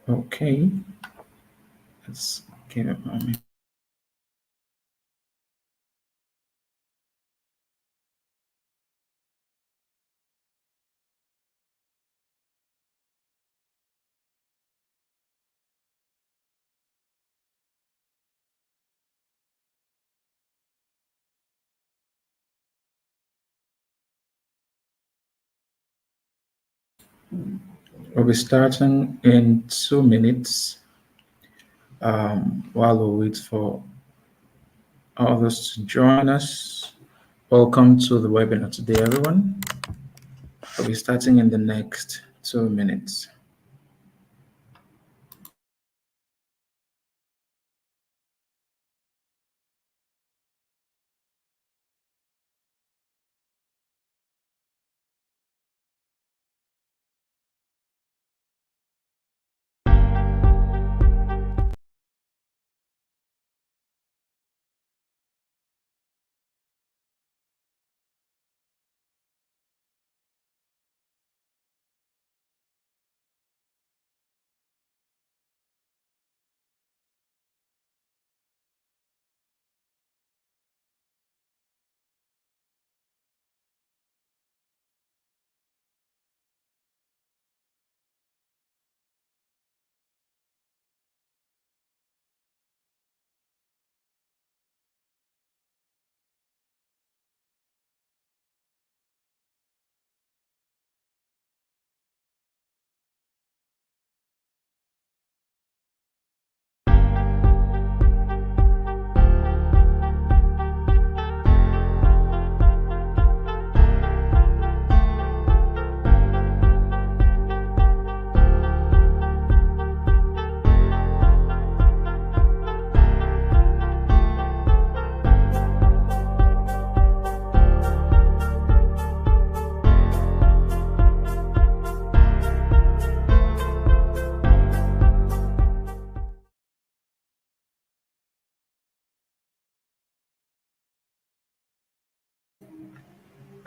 Okay, let's give it a moment. We'll be starting in 2 minutes. While we wait for others to join us. Welcome to the webinar today, everyone. We'll be starting in the next 2 minutes.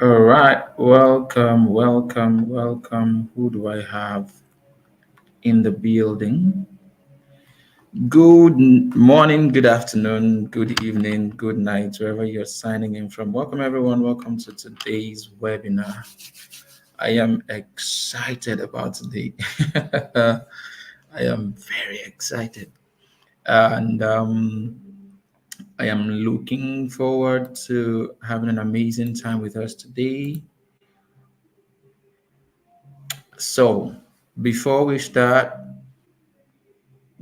All right, welcome. Who do I have in the building? Good morning, good afternoon, good evening, good night, wherever you're signing in from. Welcome, everyone. Welcome to today's webinar. I am excited about today. I am very excited. And I am looking forward to having an amazing time with us today. So, before we start,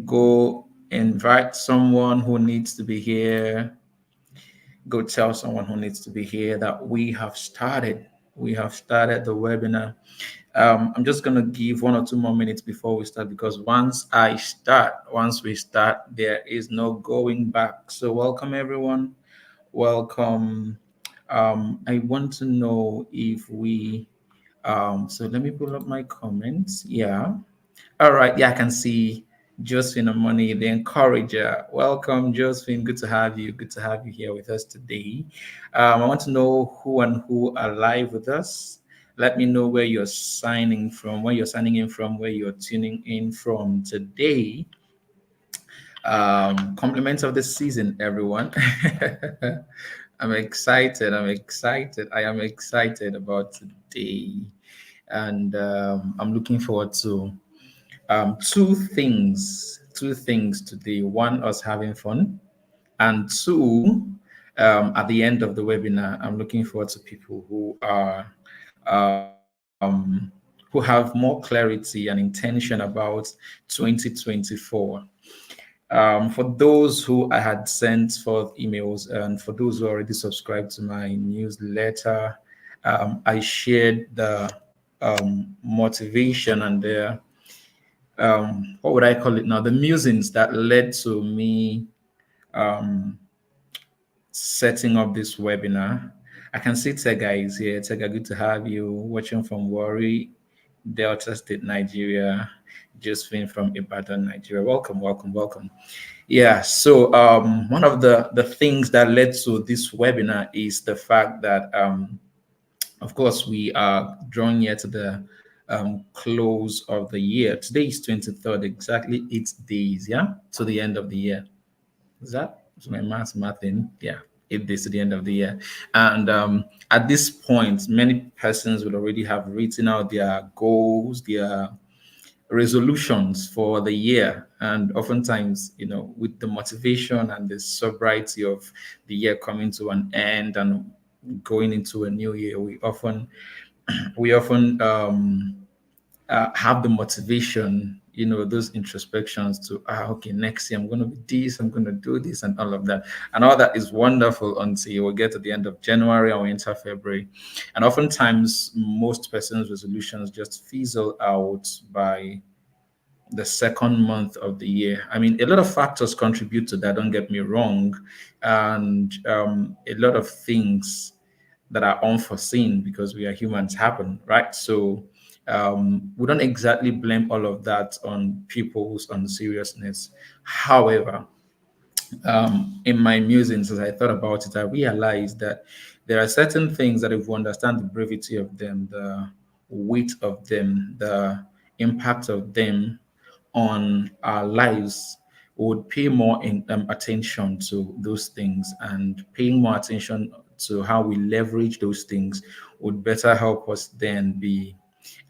go invite someone who needs to be here. Go tell someone who needs to be here that we have started. We have started the webinar. I'm just going to give 1 or 2 more minutes before we start because once we start, there is no going back. So, welcome everyone. Welcome. I want to know if so let me pull up my comments. Yeah. All right. Yeah, I can see Josephine Amoni, the encourager. Welcome, Josephine. Good to have you. Good to have you here with us today. I want to know who and who are live with us. Let me know where you're signing from, where you're signing in from, where you're tuning in from today. Compliments of the season, everyone. I'm excited. I'm excited. I am excited about today. And I'm looking forward to two things today. One, us having fun, and two, at the end of the webinar, I'm looking forward to people um, who have more clarity and intention about 2024. For those who I had sent forth emails, and for those who already subscribed to my newsletter, I shared the motivation and the what would I call it now? The musings that led to me um, setting up this webinar. I can see Tega is here. Tega, good to have you. Watching from Warri, Delta State, Nigeria. Josephine from Ibadan, Nigeria. Welcome. Yeah. So one of the things that led to this webinar is the fact that of course, we are drawing near to the close of the year. Today is 23rd, exactly 8 days, yeah, to the end of the year. Is my math in? Yeah, 8 days to the end of the year. And at this point, many persons will already have written out their goals, their resolutions for the year. And oftentimes, with the motivation and the sobriety of the year coming to an end and going into a new year, we often have the motivation, those introspections to, okay, next year I'm going to be this, I'm going to do this, and all of that. And all that is wonderful until you will get to the end of January or into February. And oftentimes, most persons' resolutions just fizzle out by the second month of the year. I mean, a lot of factors contribute to that, don't get me wrong. And a lot of things that are unforeseen because we are humans happen, right? So we don't exactly blame all of that on people's unseriousness. However, in my musings, as I thought about it, I realized that there are certain things that, if we understand the brevity of them, the weight of them, the impact of them on our lives, we would pay more attention to those things, and paying more attention to how we leverage those things would better help us then be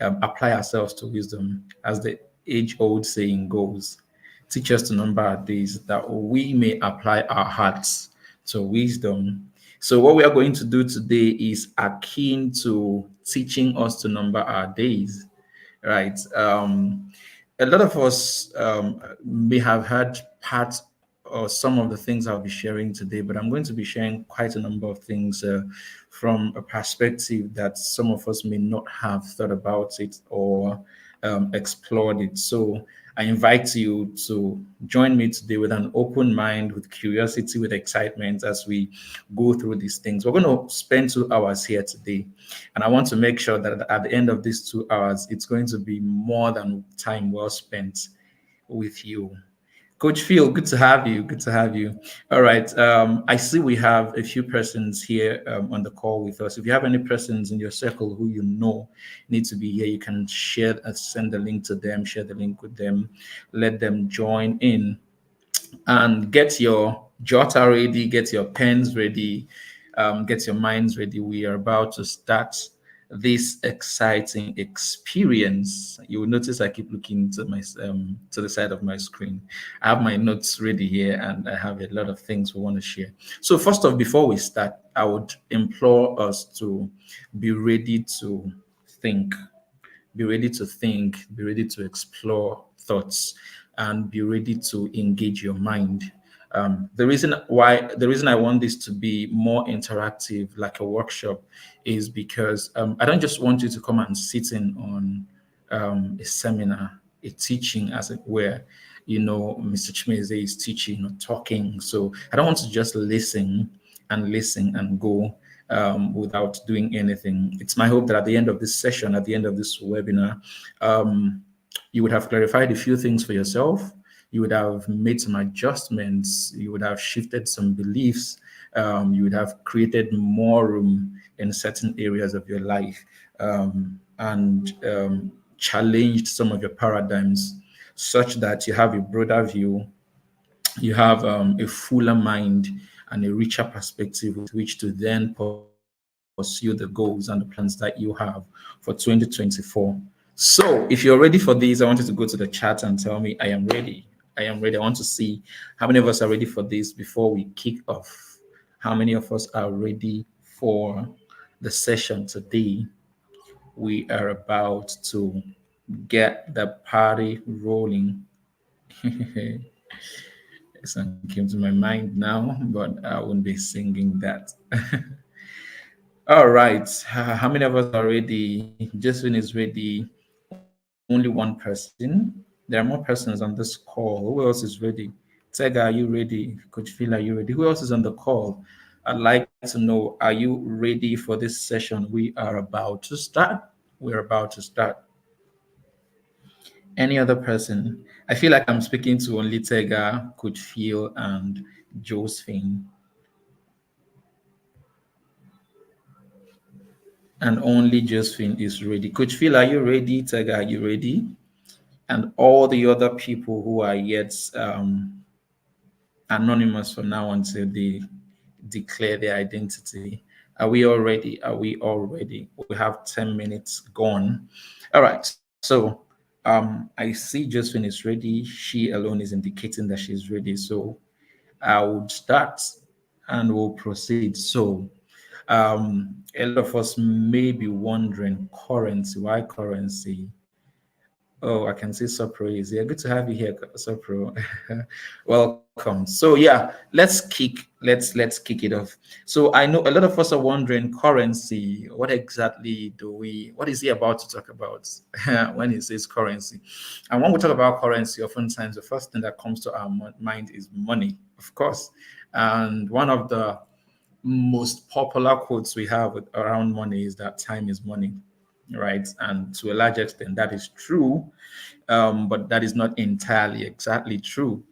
apply ourselves to wisdom, as the age-old saying goes. Teach us to number our days that we may apply our hearts to wisdom. So, what we are going to do today is akin to teaching us to number our days, right? A lot of us may have heard parts or some of the things I'll be sharing today, but I'm going to be sharing quite a number of things from a perspective that some of us may not have thought about it or explored it. So I invite you to join me today with an open mind, with curiosity, with excitement as we go through these things. We're going to spend 2 hours here today. And I want to make sure that at the end of these 2 hours, it's going to be more than time well spent with you. Coach Phil, good to have you. Good to have you. All right. I see we have a few persons here on the call with us. If you have any persons in your circle who you know need to be here, you can share, send the link to them, share the link with them, let them join in, and get your jotter ready, get your pens ready, get your minds ready. We are about to start this exciting experience. You will notice I keep looking to the side of my screen. I have my notes ready here, and I have a lot of things we want to share. So first off, before we start, I would implore us to be ready to think, be ready to think, be ready to explore thoughts, and be ready to engage your mind. The reason I want this to be more interactive, like a workshop, is because I don't just want you to come and sit in on a seminar, a teaching, as it were. Mr. Chimeze is teaching or talking. So I don't want to just listen and go without doing anything. It's my hope that at the end of this session, at the end of this webinar, you would have clarified a few things for yourself. You would have made some adjustments. You would have shifted some beliefs. You would have created more room in certain areas of your life, and challenged some of your paradigms such that you have a broader view, you have a fuller mind and a richer perspective with which to then pursue the goals and the plans that you have for 2024. So if you're ready for these, I want you to go to the chat and tell me, I am ready. I am ready. I want to see how many of us are ready for this before we kick off. How many of us are ready for the session today? We are about to get the party rolling. Song came to my mind now, but I won't be singing that. All right. How many of us are ready? Josephine is ready. Only one person. There are more persons on this call. Who else is ready? Tega, are you ready? Coach Phil, are you ready? Who else is on the call? I'd like to know, are you ready for this session? We are about to start. We're about to start. Any other person? I feel like I'm speaking to only Tega, Coach Phil, and Josephine. and only Josephine is ready. Coach Phil, are you ready? Tega, are you ready? And all the other people who are yet anonymous for now until they declare their identity. Are we all ready? Are we all ready? We have 10 minutes gone. All right. So I see Josephine is ready. She alone is indicating that she's ready. So I would start and we'll proceed. So a lot of us may be wondering currency, why currency? Oh, I can see Sopro is here. Good to have you here, Sopro. Welcome. So yeah, let's kick it off. So I know a lot of us are wondering currency. What exactly what is he about to talk about when he says currency? And when we talk about currency, oftentimes the first thing that comes to our mind is money, of course. And one of the most popular quotes we have around money is that time is money, right? And to a large extent, that is true, but that is not entirely exactly true.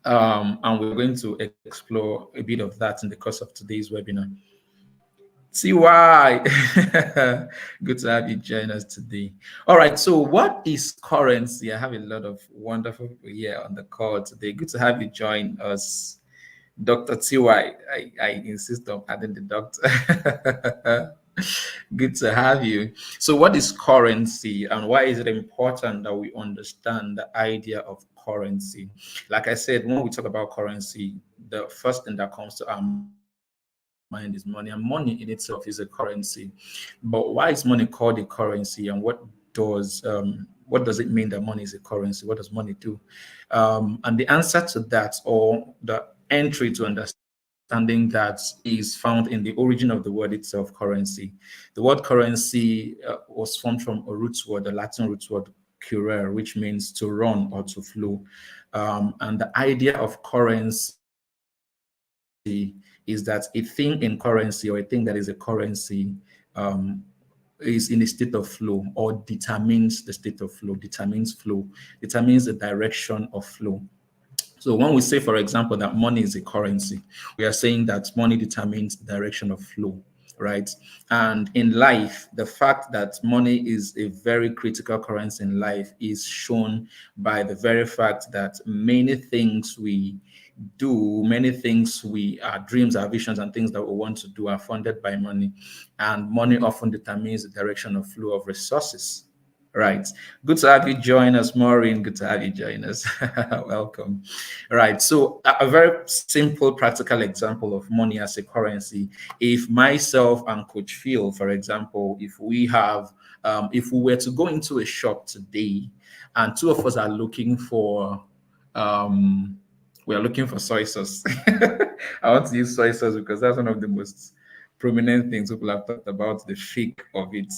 And we're going to explore a bit of that in the course of today's webinar. TY, good to have you join us today. All right, so what is currency? I have a lot of wonderful people here on the call today. Good to have you join us. Dr. TY, I insist on adding the doctor. Good to have you. So, what is currency and why is it important that we understand the idea of currency? Like I said, when we talk about currency, the first thing that comes to our mind is money, and money in itself is a currency. But why is money called a currency, and what does it mean that money is a currency? What does money do? And the answer to that, or the entry to understanding that, is found in the origin of the word itself, currency. The word currency was formed from a root word, the Latin root word curere, which means to run or to flow. And the idea of currency is that a thing in currency, or a thing that is a currency, is in a state of flow, or determines the state of flow, determines the direction of flow. So when we say, for example, that money is a currency, we are saying that money determines the direction of flow, right? And in life, the fact that money is a very critical currency in life is shown by the very fact that many things we do, many things our dreams, our visions, and things that we want to do are funded by money. And money often determines the direction of flow of resources. Right. Good to have you join us, Maureen. Good to have you join us. Welcome. Right. So, a very simple, practical example of money as a currency. If myself and Coach Phil, for example, if we were to go into a shop today, and two of us are looking for, we are looking for soy sauce. I want to use soy sauce because that's one of the most prominent things people have talked about, the fake of it,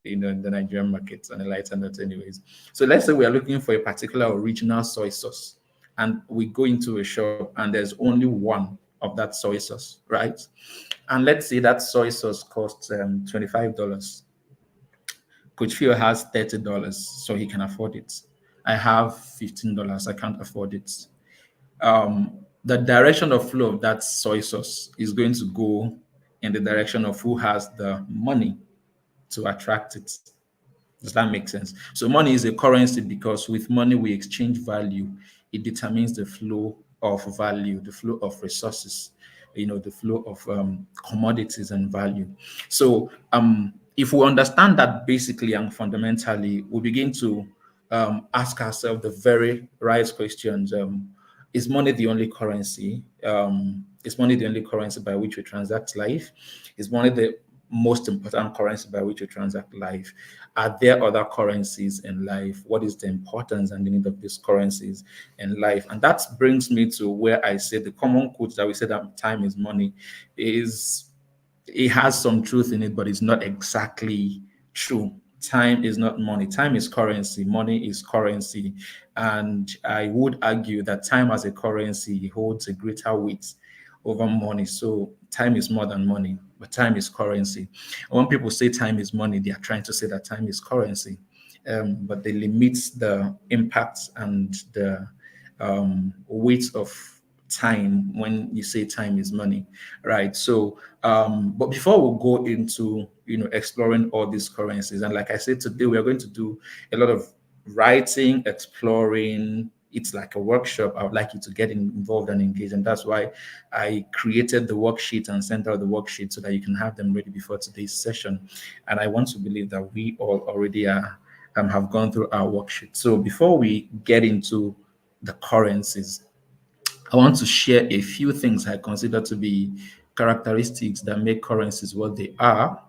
in the Nigerian market, on a lighter note, anyways. So let's say we are looking for a particular original soy sauce, and we go into a shop and there's only one of that soy sauce, right? And let's say that soy sauce costs $25. Coach Phil has $30, so he can afford it. I have $15, I can't afford it. The direction of flow of that soy sauce is going to go in the direction of who has the money to attract it. Does that make sense? So money is a currency because with money we exchange value. It determines the flow of value, the flow of resources, the flow of commodities and value. So if we understand that basically and fundamentally, we begin to ask ourselves the very right questions. Is money the only currency? Is money the only currency by which we transact life? Is money the most important currency by which we transact life? Are there other currencies in life? What is the importance and the need of these currencies in life? And that brings me to where I say the common quote that we say that time is money it has some truth in it, but it's not exactly true. Time is not money. Time is currency. Money is currency. And I would argue that time as a currency holds a greater weight over money. So time is more than money, but time is currency. And when people say time is money, they are trying to say that time is currency. But they limit the impact and the weight of time when you say time is money, right? So but before we go into exploring all these currencies, and like I said, today we are going to do a lot of writing, exploring. It's like a workshop. I would like you to get involved and engaged, and that's why I created the worksheet and sent out the worksheet so that you can have them ready before today's session. And I want to believe that we all already are have gone through our worksheet. So before we get into the currencies, I want to share a few things I consider to be characteristics that make currencies what they are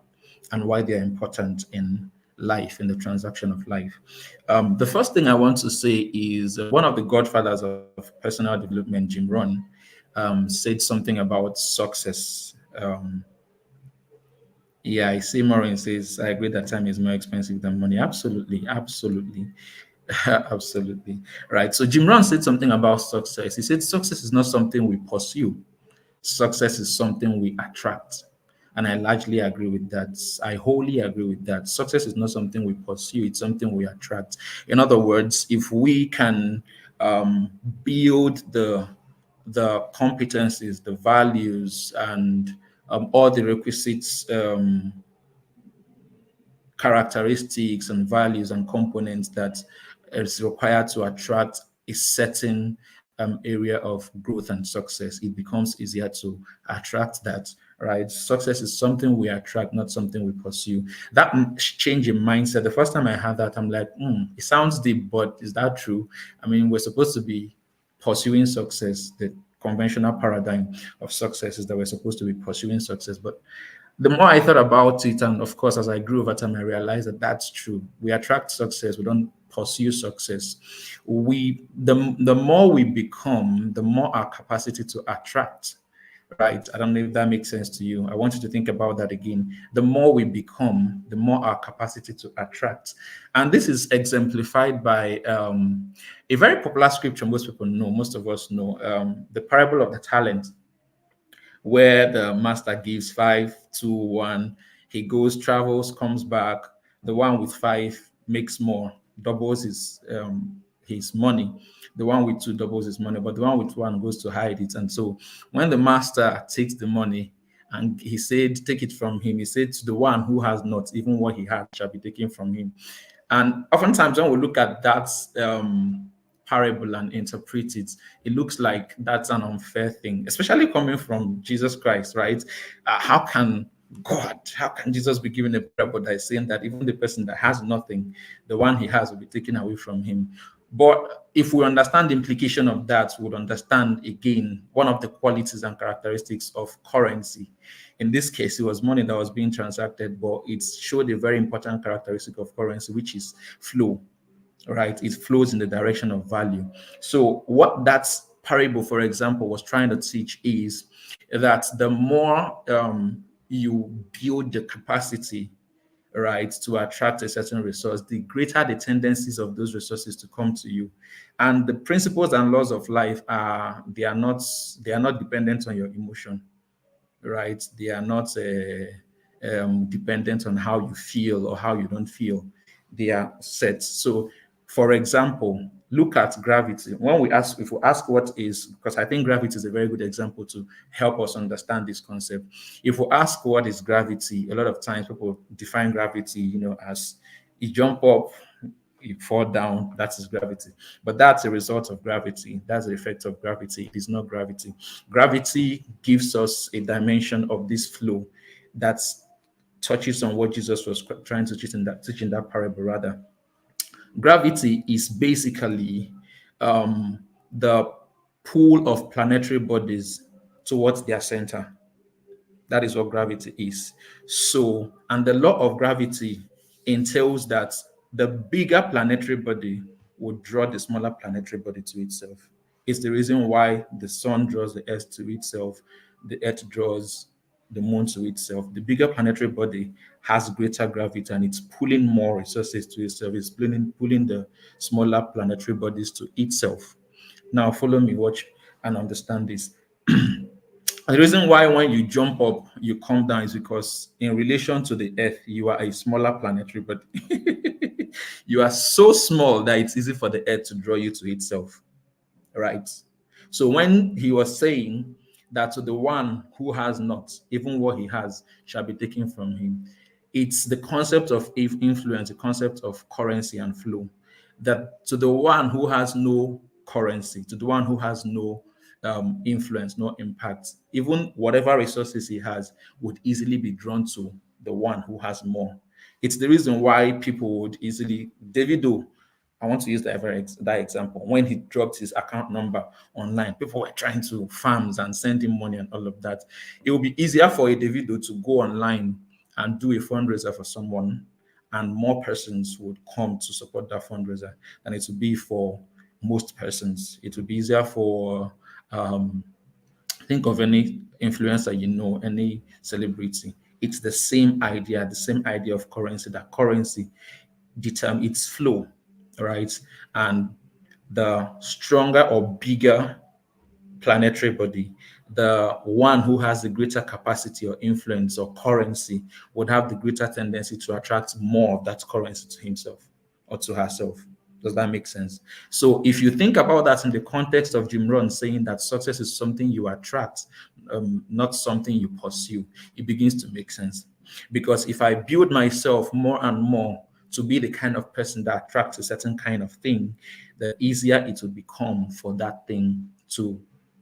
and why they are important in life, in the transaction of life. The first thing I want to say is one of the godfathers of personal development, Jim Rohn, said something about success. Yeah, I see Maureen says, I agree that time is more expensive than money. Absolutely, absolutely. Absolutely. Right. So Jim Rohn said something about success. He said success is not something we pursue. Success is something we attract. And I largely agree with that. I wholly agree with that. Success is not something we pursue, it's something we attract. In other words, if we can build the competencies, the values, and all the requisites characteristics and values and components that is required to attract a certain area of growth and success, it becomes easier to attract that, right? Success is something we attract, not something we pursue. That change in mindset, the first time I had that, I'm like, it sounds deep, but is that true? I mean, we're supposed to be pursuing success. The conventional paradigm of success is that we're supposed to be pursuing success, but the more I thought about it, and of course, as I grew over time, I realized that that's true. We attract success. We don't pursue success. The more we become, the more our capacity to attract. Right? I don't know if that makes sense to you. I want you to think about that again. The more we become, the more our capacity to attract. And this is exemplified by a very popular scripture most people know, most of us know, the parable of the talent, where the master gives 5, 2, 1. He goes, travels, comes back. The one with 5 makes more, doubles his money. The one with 2 doubles his money, but the one with 1 goes to hide it. And so when the master takes the money and he said, take it from him, he said to the one who has not, even what he had shall be taken from him. And oftentimes when we look at that parable and interpret it, it looks like that's an unfair thing, especially coming from Jesus Christ, right? How can Jesus be given a parable that is saying that even the person that has nothing, the one he has will be taken away from him? But if we understand the implication of that, we would understand again one of the qualities and characteristics of currency. In this case, it was money that was being transacted, but it showed a very important characteristic of currency, which is flow, right? It flows in the direction of value. So what that parable, for example, was trying to teach is that the more you build the capacity, right, to attract a certain resource, the greater the tendencies of those resources to come to you. And the principles and laws of life they are not dependent on your emotion, right? They are not dependent on how you feel or how you don't feel. They are set. So, for example, look at gravity. If we ask what is, because I think gravity is a very good example to help us understand this concept. If we ask what is gravity, a lot of times people define gravity, as you jump up, you fall down, that is gravity. But that's a result of gravity. That's the effect of gravity. It is not gravity. Gravity gives us a dimension of this flow that touches on what Jesus was trying to teach in that parable, rather. Gravity is basically the pull of planetary bodies towards their center. That is what gravity is. So, and the law of gravity entails that the bigger planetary body would draw the smaller planetary body to itself. It's the reason why the sun draws the earth to itself, the earth draws the moon to itself. The bigger planetary body has greater gravity and it's pulling more resources to itself. It's pulling the smaller planetary bodies to itself. Now, follow me, watch, and understand this. The reason why when you jump up, you come down is because in relation to the Earth, you are a smaller planetary body. You are so small that it's easy for the Earth to draw you to itself, right? So when he was saying that to the one who has not, even what he has shall be taken from him, it's the concept of influence, the concept of currency and flow. That to the one who has no currency, to the one who has no influence, no impact, even whatever resources he has would easily be drawn to the one who has more. It's the reason why people would easily, Davido, I want to use that example. When he dropped his account number online, people were trying to farms and send him money and all of that. It would be easier for a Davido to go online and do a fundraiser for someone, and more persons would come to support that fundraiser than it would be for most persons. It would be easier for think of any influencer you know, any celebrity. It's the same idea of currency, that currency determine its flow, right? And the stronger or bigger planetary body, the one who has the greater capacity or influence or currency would have the greater tendency to attract more of that currency to himself or to herself. Does that make sense? So if you think about that in the context of Jim Rohn saying that success is something you attract, not something you pursue, it begins to make sense. Because if I build myself more and more to be the kind of person that attracts a certain kind of thing, the easier it will become for that thing to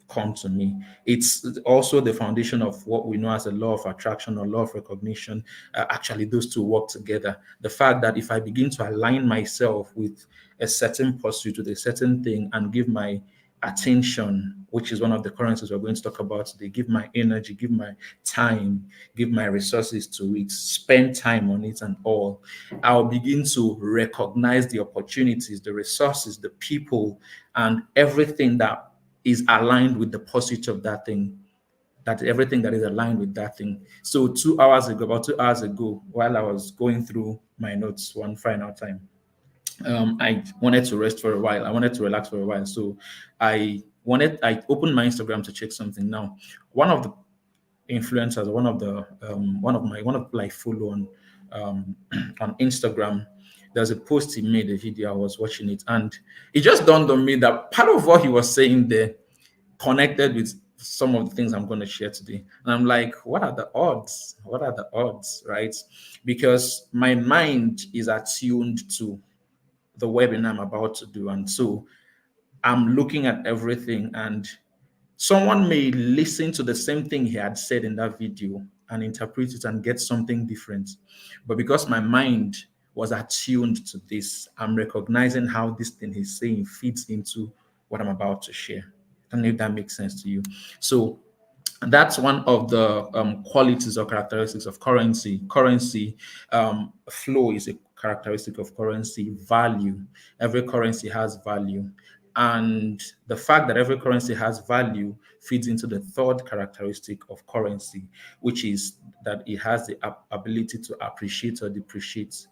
come to me. It's also the foundation of what we know as a law of attraction or law of recognition. Actually, those two work together. The fact that if I begin to align myself with a certain pursuit, with a certain thing, and give my attention, which is one of the currencies we're going to talk about today, give my energy, give my time, give my resources to it, spend time on it and all, I'll begin to recognize the opportunities, the resources, the people, and everything that is aligned with the pursuit of that thing, that everything that is aligned with that thing. So about 2 hours ago, while I was going through my notes one final time, I wanted to rest for a while. I wanted to relax for a while. So I opened my Instagram to check something. Now, one of the influencers, one of like follow um, on Instagram, there's a post he made, a video. I was watching it, and it just dawned on me that part of what he was saying there connected with some of the things I'm going to share today. And I'm like, what are the odds? What are the odds, right? Because my mind is attuned to the webinar I'm about to do. And so I'm looking at everything, and someone may listen to the same thing he had said in that video and interpret it and get something different. But because my mind was attuned to this, I'm recognizing how this thing he's saying fits into what I'm about to share. I don't know if that makes sense to you. So that's one of the qualities or characteristics of currency. Currency flow is a characteristic of currency. Value. Every currency has value. And the fact that every currency has value feeds into the third characteristic of currency, which is that it has the ability to appreciate or depreciate.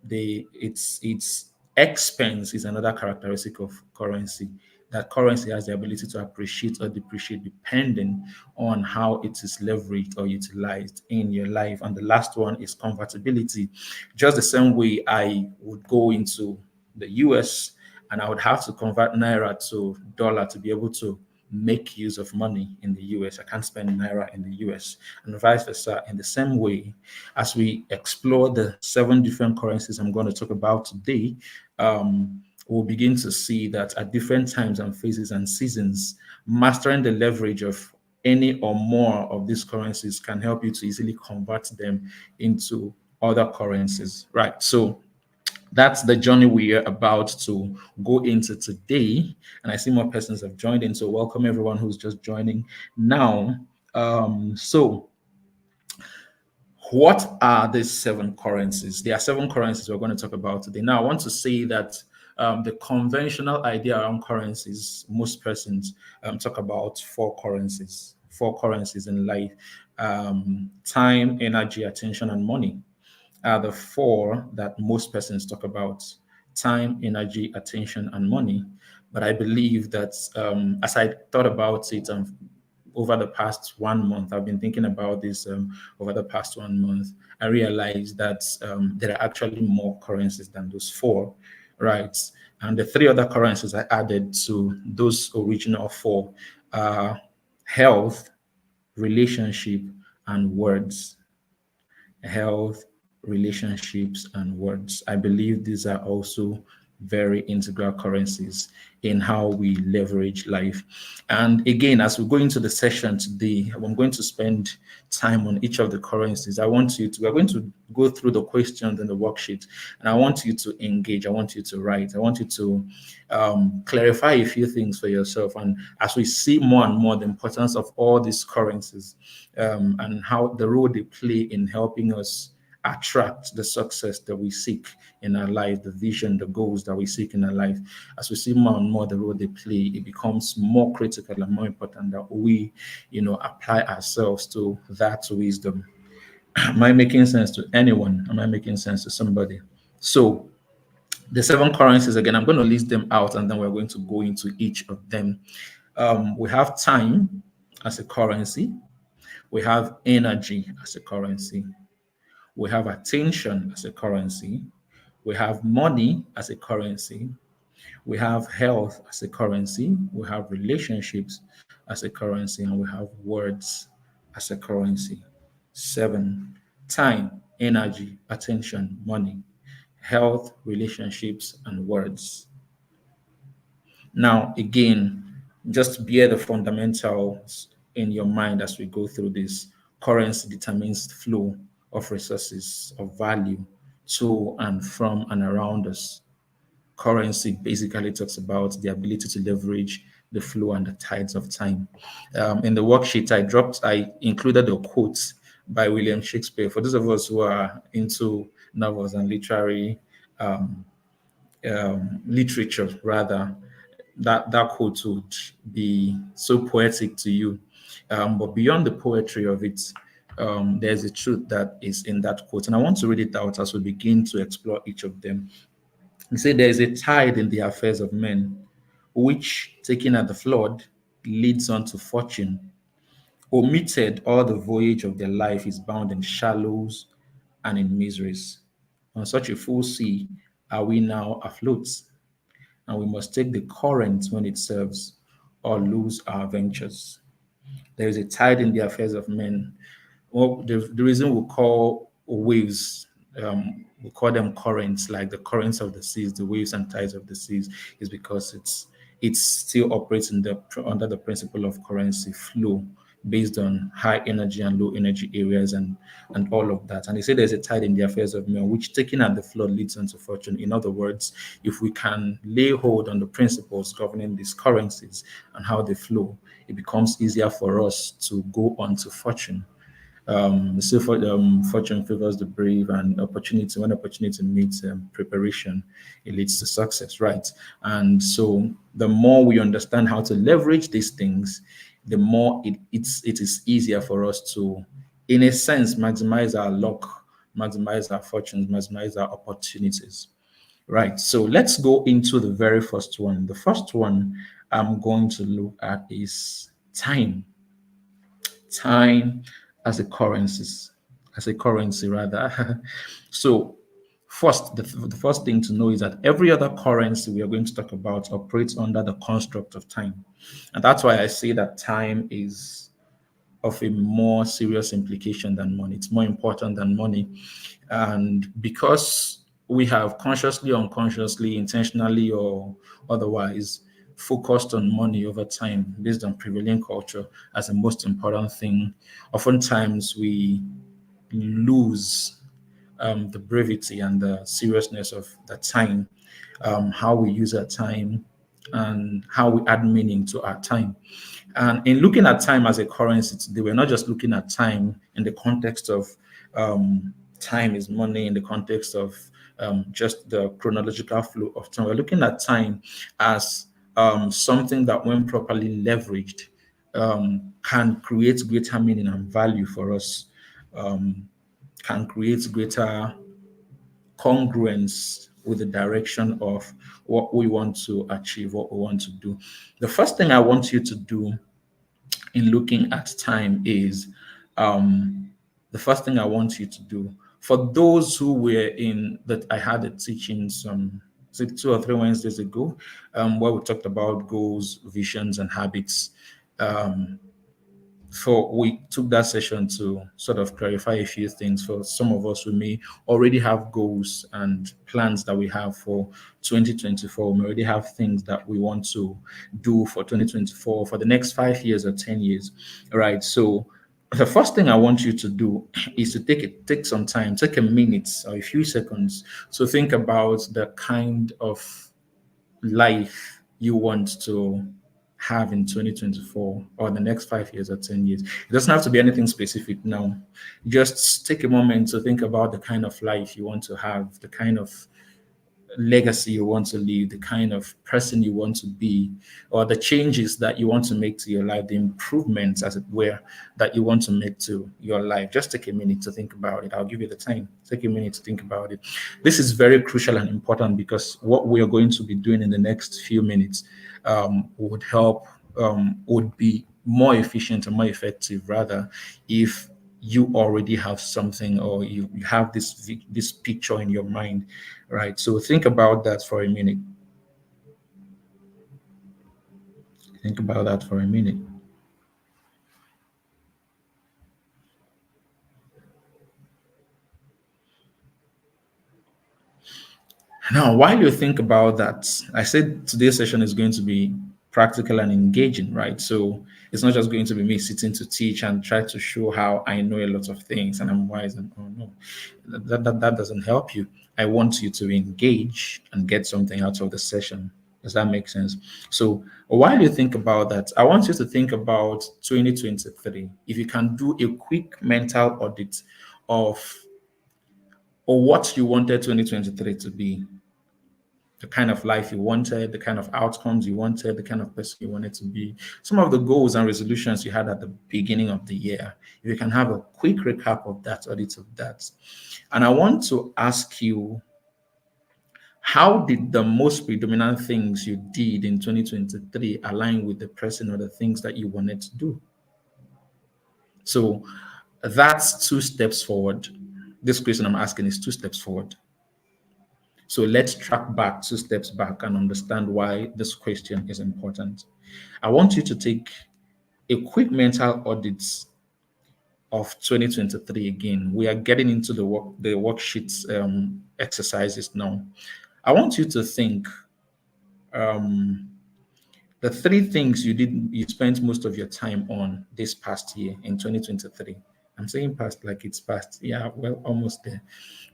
Its expense is another characteristic of currency. That currency has the ability to appreciate or depreciate depending on how it is leveraged or utilized in your life. And the last one is convertibility. Just the same way I would go into the US and I would have to convert naira to dollar to be able to make use of money in the US. I can't spend naira in the US, and vice versa. In the same way, as we explore the 7 different currencies I'm going to talk about today, we'll begin to see that at different times and phases and seasons, mastering the leverage of any or more of these currencies can help you to easily convert them into other currencies, right? So that's the journey we are about to go into today. And I see more persons have joined in. So welcome everyone who's just joining now. So what are these 7 currencies? There are 7 currencies we're going to talk about today. Now, I want to say that the conventional idea around currencies, most persons talk about 4 currencies, 4 currencies in life: time, energy, attention, and money are the 4 that most persons talk about: time, energy, attention, and money. But I believe that as I thought about it over the past 1 month, I've been thinking about this over the past 1 month, I realized that there are actually more currencies than those 4. right? And the three other currencies I added to those original four are health, relationship, and words. Health, relationships, and words. I believe these are also very integral currencies in how we leverage life. And again, as we go into the session today, I'm going to spend time on each of the currencies. We're going to go through the questions in the worksheet, and I want you to engage. I want you to write. I want you to clarify a few things for yourself. And as we see more and more the importance of all these currencies and how the role they play in helping us attract the success that we seek in our life, the vision, the goals that we seek in our life. As we see more and more the role they play, it becomes more critical and more important that we, apply ourselves to that wisdom. Am I making sense to anyone? Am I making sense to somebody? So the seven currencies again, I'm going to list them out and then we're going to go into each of them. We have time as a currency. We have energy as a currency. We have attention as a currency. We have money as a currency. We have health as a currency. We have relationships as a currency. And we have words as a currency. Seven: time, energy, attention, money, health, relationships, and words. Now, again, just bear the fundamentals in your mind as we go through this. Currency determines the flow of resources, of value to and from and around us. Currency basically talks about the ability to leverage the flow and the tides of time. In the worksheet I included a quote by William Shakespeare. For those of us who are into novels and um, literature, rather, that quote would be so poetic to you. But beyond the poetry of it, there's a truth that is in that quote. And I want to read it out as we begin to explore each of them. He said, there is a tide in the affairs of men, which, taken at the flood, leads on to fortune. Omitted, all the voyage of their life is bound in shallows and in miseries. On such a full sea are we now afloat, and we must take the current when it serves, or lose our ventures. There is a tide in the affairs of men. Well, the reason we call waves, we call them currents, like the currents of the seas, the waves and tides of the seas, is because it's still operates under the principle of currency flow based on high energy and low energy areas and all of that. And they say there's a tide in the affairs of men, which taken at the flood leads unto fortune. In other words, if we can lay hold on the principles governing these currencies and how they flow, it becomes easier for us to go on to fortune. So for fortune favors the brave, and opportunity, when opportunity meets preparation, it leads to success, right? And so the more we understand how to leverage these things, the more it is easier for us to, in a sense, maximize our luck, maximize our fortunes, maximize our opportunities. Right. So let's go into the very first one. The first one I'm going to look at is time. Time as a currency rather. So first, the first thing to know is that every other currency we are going to talk about operates under the construct of time. And that's why I say that time is of a more serious implication than money. It's more important than money. And because we have consciously, unconsciously, intentionally, or otherwise focused on money over time based on prevailing culture as the most important thing, oftentimes we lose the brevity and the seriousness of the time, how we use our time, and how we add meaning to our time. And in looking at time as a currency today, we're not just looking at time in the context of time is money, in the context of just the chronological flow of time. We're looking at time as something that, when properly leveraged, can create greater meaning and value for us, can create greater congruence with the direction of what we want to achieve, what we want to do. The first thing I want you to do in looking at time is the first thing I want you to do, for those who were in that, I had a teaching was it 2 or 3 Wednesdays ago, where we talked about goals, visions, and habits. Um, for we took that session to sort of clarify a few things. For some of us, we may already have goals and plans that we have for 2024. We already have things that we want to do for 2024 for the next 5 years or 10 years, right? So the first thing I want you to do is to take some time, take a minute or a few seconds to think about the kind of life you want to have in 2024 or the next 5 years or 10 years. It doesn't have to be anything specific now. Just take a moment to think about the kind of life you want to have, the kind of legacy you want to leave, the kind of person you want to be, or the changes that you want to make to your life, the improvements, as it were, that you want to make to your life. Just take a minute to think about it. I'll give you the time. Take a minute to think about it. This is very crucial and important because what we are going to be doing in the next few minutes would help, would be more efficient and more effective, rather, if you already have something or you have this picture in your mind, right? So think about that for a minute. Think about that for a minute. Now, while you think about that, I said today's session is going to be practical and engaging, right? So it's not just going to be me sitting to teach and try to show how I know a lot of things and I'm wise and oh no, that doesn't help you. I want you to engage and get something out of the session. Does that make sense? So while you think about that, I want you to think about 2023. If you can do a quick mental audit of or what you wanted 2023 to be, the kind of life you wanted, the kind of outcomes you wanted, the kind of person you wanted to be, some of the goals and resolutions you had at the beginning of the year. If you can have a quick recap of that, audit of that. And I want to ask you, how did the most predominant things you did in 2023 align with the person or the things that you wanted to do? So that's 2 steps forward. This question I'm asking is 2 steps forward. So let's track back 2 steps back and understand why this question is important. I want you to take a quick mental audit of 2023 again. We are getting into the worksheets exercises now. I want you to think um, the 3 things you spent most of your time on this past year in 2023. I'm saying past like it's past. Yeah, well, almost there.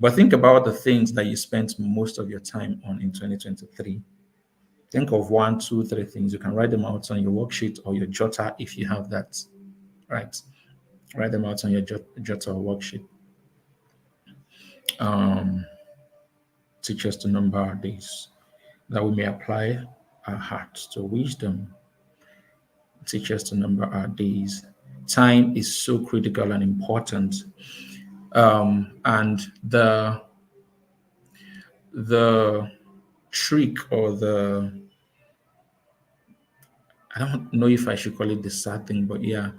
But think about the things that you spent most of your time on in 2023. Think of 1, 2, 3 things. You can write them out on your worksheet or your jotter if you have that. Right. Write them out on your jotter or worksheet. Um, Teach us to number our days that we may apply our hearts to wisdom. Teach us to number our days. Time is so critical and important. And the trick or I don't know if I should call it the sad thing, but yeah,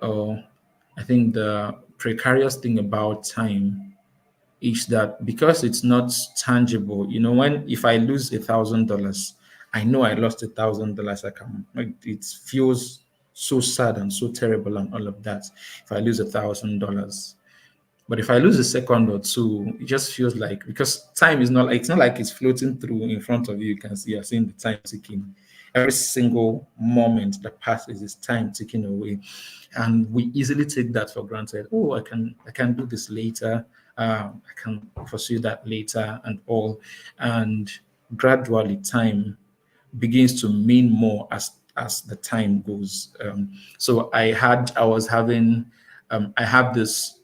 I think the precarious thing about time is that because it's not tangible, when if I lose $1,000, I know I lost $1,000. I can, like, it feels so sad and so terrible and all of that if I lose $1,000. But if I lose a second or two, it just feels like, because time is not like, it's not like it's floating through in front of you. You can see, you're seeing the time ticking. Every single moment that passes is time ticking away, and we easily take that for granted. Oh, I can do this later. I can pursue that later and all, and gradually time begins to mean more as the time goes. So I have this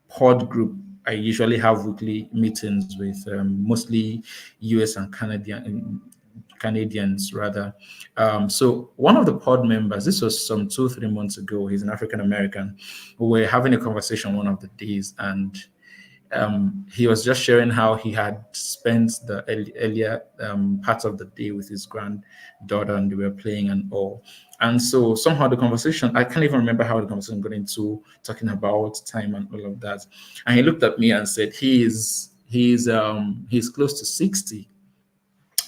pod group. I usually have weekly meetings with mostly US and Canadians rather. So one of the pod members, this was some 2 3 months ago. He's an African American. We were having a conversation one of the days, and he was just sharing how he had spent the earlier parts of the day with his granddaughter, and they were playing and all. And so somehow the conversation, I can't even remember how the conversation got into talking about time and all of that. And he looked at me and said, he's close to 60.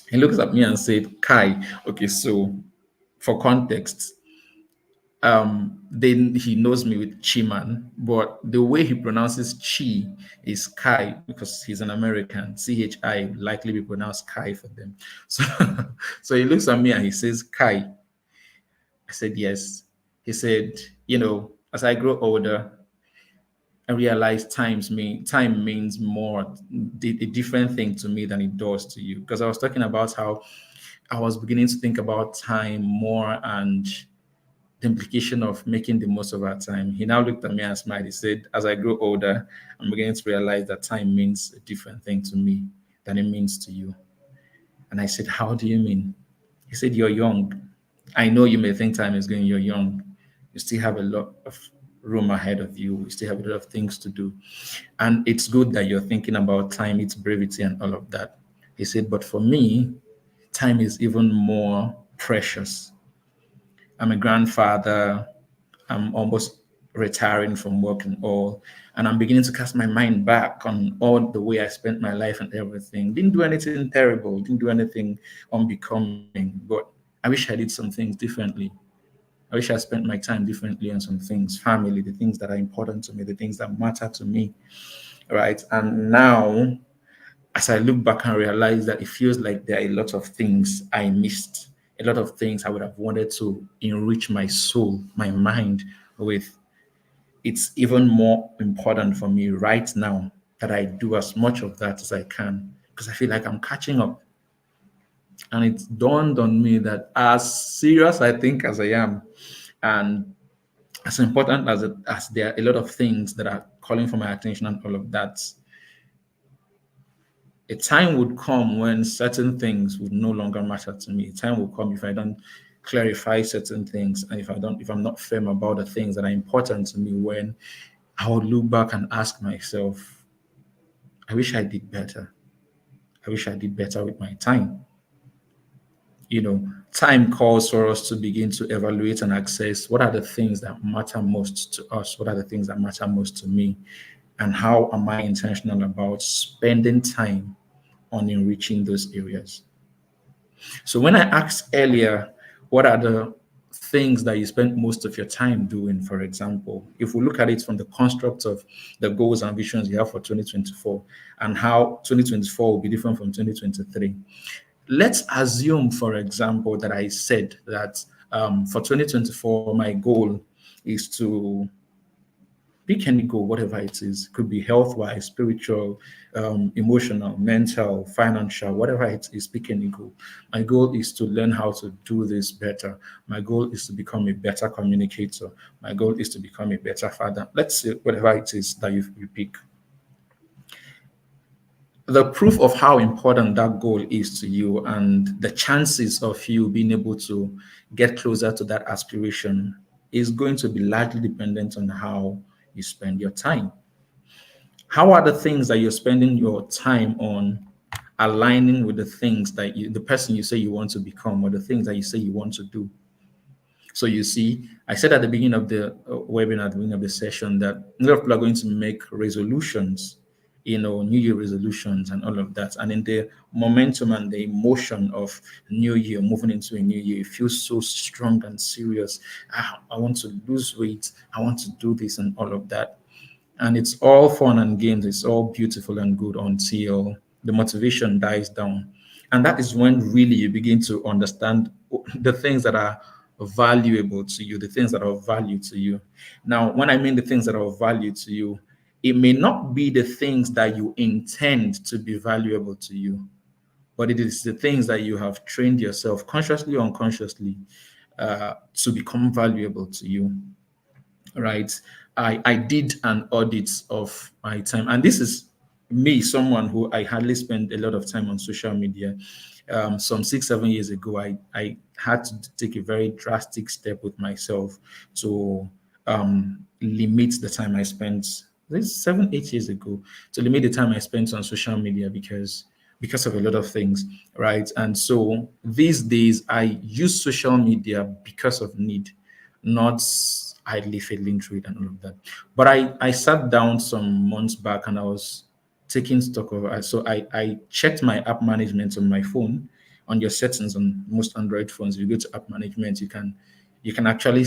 He looks at me and said, Kai, okay, so for context, then he knows me with Chiman, but the way he pronounces Chi is Kai because he's an American. CHI likely be pronounced Kai for them. So, so he looks at me and he says, Kai. I said, yes. He said, as I grow older, I realized time means more, a different thing to me than it does to you. Because I was talking about how I was beginning to think about time more and the implication of making the most of our time. He now looked at me and smiled. He said, as I grow older, I'm beginning to realize that time means a different thing to me than it means to you. And I said, how do you mean? He said, you're young. I know you may think time is going, you're young. You still have a lot of room ahead of you. You still have a lot of things to do. And it's good that you're thinking about time, its brevity, and all of that. He said, but for me, time is even more precious. I'm a grandfather. I'm almost retiring from work and all. And I'm beginning to cast my mind back on all the way I spent my life and everything. Didn't do anything terrible, didn't do anything unbecoming, but I wish I did some things differently. I wish I spent my time differently on some things, family, the things that are important to me, the things that matter to me. Right. And now, as I look back and realize that it feels like there are a lot of things I missed, a lot of things I would have wanted to enrich my soul, my mind with. It's even more important for me right now that I do as much of that as I can because I feel like I'm catching up. And it's dawned on me that as serious I think as I am, and as important as there are a lot of things that are calling for my attention and all of that, a time would come when certain things would no longer matter to me. A time will come if I don't clarify certain things and if I'm not firm about the things that are important to me, when I would look back and ask myself, I wish I did better. I wish I did better with my time. Time calls for us to begin to evaluate and assess what are the things that matter most to us, what are the things that matter most to me, and how am I intentional about spending time on enriching those areas. So when I asked earlier, what are the things that you spend most of your time doing, for example, if we look at it from the construct of the goals and visions you have for 2024 and how 2024 will be different from 2023, let's assume, for example, that I said that for 2024, my goal is to pick any goal, whatever it is. Could be health-wise, spiritual, emotional, mental, financial, whatever it is, pick any goal. My goal is to learn how to do this better. My goal is to become a better communicator. My goal is to become a better father. Let's say whatever it is that you pick. The proof of how important that goal is to you and the chances of you being able to get closer to that aspiration is going to be largely dependent on how you spend your time. How are the things that you're spending your time on aligning with the things that the person you say you want to become, or the things that you say you want to do? So you see, I said at the beginning of the webinar, at the beginning of the session, that a lot of people are going to make resolutions, New Year resolutions and all of that. And in the momentum and the emotion of New Year, moving into a new year, it feels so strong and serious. I want to lose weight. I want to do this and all of that. And it's all fun and games. It's all beautiful and good until the motivation dies down. And that is when really you begin to understand the things that are valuable to you, the things that are of value to you. Now, when I mean the things that are of value to you, it may not be the things that you intend to be valuable to you, but it is the things that you have trained yourself consciously or unconsciously to become valuable to you, right? I did an audit of my time, and this is me, someone who I hardly spend a lot of time on social media. Some 6, 7 years ago, I had to take a very drastic step with myself to limit the time I spent. This 7, 8 years ago, to limit the time I spent on social media because of a lot of things, right? And so these days, I use social media because of need, not idly fiddling through it and all of that. But I sat down some months back and I was taking stock of it. So I checked my app management on my phone, on your settings on most Android phones. If you go to app management, you can actually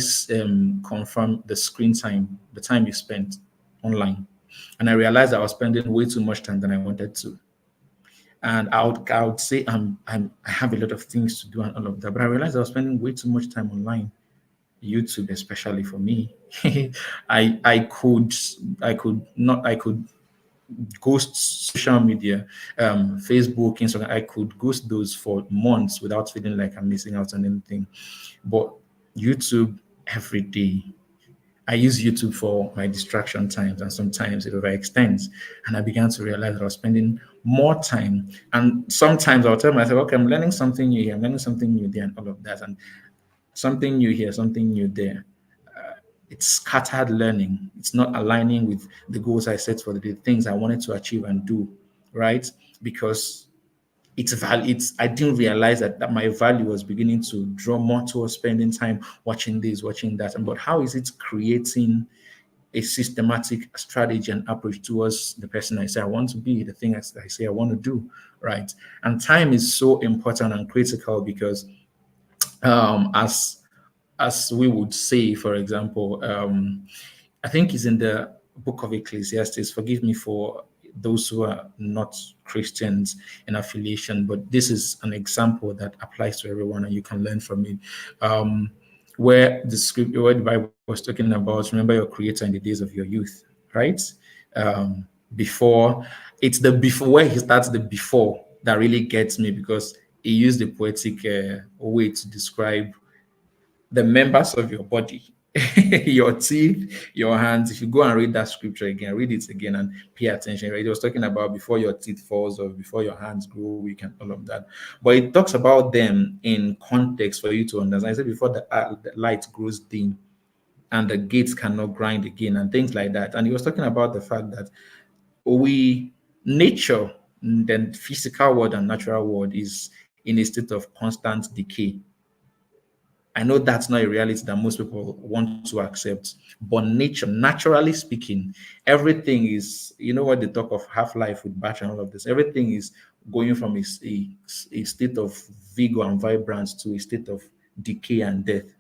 confirm the screen time, the time you spent online. And I realized I was spending way too much time than I wanted to. And I would say I have a lot of things to do and all of that, but I realized I was spending way too much time online. YouTube, especially for me, I could I could ghost social media, Facebook, Instagram. I could ghost those for months without feeling like I'm missing out on anything. But YouTube every day. I use YouTube for my distraction times, and sometimes it overextends. And I began to realize that I was spending more time. And sometimes I'll tell myself, okay, I'm learning something new here, I'm learning something new there, and all of that. And something new here, something new there. It's scattered learning. It's not aligning with the goals I set for the day, things I wanted to achieve and do, right? Because it's I didn't realize that my value was beginning to draw more towards spending time watching this, watching that. But how is it creating a systematic strategy and approach towards the person I say I want to be, the thing I say I want to do, right? And time is so important and critical because um, as as we would say, for example, I think it's in the book of Ecclesiastes. Forgive me for those who are not Christians in affiliation, but this is an example that applies to everyone and you can learn from it. Um, where the Bible was talking about, remember your creator in the days of your youth, right? Before it's the before where he starts the before that really gets me because he used the poetic way to describe the members of your body, your teeth, your hands. If you go and read that scripture again, read it again and pay attention. Right? It was talking about before your teeth falls off, before your hands grow weak, and all of that. But it talks about them in context for you to understand. I said before the light grows dim and the gates cannot grind again, and things like that. And he was talking about the fact that we nature, the physical world and natural world, is in a state of constant decay. I know that's not a reality that most people want to accept, but nature, naturally speaking, everything is, you know what they talk of half life with batch and all of this, everything is going from a state of vigor and vibrance to a state of decay and death.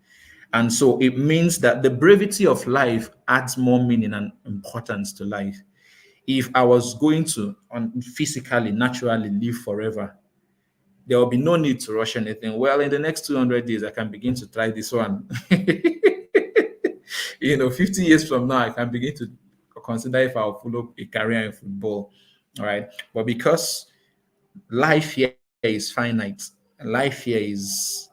And so it means that the brevity of life adds more meaning and importance to life. If I was going to physically, naturally live forever, there will be no need to rush anything. Well, in the next 200 days, I can begin to try this one. 50 years from now, I can begin to consider if I'll follow a career in football. All right. But because life here is finite, life here is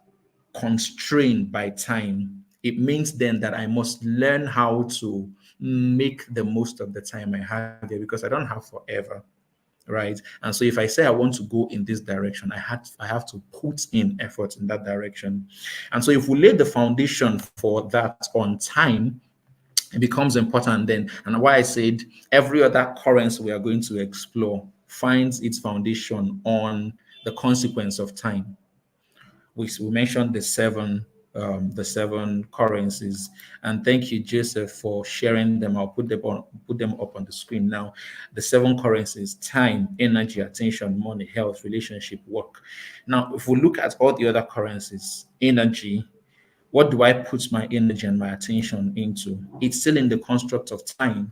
constrained by time, it means then that I must learn how to make the most of the time I have here because I don't have forever, right? And so if I say I want to go in this direction, I have to put in effort in that direction. And so if we lay the foundation for that on time, it becomes important then. And why I said every other currency we are going to explore finds its foundation on the consequence of time. We mentioned the seven currencies, and thank you, Joseph, for sharing them. I'll put them up on the screen now. The seven currencies: time, energy, attention, money, health, relationship, work. Now, if we look at all the other currencies, energy, what do I put my energy and my attention into? It's still in the construct of time.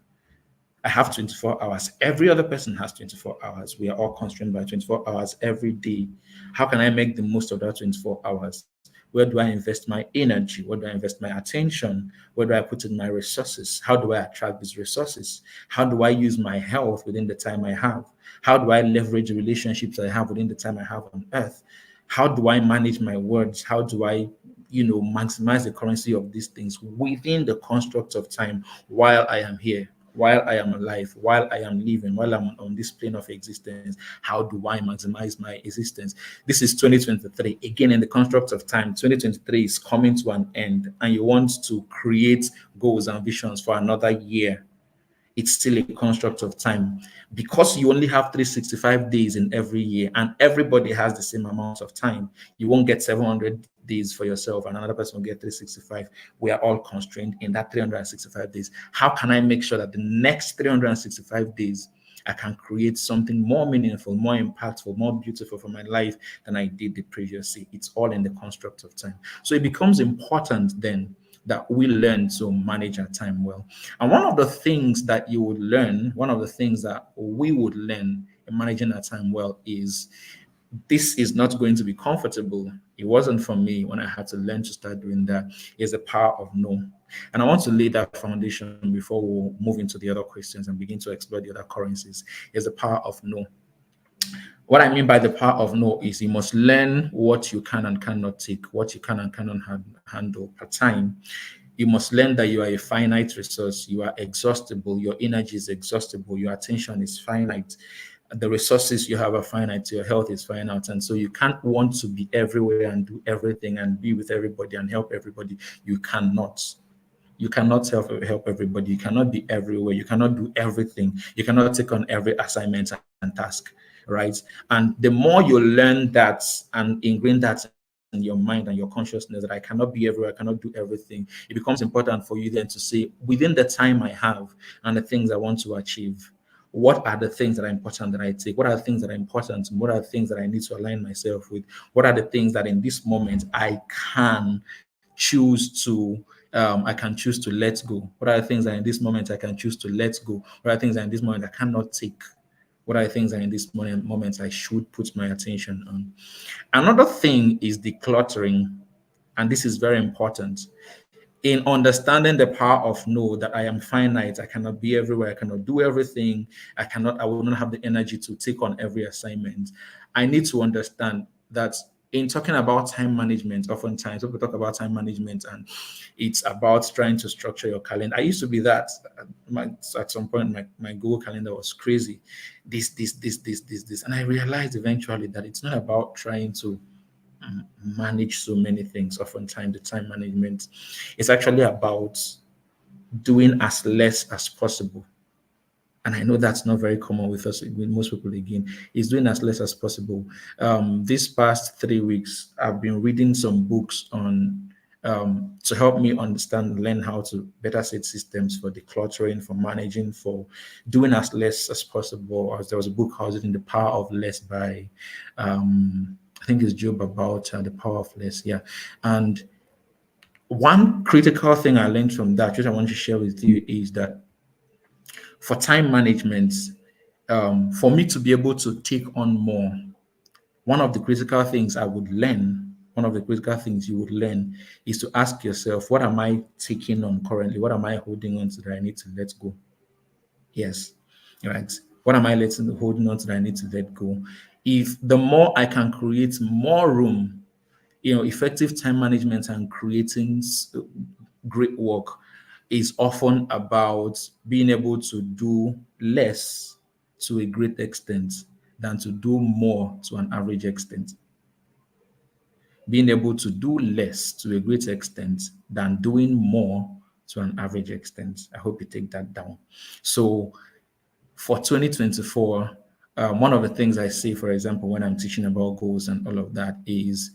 I have 24 hours. Every other person has 24 hours. We are all constrained by 24 hours every day. How can I make the most of that 24 hours? Where do I invest my energy? Where do I invest my attention? Where do I put in my resources? How do I attract these resources? How do I use my health within the time I have? How do I leverage the relationships I have within the time I have on earth? How do I manage my words? How do I maximize the currency of these things within the construct of time while I am here, while I am alive, while I am living, while I'm on this plane of existence? How do I maximize my existence? This is 2023. Again, in the construct of time, 2023 is coming to an end, and you want to create goals and visions for another year. It's still a construct of time because you only have 365 days in every year and everybody has the same amount of time. You won't get 700 days for yourself and another person will get 365. We are all constrained in that 365 days. How can I make sure that the next 365 days I can create something more meaningful, more impactful, more beautiful for my life than I did the previous year. It's all in the construct of time. So it becomes important then that we learn to manage our time well. And one of the things that you would learn, one of the things that we would learn in managing our time well is this is not going to be comfortable. It wasn't for me when I had to learn to start doing that. Is the power of no. And I want to lay that foundation before we move into the other questions and begin to explore the other currencies. Is the power of no. What I mean by the power of no is you must learn what you can and cannot take, what you can and cannot handle per time. You must learn that you are a finite resource, you are exhaustible, your energy is exhaustible, your attention is finite, the resources you have are finite, your health is finite. And so you can't want to be everywhere and do everything and be with everybody and help everybody. You cannot. You cannot help everybody. You cannot be everywhere. You cannot do everything. You cannot take on every assignment and task, right? And the more you learn that and ingrain that in your mind and your consciousness that I cannot be everywhere, I cannot do everything, it becomes important for you then to say, within the time I have and the things I want to achieve, what are the things that are important that I take? What are the things that are important? What are the things that I need to align myself with? What are the things that in this moment I can choose to I can choose to let go? What are the things that in this moment I can choose to let go? What are the things that in this moment I cannot take? What are the things that in this moment I should put my attention on? Another thing is decluttering, and this is very important. In understanding the power of no, that I am finite, I cannot be everywhere, I cannot do everything, I will not have the energy to take on every assignment. I need to understand that in talking about time management, oftentimes people talk about time management and it's about trying to structure your calendar. I used to be that. At some point, my Google calendar was crazy. This. And I realized eventually that it's not about trying to manage so many things. Oftentimes, the time management is actually about doing as less as possible. And I know that's not very common with us, with most people again, is doing as less as possible. This past 3 weeks, I've been reading some books on to help me understand, learn how to better set systems for decluttering, for managing, for doing as less as possible. As there was a book I was reading, The Power of Less by, I think it's Job, about the power of less. Yeah. And one critical thing I learned from that, which I want to share with you, is that for time management, for me to be able to take on more, one of the critical things I would learn, one of the critical things you would learn is to ask yourself, what am I taking on currently? What am I holding on to that I need to let go? Yes, right. What am I holding on to that I need to let go? If the more I can create more room, effective time management and creating great work is often about being able to do less to a great extent than to do more to an average extent. Being able to do less to a great extent than doing more to an average extent. I hope you take that down. So for 2024, one of the things I say, for example, when I'm teaching about goals and all of that, is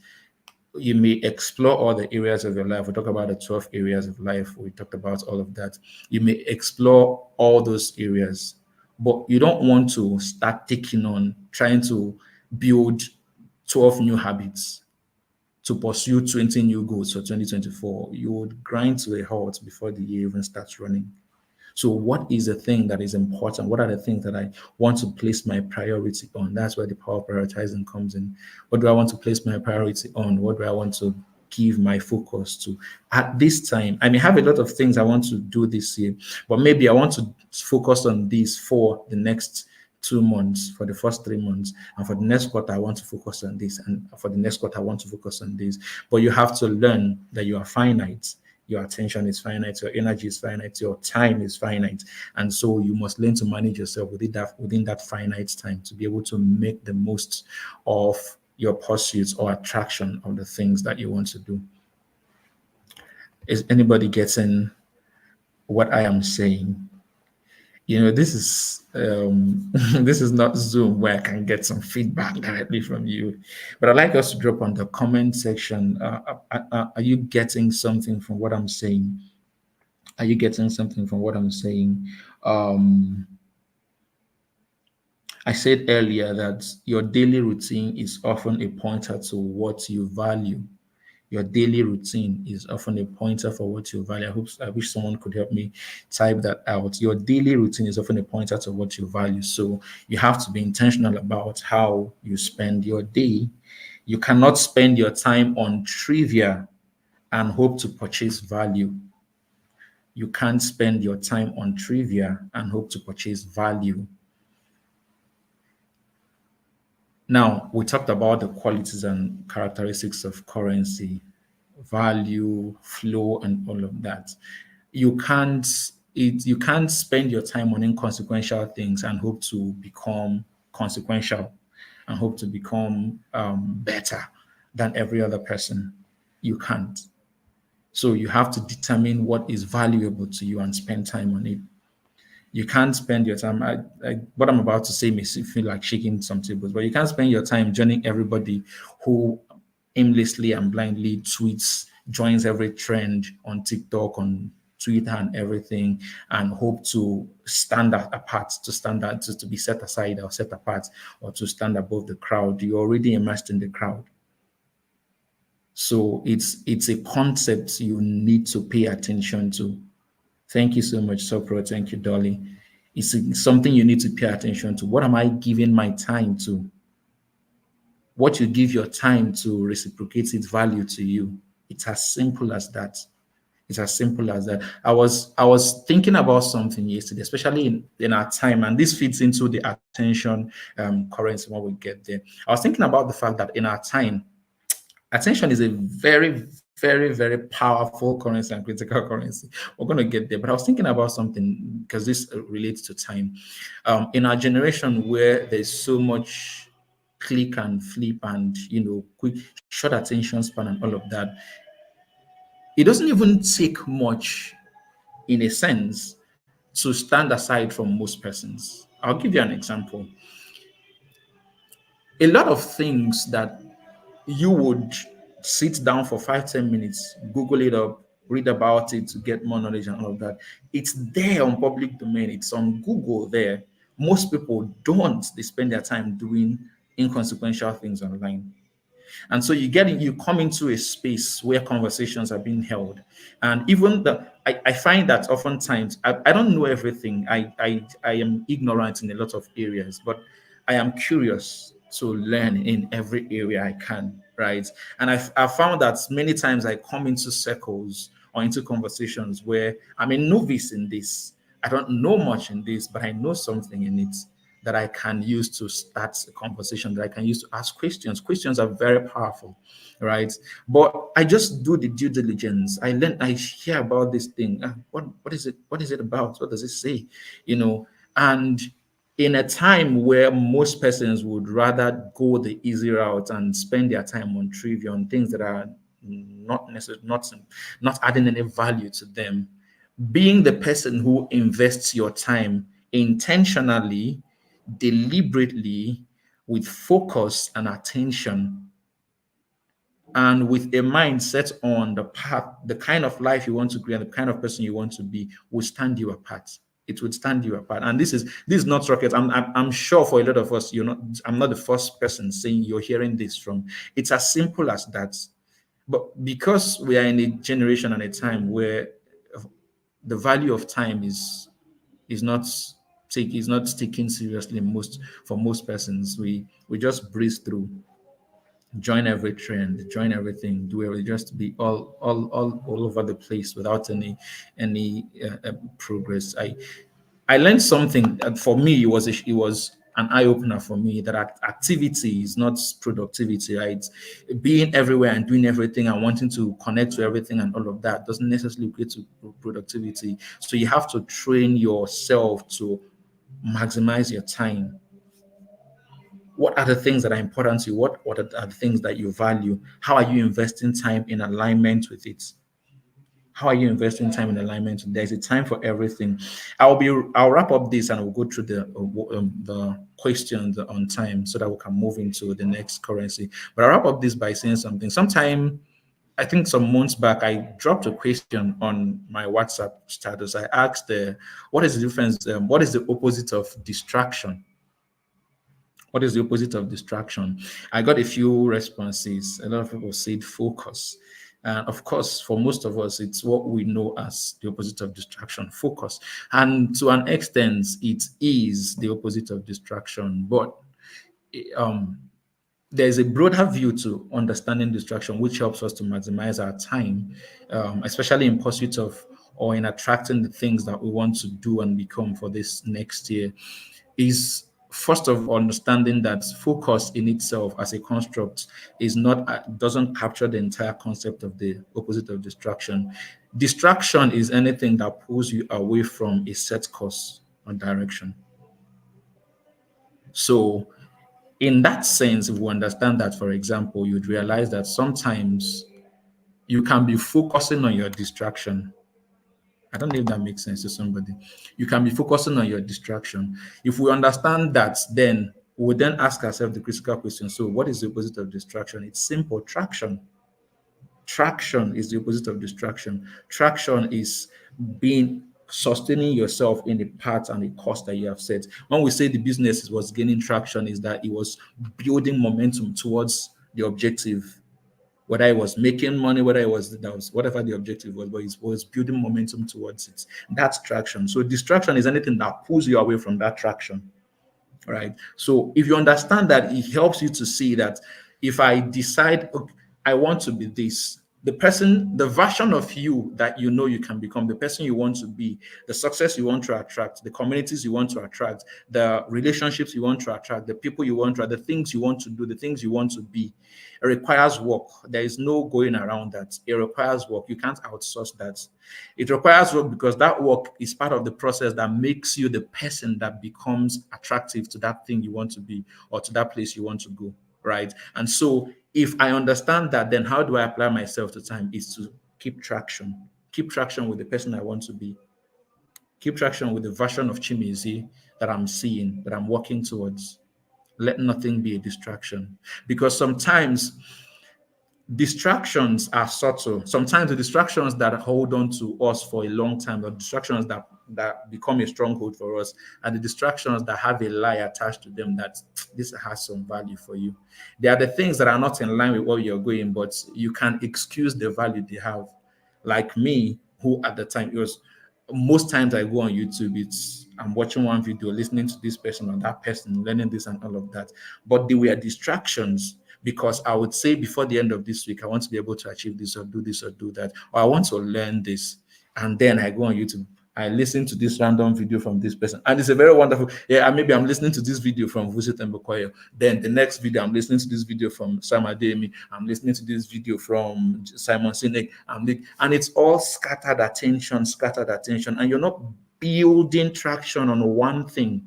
you may explore all the areas of your life. We talk about the 12 areas of life. We talked about all of that. You may explore all those areas, but you don't want to start taking on trying to build 12 new habits to pursue 20 new goals for 2024. You would grind to a halt before the year even starts running. So, what is the thing that is important? What are the things that I want to place my priority on? That's where the power of prioritizing comes in. What do I want to place my priority on? What do I want to give my focus to at this time? I may have a lot of things I want to do this year, but maybe I want to focus on these for the next 2 months, for the first 3 months, and for the next quarter, I want to focus on this, and for the next quarter, I want to focus on this. But you have to learn that you are finite. Your attention is finite, your energy is finite, your time is finite. And so you must learn to manage yourself within that finite time to be able to make the most of your pursuits or attraction of the things that you want to do. Is anybody getting what I am saying? This is this is not Zoom where I can get some feedback directly from you, but I'd like us to drop on the comment section. Are you getting something from what I'm saying? Are you getting something from what I'm saying? Um, I said earlier that your daily routine is often a pointer to what you value. Your daily routine is often a pointer for what you value. I wish someone could help me type that out. Your daily routine is often a pointer to what you value. So you have to be intentional about how you spend your day. You cannot spend your time on trivia and hope to purchase value. You can't spend your time on trivia and hope to purchase value. Now, we talked about the qualities and characteristics of currency, value, flow, and all of that. You can't you can't spend your time on inconsequential things and hope to become consequential and hope to become better than every other person. You can't. So you have to determine what is valuable to you and spend time on it. You can't spend your time. What I'm about to say may feel like shaking some tables, but you can't spend your time joining everybody who aimlessly and blindly tweets, joins every trend on TikTok, on Twitter, and everything, and hope to stand apart, to stand out, to be set aside or set apart, or to stand above the crowd. You're already immersed in the crowd. So it's a concept you need to pay attention to. Thank you so much, Sopro. Thank you, Dolly. It's something you need to pay attention to. What am I giving my time to? What you give your time to reciprocates its value to you. It's as simple as that. It's as simple as that. I was thinking about something yesterday, especially in our time, and this fits into the attention currency when we get there. I was thinking about the fact that in our time, attention is a very, very, very powerful currency and critical currency. We're going to get there. But I was thinking about something because this relates to time. In our generation where there's so much click and flip and, quick, short attention span and all of that, it doesn't even take much in a sense to stand aside from most persons. I'll give you an example. A lot of things that you would sit down for 5-10 minutes, Google it up, read about it to get more knowledge and all of that. It's there on public domain, it's on Google there. Most people don't, they spend their time doing inconsequential things online. And so you come into a space where conversations are being held. And even I find that oftentimes I don't know everything. I am ignorant in a lot of areas, but I am curious to learn in every area I can, right? And I found that many times I come into circles or into conversations where I'm a novice in this. I don't know much in this, but I know something in it that I can use to start a conversation, that I can use to ask questions. Questions are very powerful, right? But I just do the due diligence. I hear about this thing. What is it? What is it about? What does it say? And in a time where most persons would rather go the easy route and spend their time on trivia, on things that are not necessarily not adding any value to them, being the person who invests your time intentionally, deliberately, with focus and attention, and with a mindset on the path, the kind of life you want to create, the kind of person you want to be, will stand you apart. It would stand you apart. And this is not rocket. I'm sure for a lot of us, I'm not the first person saying you're hearing this from. It's as simple as that. But because we are in a generation and a time where the value of time is not taken seriously for most persons, we just breeze through, join every trend, join everything, do everything, just be all over the place without any progress. I learned something that for me it was an eye opener for me, that activity is not productivity, right? Being everywhere and doing everything and wanting to connect to everything and all of that doesn't necessarily equate to productivity. So you have to train yourself to maximize your time. What are the things that are important to you? What are the things that you value? How are you investing time in alignment with it? How are you investing time in alignment? There's a time for everything. I'll wrap up this and we'll go through the questions on time so that we can move into the next currency. But I'll wrap up this by saying something. Sometime, I think some months back, I dropped a question on my WhatsApp status. I asked, what is the difference? What is the opposite of distraction? What is the opposite of distraction? I got a few responses. A lot of people said focus. And of course, for most of us, it's what we know as the opposite of distraction, focus. And to an extent, it is the opposite of distraction. But um, there's a broader view to understanding distraction, which helps us to maximize our time, especially in pursuit of or in attracting the things that we want to do and become for this next year. Is first of all understanding that focus in itself as a construct is not doesn't capture the entire concept of the opposite of distraction. Distraction is anything that pulls you away from a set course or direction. So in that sense, if we understand that, for example, you'd realize that sometimes you can be focusing on your distraction. I don't know if that makes sense to somebody. You can be focusing on your distraction. If we understand that, then we then ask ourselves the critical question. So, what is the opposite of distraction? It's simple: traction. Traction is the opposite of distraction. Traction is being sustaining yourself in the path and the course that you have set. When we say the business was gaining traction, is that it was building momentum towards the objective, whether it was making money, whether it was that was whatever the objective was, but it was building momentum towards it. That's traction. So distraction is anything that pulls you away from that traction. Right. So if you understand that, it helps you to see that if I decide, okay, I want to be this, the person, the version of you that you know you can become, the person you want to be, the success you want to attract, the communities you want to attract, the relationships you want to attract, the people you want to attract, the things you want to do, the things you want to be, it requires work. There is no going around that. It requires work. You can't outsource that. It requires work because that work is part of the process that makes you the person that becomes attractive to that thing you want to be or to that place you want to go, right? And so if I understand that, then how do I apply myself to time is to keep traction with the person I want to be, keep traction with the version of Chimizi that I'm seeing, that I'm working towards. Let nothing be a distraction, because sometimes distractions are subtle. Sometimes the distractions that hold on to us for a long time, the distractions that become a stronghold for us, are the distractions that have a lie attached to them that this has some value for you. They are the things that are not in line with where you're going, but you can excuse the value they have. Like me, who at the time, it was most times I go on YouTube, it's I'm watching one video, listening to this person or that person, learning this and all of that. But they were distractions because I would say before the end of this week, I want to be able to achieve this or do that, or I want to learn this. And then I go on YouTube, I listen to this random video from this person, and it's a very wonderful. Yeah, and maybe I'm listening to this video from Vusi Tembokoyo. Then the next video, I'm listening to this video from Sam Ademi. I'm listening to this video from Simon Sinek. And it's all scattered attention, and you're not building traction on one thing.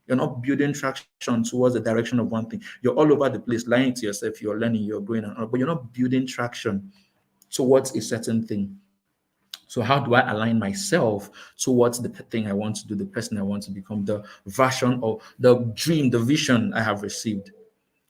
You're not building traction towards the direction of one thing. You're all over the place, lying to yourself. You're learning, you're growing, but you're not building traction towards a certain thing. So how do I align myself towards the thing I want to do, the person I want to become, the version or the dream, the vision I have received,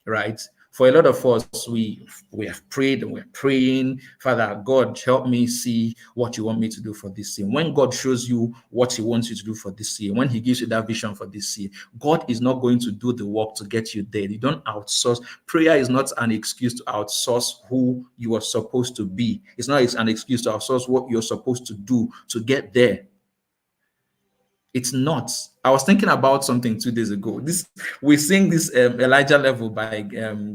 right? For a lot of us, we have prayed and we're praying, Father God, help me see what you want me to do for this year. When God shows you what he wants you to do for this year, when he gives you that vision for this year, God is not going to do the work to get you there. You don't outsource. Prayer is not an excuse to outsource who you are supposed to be. It's not an excuse to outsource what you're supposed to do to get there. It's not. I was thinking about something 2 days ago. This we sing this Elijah Level by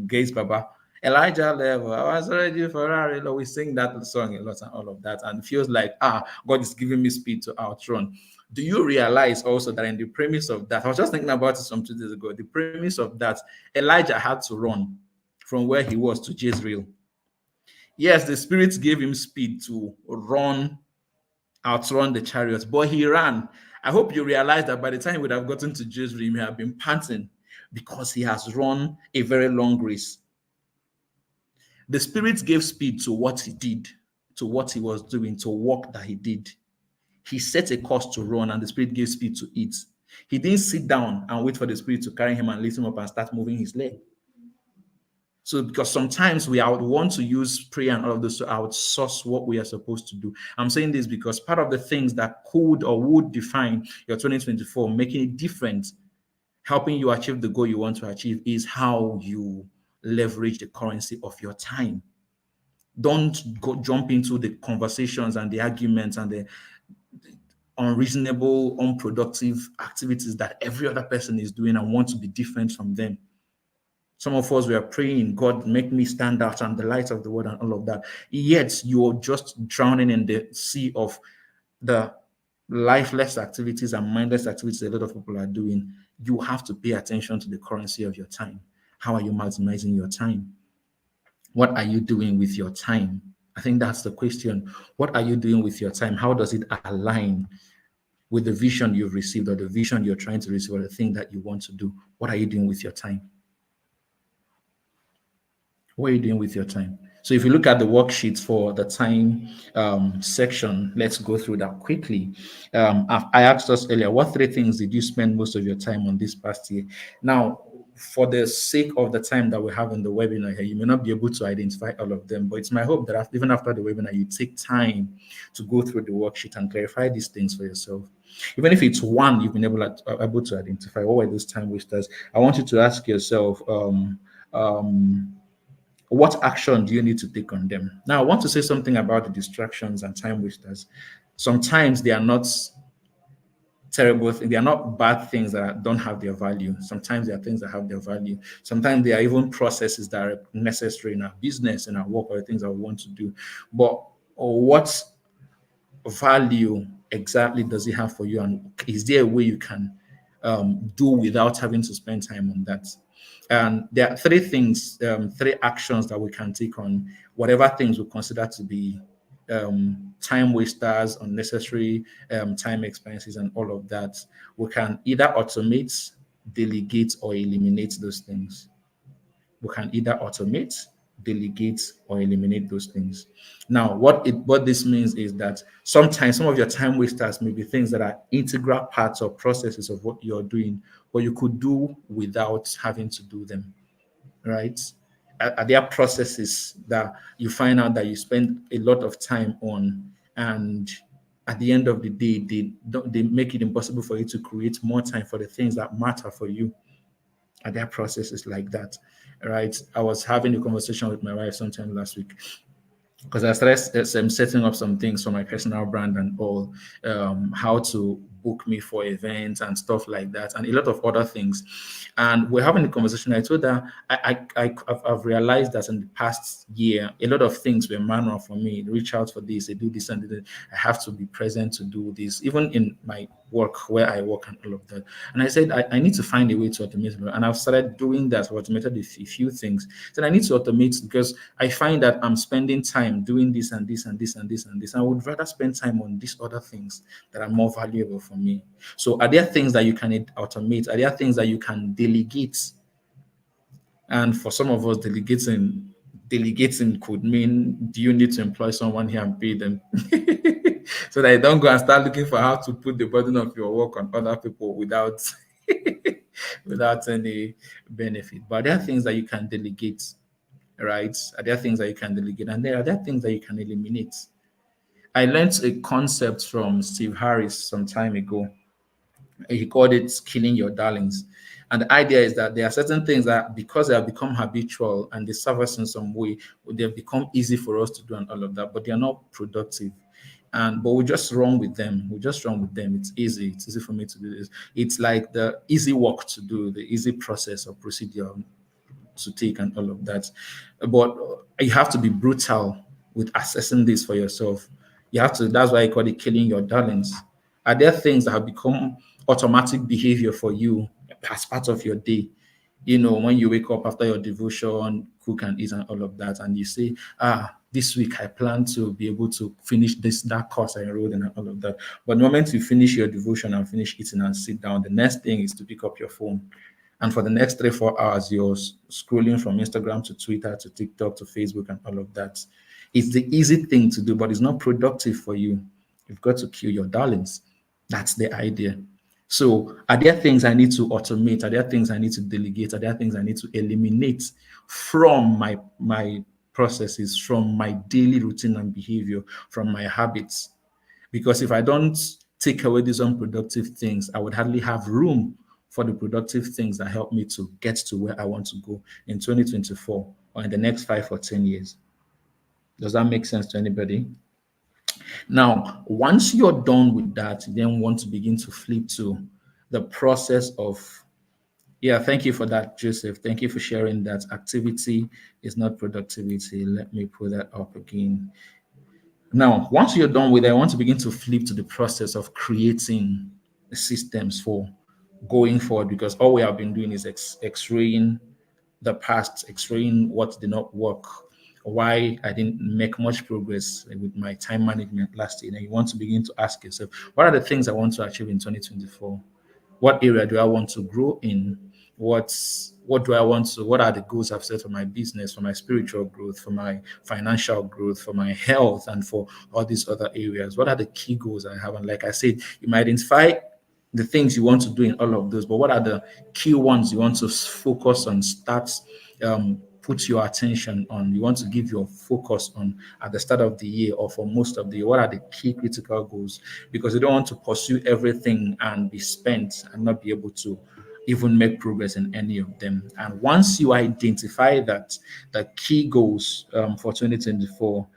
Gaze Baba. Elijah Level. I was already Ferrari. We sing that song a lot and all of that, and it feels like God is giving me speed to outrun. Do you realize also that in the premise of that, I was just thinking about it some 2 days ago. The premise of that, Elijah had to run from where he was to Jezreel. Yes, the Spirit gave him speed to outrun the chariots, but he ran. I hope you realize that by the time he would have gotten to Jezreel, he may have been panting because he has run a very long race. The Spirit gave speed to what he did, to what he was doing, to work that he did. He set a course to run, and the Spirit gave speed to it. He didn't sit down and wait for the Spirit to carry him and lift him up and start moving his leg. So because sometimes we would want to use prayer and all of this to outsource what we are supposed to do. I'm saying this because part of the things that could or would define your 2024, making it different, helping you achieve the goal you want to achieve is how you leverage the currency of your time. Don't go jump into the conversations and the arguments and the unreasonable, unproductive activities that every other person is doing and want to be different from them. Some of us were praying, God, make me stand out and the light of the world and all of that. Yet you're just drowning in the sea of the lifeless activities and mindless activities a lot of people are doing. You have to pay attention to the currency of your time. How are you maximizing your time? What are you doing with your time? I think that's the question. What are you doing with your time? How does it align with the vision you've received or the vision you're trying to receive or the thing that you want to do? What are you doing with your time? What are you doing with your time? So if you look at the worksheets for the time section, let's go through that quickly. I asked us earlier, what three things did you spend most of your time on this past year? Now, for the sake of the time that we have in the webinar here, you may not be able to identify all of them, but it's my hope that even after the webinar, you take time to go through the worksheet and clarify these things for yourself. Even if it's one you've been able to identify, what were those time wasters? I want you to ask yourself, what action do you need to take on them? Now, I want to say something about the distractions and time wasters. Sometimes they are not terrible things. They are not bad things that don't have their value. Sometimes they are things that have their value. Sometimes they are even processes that are necessary in our business, in our work, or the things that we want to do. But what value exactly does it have for you? And is there a way you can do without having to spend time on that? And there are three things, three actions that we can take on whatever things we consider to be time wasters, unnecessary time expenses, and all of that. We can either automate, delegate, or eliminate those things. We can either automate, delegate, or eliminate those things. Now, what this means is that sometimes some of your time wasters may be things that are integral parts or processes of what you're doing, but you could do without having to do them, right? Are there processes that you find out that you spend a lot of time on, and at the end of the day, they make it impossible for you to create more time for the things that matter for you? Are there processes like that? Right? I was having a conversation with my wife sometime last week because I started setting up some things for my personal brand and all, how to book me for events and stuff like that, and a lot of other things. And we're having a conversation. I told her I've realized that in the past year, a lot of things were manual for me. Reach out for this, they do this, and I have to be present to do this, even in my work where I work and all of that. And I said I need to find a way to automate it. And I've started doing that. I've automated a few things. Then I need to automate because I find that I'm spending time doing this and this and this and this and this. I would rather spend time on these other things that are more valuable for me. So are there things that you can automate? Are there things that you can delegate? And for some of us, delegating could mean, do you need to employ someone here and pay them? So that you don't go and start looking for how to put the burden of your work on other people without without any benefit. But there are things that you can delegate, right? Are there things that you can delegate? And there are things that you can eliminate. I learned a concept from Steve Harris some time ago. He called it killing your darlings. And the idea is that there are certain things that, because they have become habitual and they serve us in some way, they've become easy for us to do and all of that, but they are not productive. But we just run with them. We just run with them. It's easy. It's easy for me to do this. It's like the easy work to do, the easy process or procedure to take and all of that. But you have to be brutal with assessing this for yourself. You have to, that's why I call it killing your darlings. Are there things that have become automatic behavior for you as part of your day? You know, when you wake up after your devotion, cook and eat and all of that, and you say, this week I plan to be able to finish that course I enrolled in and all of that. But the moment you finish your devotion and finish eating and sit down, the next thing is to pick up your phone. And for the next 3-4 hours, you're scrolling from Instagram to Twitter to TikTok to Facebook and all of that. It's the easy thing to do, but it's not productive for you. You've got to kill your darlings. That's the idea. So are there things I need to automate? Are there things I need to delegate? Are there things I need to eliminate from my processes, from my daily routine and behavior, from my habits? Because if I don't take away these unproductive things, I would hardly have room for the productive things that help me to get to where I want to go in 2024 or in the next 5 or 10 years. Does that make sense to anybody? Now, once you're done with that, you then want to begin to flip to the process of, yeah, thank you for that, Joseph. Thank you for sharing that. Activity is not productivity. Let me pull that up again. Now, once you're done with it, I want to begin to flip to the process of creating systems for going forward, because all we have been doing is x-raying the past, x-raying what did not work, why I didn't make much progress with my time management last year. And you want to begin to ask yourself, what are the things I want to achieve in 2024? What area do I want to grow in? What do I want to, what are the goals I've set for my business, for my spiritual growth, for my financial growth, for my health, and for all these other areas? What are the key goals I have? And like I said, you might identify the things you want to do in all of those, but what are the key ones you want to focus on, start, put your attention on, you want to give your focus on at the start of the year or for most of the year? What are the key critical goals? Because you don't want to pursue everything and be spent and not be able to even make progress in any of them. And once you identify that, the key goals for 2024,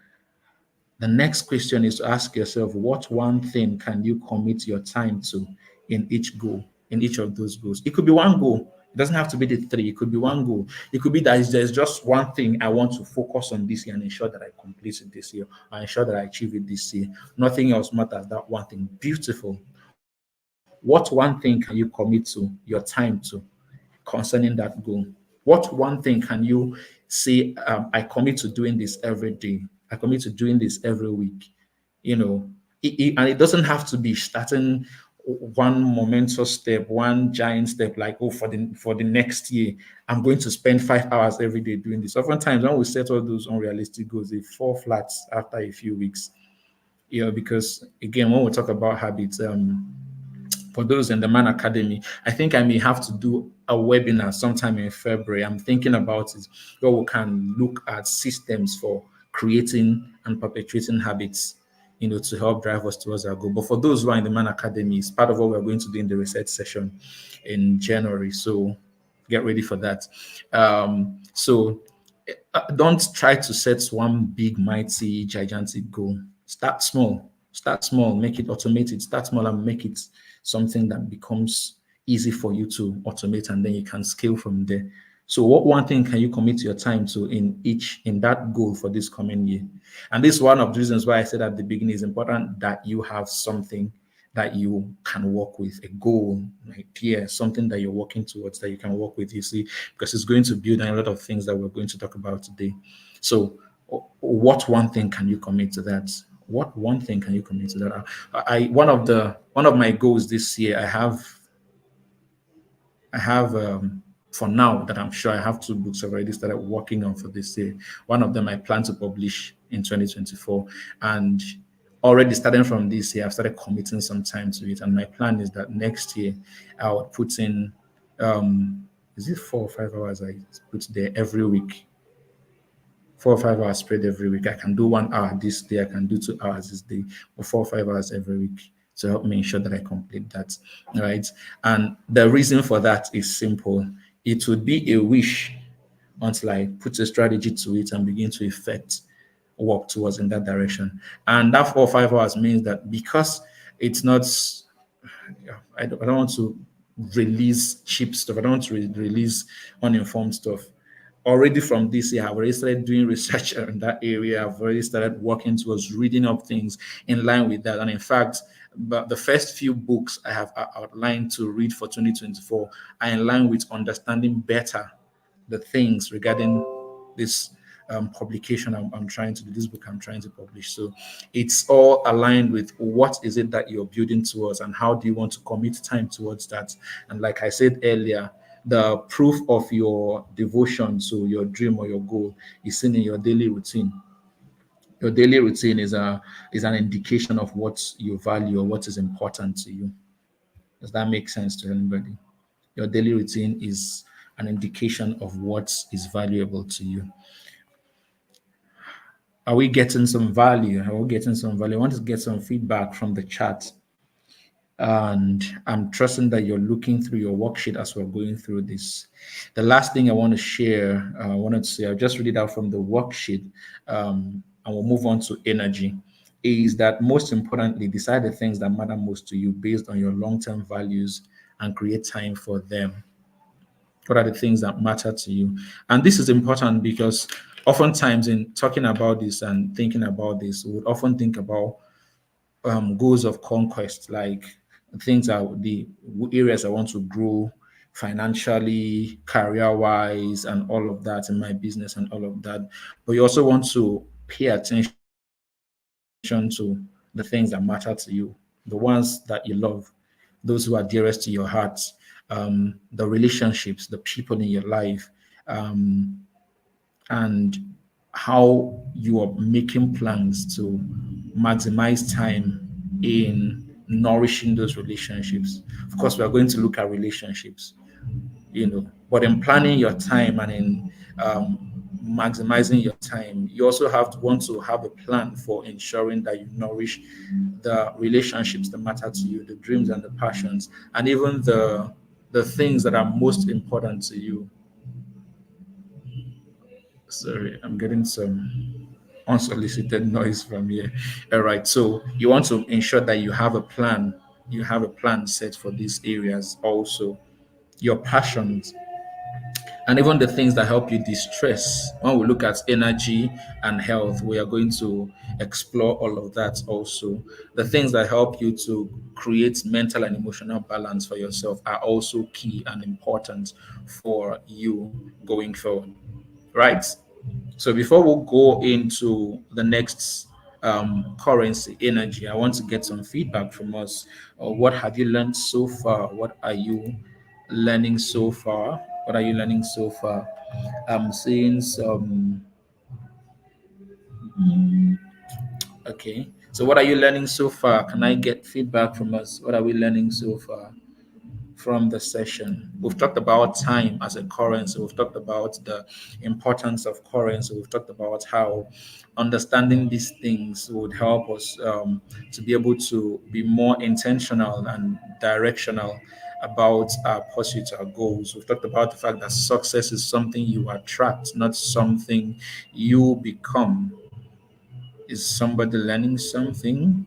the next question is to ask yourself, what one thing can you commit your time to in each goal, in each of those goals? It could be one goal. It doesn't have to be the three. It could be one goal. It could be that there's just one thing I want to focus on this year and ensure that I complete it this year, or ensure that I achieve it this year. Nothing else matters. That one thing. Beautiful. What one thing can you commit to your time to concerning that goal? What one thing can you say, I commit to doing this every day? I commit to doing this every week. You know, and it doesn't have to be starting one momentous step, one giant step, like, oh, for the next year, I'm going to spend 5 hours every day doing this. Oftentimes, when we set all those unrealistic goals, they fall flat after a few weeks. Because again, when we talk about habits, for those in the Man Academy, I think I may have to do a webinar sometime in February. I'm thinking about it, where we can look at systems for creating and perpetuating habits, to help drive us towards our goal. But for those who are in the Man Academy, it's part of what we're going to do in the research session in January. So get ready for that. Don't try to set one big, mighty, gigantic goal. Start small. Start small. Make it automated. Start small and make it something that becomes easy for you to automate, and then you can scale from there. So what one thing can you commit your time to in that goal for this coming year? And this is one of the reasons why I said at the beginning, it's important that you have something that you can work with, a goal, an idea, something that you're working towards that you can work with, you see, because it's going to build on a lot of things that we're going to talk about today. So what one thing can you commit to that? What one thing can you commit to that? One of my goals this year, I have for now, that I'm sure I have 2 books already started working on for this year. One of them I plan to publish in 2024, and already starting from this year, I've started committing some time to it. And my plan is that next year I would put in, is it 4 or 5 hours I put there every week? 4 or 5 hours spread every week. I can do 1 hour this day, I can do 2 hours this day, or 4 or 5 hours every week to help me ensure that I complete that. Right. And the reason for that is simple. It would be a wish until I put a strategy to it and begin to work towards in that direction. And that 4 or 5 hours means that, because it's not, I don't want to release cheap stuff. I don't want to release uninformed stuff. Already from this year, I've already started doing research in that area. I've already started working towards reading up things in line with that. And in fact, but the first few books I have outlined to read for 2024 are in line with understanding better the things regarding this publication I'm trying to do, this book I'm trying to publish. So it's all aligned with what is it that you're building towards, and how do you want to commit time towards that. And like I said earlier, the proof of your devotion to your dream or your goal is seen in your daily routine. Your daily routine is an indication of what you value or what is important to you. Does that make sense to anybody? Your daily routine is an indication of what is valuable to you. Are we getting some value? Are we getting some value? I want to get some feedback from the chat. And I'm trusting that you're looking through your worksheet as we're going through this. The last thing I want to share, I wanted to say, I'll just read it out from the worksheet, and we'll move on to energy. Is that most importantly, decide the things that matter most to you based on your long term values and create time for them. What are the things that matter to you? And this is important because oftentimes in talking about this and thinking about this, we would often think about goals of conquest, like things are the areas I want to grow financially, career wise, and all of that in my business and all of that. But you also want to pay attention to the things that matter to you, the ones that you love, those who are dearest to your heart, the relationships, the people in your life, um, and how you are making plans to maximize time in nourishing those relationships. Of course, we are going to look at relationships, but in planning your time and in maximizing your time, you also want to have a plan for ensuring that you nourish the relationships that matter to you, the dreams and the passions, and even the things that are most important to you. Sorry, I'm getting some unsolicited noise from here. All right. So you want to ensure that you have a plan. You have a plan set for these areas also. Your passions and even the things that help you distress. When we look at energy and health, we are going to explore all of that also. The things that help you to create mental and emotional balance for yourself are also key and important for you going forward. Right. So before we go into the next currency, energy, I want to get some feedback from us. What have you learned so far? What are you learning so far? What are you learning so far? I'm seeing some. Okay. So what are you learning so far? Can I get feedback from us? What are we learning so far from the session? We've talked about time as a currency. We've talked about the importance of currency. We've talked about how understanding these things would help us to be able to be more intentional and directional about our pursuit, our goals. We've talked about the fact that success is something you attract, not something you become. Is somebody learning something?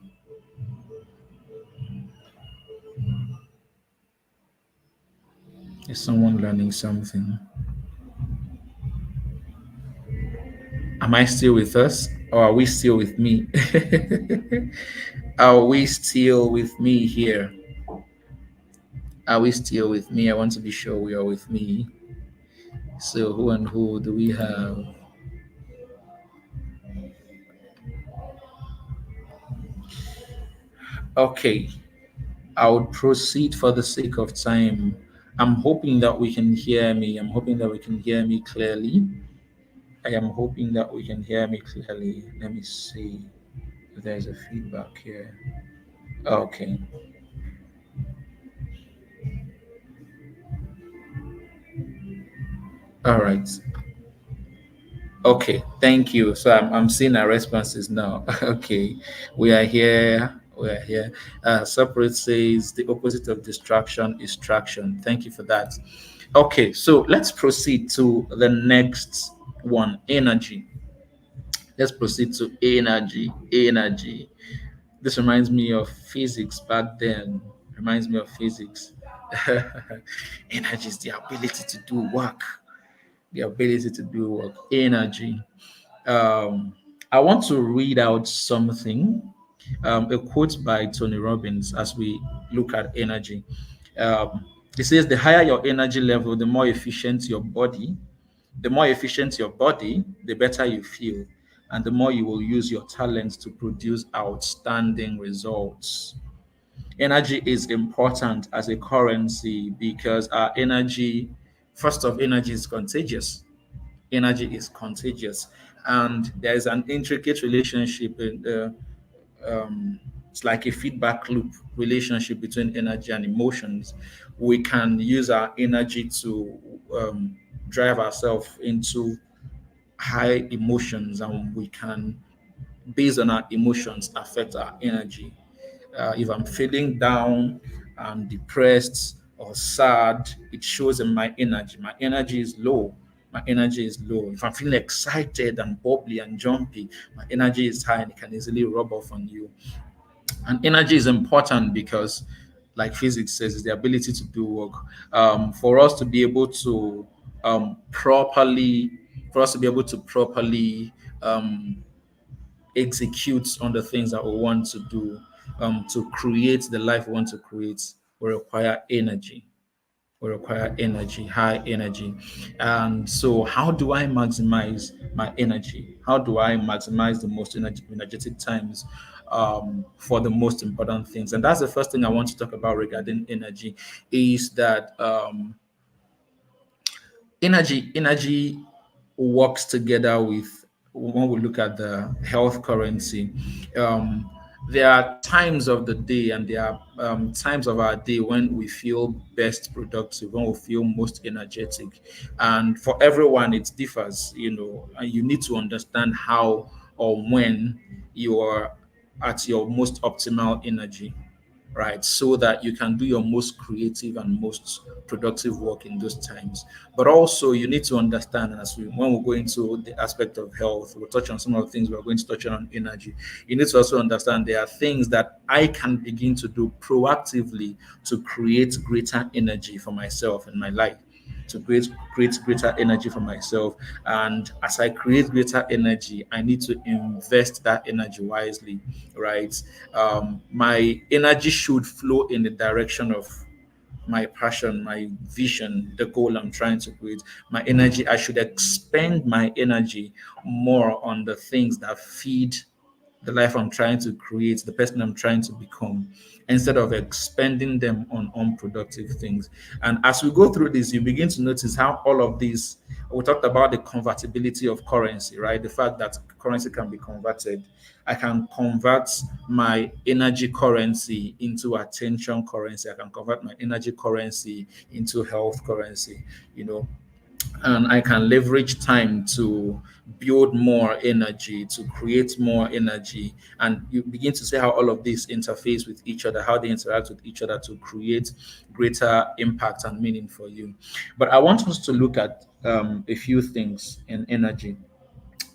Is someone learning something? Am I still with us or are we still with me? Are we still with me here? Are we still with me? I want to be sure we are with me. So, who and who do we have? Okay, I would proceed for the sake of time. I'm hoping that we can hear me. I'm hoping that we can hear me clearly. I am hoping that we can hear me clearly. Let me see if there's a feedback here. Okay. All right. Okay, thank you. So I'm seeing our responses now. Okay, we are here. We are here. Separate says the opposite of distraction is traction. Thank you for that. Okay, so let's proceed to the next one, energy. Let's proceed to energy. Energy. This reminds me of physics back then. Reminds me of physics. Energy is the ability to do work. The ability to do work. Energy. Um, I want to read out something, a quote by Tony Robbins as we look at energy. It says, the higher your energy level, the more efficient your body. The more efficient your body, the better you feel. And the more you will use your talents to produce outstanding results. Energy is important as a currency because our energy, first of, energy is contagious. Energy is contagious, and there's an intricate relationship in it's like a feedback loop relationship between energy and emotions. We can use our energy to drive ourselves into high emotions, and we can, based on our emotions, affect our energy. If I'm feeling down and depressed or sad, it shows in my energy. My energy is low. My energy is low. If I'm feeling excited and bubbly and jumpy, my energy is high and it can easily rub off on you. And energy is important because, like physics says, it's the ability to do work. For us to be able to properly, for us to be able to properly execute on the things that we want to do, to create the life we want to create, we require energy. We require energy, high energy. And so, how do I maximize my energy? How do I maximize the most energetic times for the most important things? And that's the first thing I want to talk about regarding energy is that energy works together with when we look at the health currency. Um, there are times of the day and there are times of our day when we feel best productive, when we feel most energetic. And for everyone, it differs, and you need to understand how or when you are at your most optimal energy, right? So that you can do your most creative and most productive work in those times. But also, you need to understand, as when we go into the aspect of health, we'll touch on some of the things we're going to touch on energy. You need to also understand there are things that I can begin to do proactively to create greater energy for myself in my life, to create greater energy for myself. And as I create greater energy, I need to invest that energy wisely, right? My energy should flow in the direction of my passion, my vision, the goal I'm trying to create. My energy, I should expend my energy more on the things that feed the life I'm trying to create, the person I'm trying to become, instead of expending them on unproductive things. And as we go through this, you begin to notice how all of these, we talked about the convertibility of currency, right? The fact that currency can be converted. I can convert my energy currency into attention currency. I can convert my energy currency into health currency, you know and I can leverage time to build more energy, to create more energy. And you begin to see how all of these interface with each other, how they interact with each other to create greater impact and meaning for you. But I want us to look at a few things in energy.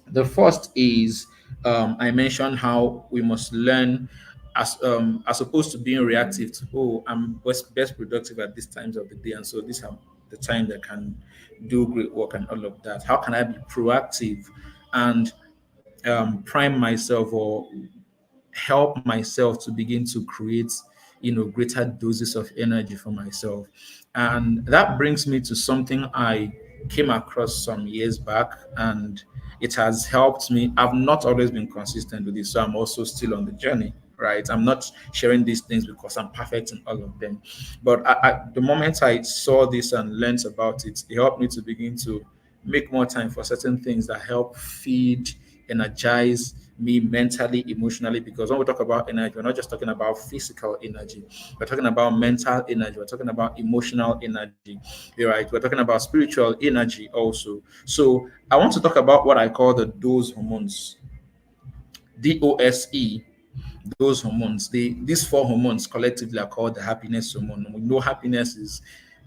The first is I mentioned how we must learn as opposed to being reactive to, oh, I'm best productive at these times of the day, and so these are the time that can do great work and all of that. How can I be proactive and prime myself or help myself to begin to create greater doses of energy for myself? And that brings me to something I came across some years back, and it has helped me. I've not always been consistent with this, so I'm also still on the journey, right? I'm not sharing these things because I'm perfect in all of them, but the moment I saw this and learned about it, it helped me to begin to make more time for certain things that help feed, energize me mentally, emotionally. Because when we talk about energy, we're not just talking about physical energy, we're talking about mental energy, we're talking about emotional energy, right? We're talking about spiritual energy also. So I want to talk about what I call the dose hormones, DOSE. Those hormones, these four hormones collectively are called the happiness hormone. We know happiness is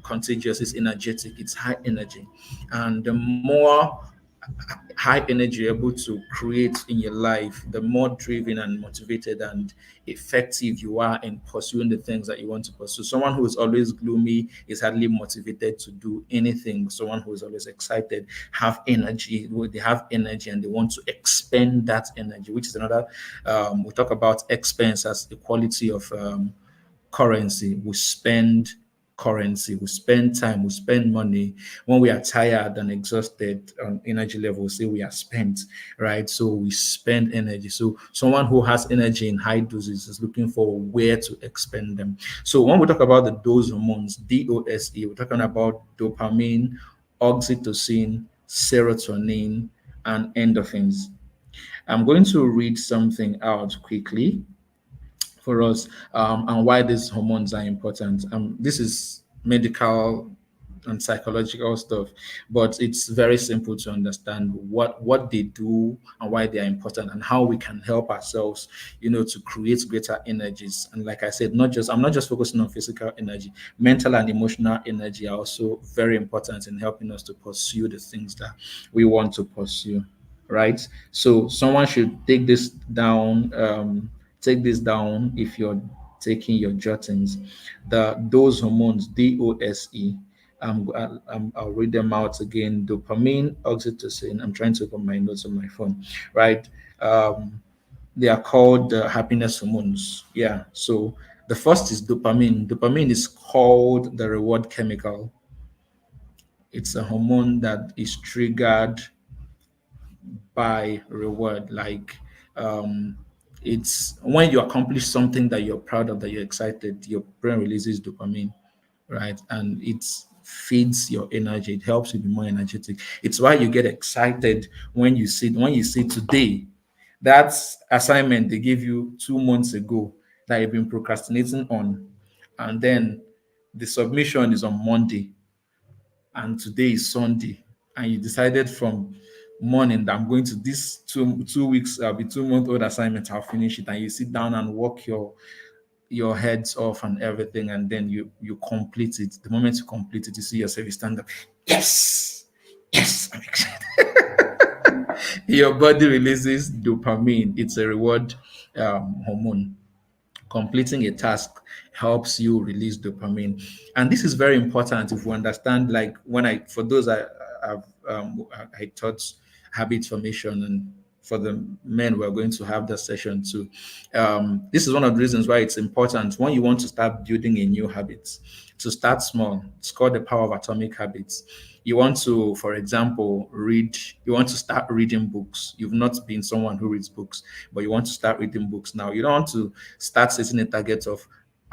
contagious, it's energetic, it's high energy. And the more high energy you're able to create in your life, the more driven and motivated and effective you are in pursuing the things that you want to pursue. Someone who is always gloomy is hardly motivated to do anything. Someone who is always excited have energy. They have energy and they want to expend that energy, which is another. We talk about expense as the quality of currency. We spend currency, we spend time, we spend money. When we are tired and exhausted on energy level, say we are spent, right? So we spend energy. So someone who has energy in high doses is looking for where to expend them. So when we talk about the dose hormones, DOSE, we're talking about dopamine, oxytocin, serotonin, and endorphins. I'm going to read something out quickly for us, and why these hormones are important. This is medical and psychological stuff, but it's very simple to understand what they do and why they are important and how we can help ourselves, to create greater energies. And like I said, not just I'm not just focusing on physical energy, mental and emotional energy are also very important in helping us to pursue the things that we want to pursue, right? So someone should take this down if you're taking your jottings. Those hormones, DOSE. I'll read them out again. Dopamine, oxytocin. I'm trying to open my notes on my phone, right? They are called the happiness hormones. Yeah. So the first is dopamine. Dopamine is called the reward chemical. It's a hormone that is triggered by reward. Like, um, it's when you accomplish something that you're proud of, that you're excited, your brain releases dopamine, right? And it feeds your energy. It helps you be more energetic. It's why you get excited when you see today that assignment they gave you 2 months ago that you've been procrastinating on, and then the submission is on Monday, and today is Sunday, and you decided from morning that I'm going to this 2 weeks, I'll be 2 month old assignment, I'll finish it, and you sit down and work your heads off and everything, and then you complete it. The moment you complete it, you see yourself, you stand up, yes, yes, I'm excited. Your body releases dopamine. It's a reward hormone. Completing a task helps you release dopamine, and this is very important if we understand. Like, when I for those I taught habit formation, and for the men we're going to have that session too. This is one of the reasons why it's important when you want to start building a new habit, to start small. It's called the power of atomic habits. You want to, for example, you want to start reading books. You've not been someone who reads books, but you want to start reading books now. You don't want to start setting a target of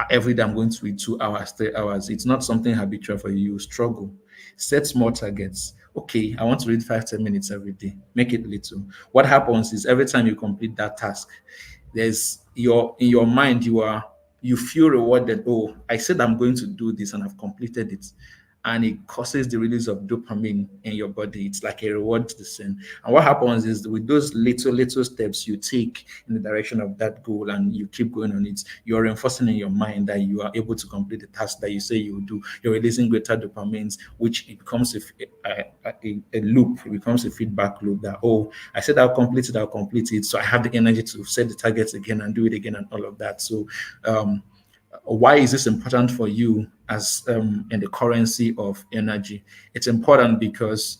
every day I'm going to read 2 hours, 3 hours. It's not something habitual for you. You struggle. Set small targets. Okay, I want to read 5, 10 minutes every day. Make it little. What happens is every time you complete that task, there's your in your mind, you feel rewarded. Oh, I said I'm going to do this and I've completed it, and it causes the release of dopamine in your body. It's like a reward system. And what happens is, with those little steps you take in the direction of that goal and you keep going on it, you're reinforcing in your mind that you are able to complete the task that you say you will do. You're releasing greater dopamines, which it becomes a loop. It becomes a feedback loop that, oh, I said I'll complete it. So I have the energy to set the targets again and do it again and all of that. So why is this important for you as in the currency of energy? It's important because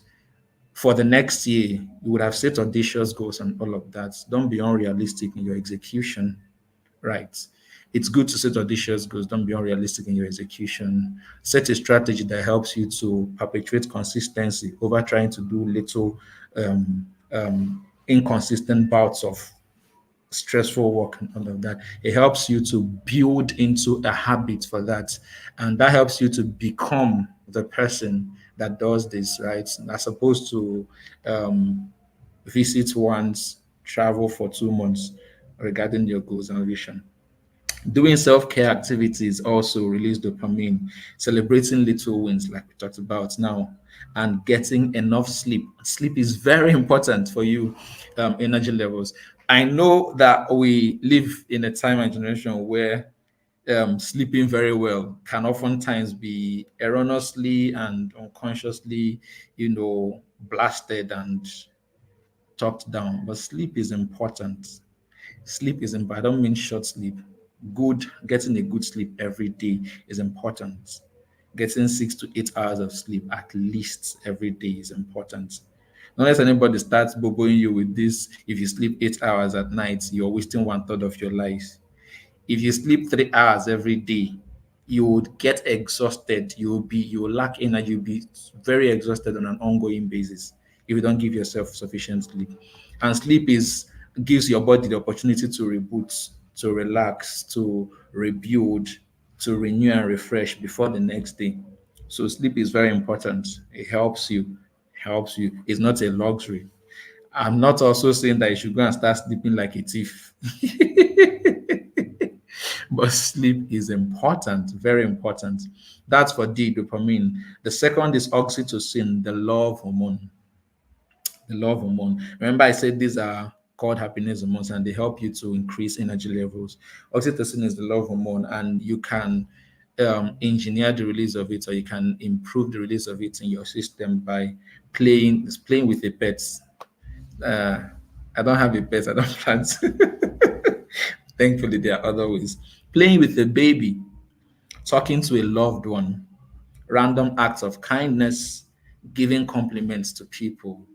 for the next year, you would have set audacious goals and all of that. Don't be unrealistic in your execution, right? It's good to set audacious goals. Don't be unrealistic in your execution. Set a strategy that helps you to perpetuate consistency over trying to do little inconsistent bouts of stressful work and all of that. It helps you to build into a habit for that. And that helps you to become the person that does this, right? As opposed to visit once, travel for 2 months regarding your goals and vision. Doing self-care activities also release dopamine, celebrating little wins like we talked about now, and getting enough sleep. Sleep is very important for you, energy levels. I know that we live in a time and generation where sleeping very well can oftentimes be erroneously and unconsciously, blasted and talked down. But sleep is important. Sleep is important. I don't mean short sleep. Getting a good sleep every day is important. Getting 6 to 8 hours of sleep at least every day is important. Unless anybody starts boboing you with this, if you sleep 8 hours at night, you're wasting one third of your life. If you sleep 3 hours every day, you would get exhausted. You will lack energy. You'll be very exhausted on an ongoing basis if you don't give yourself sufficient sleep. And sleep is gives your body the opportunity to reboot, to relax, to rebuild, to renew and refresh before the next day. So sleep is very important. It helps you. It's not a luxury. I'm not also saying that you should go and start sleeping like a thief. but sleep is important, very important. That's for D, dopamine. The second is oxytocin, the love hormone. The love hormone. Remember, I said these are called happiness hormones and they help you to increase energy levels. Oxytocin is the love hormone, and you can engineer the release of it, or you can improve the release of it in your system by playing with the pets. Uh, I don't have a pet, I don't plan to. Thankfully, there are other ways. Playing with a baby, talking to a loved one, random acts of kindness, giving compliments to people.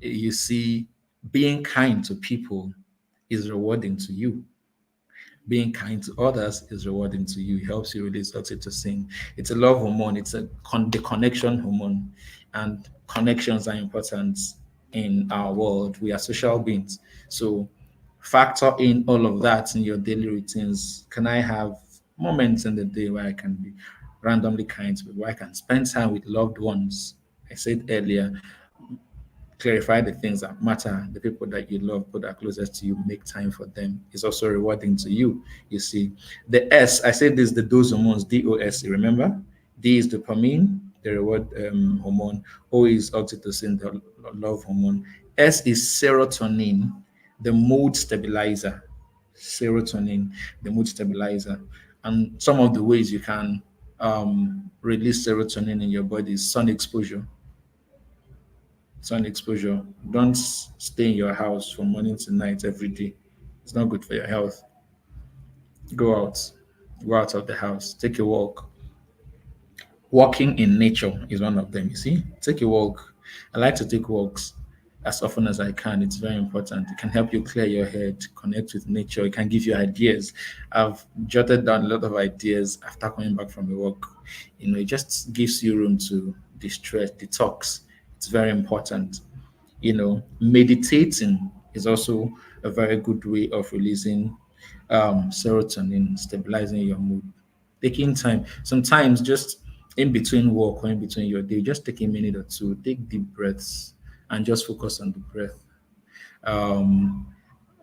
You see, being kind to people is rewarding to you. Being kind to others is rewarding to you. It helps you release oxytocin. It's a love hormone. It's the connection hormone, and connections are important in our world. We are social beings, so factor in all of that in your daily routines. Can I have moments in the day where I can be randomly kind to people, where I can spend time with loved ones? I said earlier, clarify the things that matter, the people that you love, people that are closest to you, make time for them. It's also rewarding to you. You see, the S, I said this, the dose hormones, DOS, remember? D is dopamine, the reward hormone. O is oxytocin, the love hormone. S is serotonin, the mood stabilizer. Serotonin, the mood stabilizer. And some of the ways you can release serotonin in your body is sun exposure. Sun exposure. Don't stay in your house from morning to night every day. It's not good for your health. Go out. Go out of the house. Take a walk. Walking in nature is one of them. You see, take a walk. I like to take walks as often as I can. It's very important. It can help you clear your head, connect with nature. It can give you ideas. I've jotted down a lot of ideas after coming back from a walk. It just gives you room to distress, detox. It's very important. Meditating is also a very good way of releasing serotonin, stabilizing your mood. Taking time, sometimes just in between work or in between your day, just take a minute or two, take deep breaths, and just focus on the breath. Um,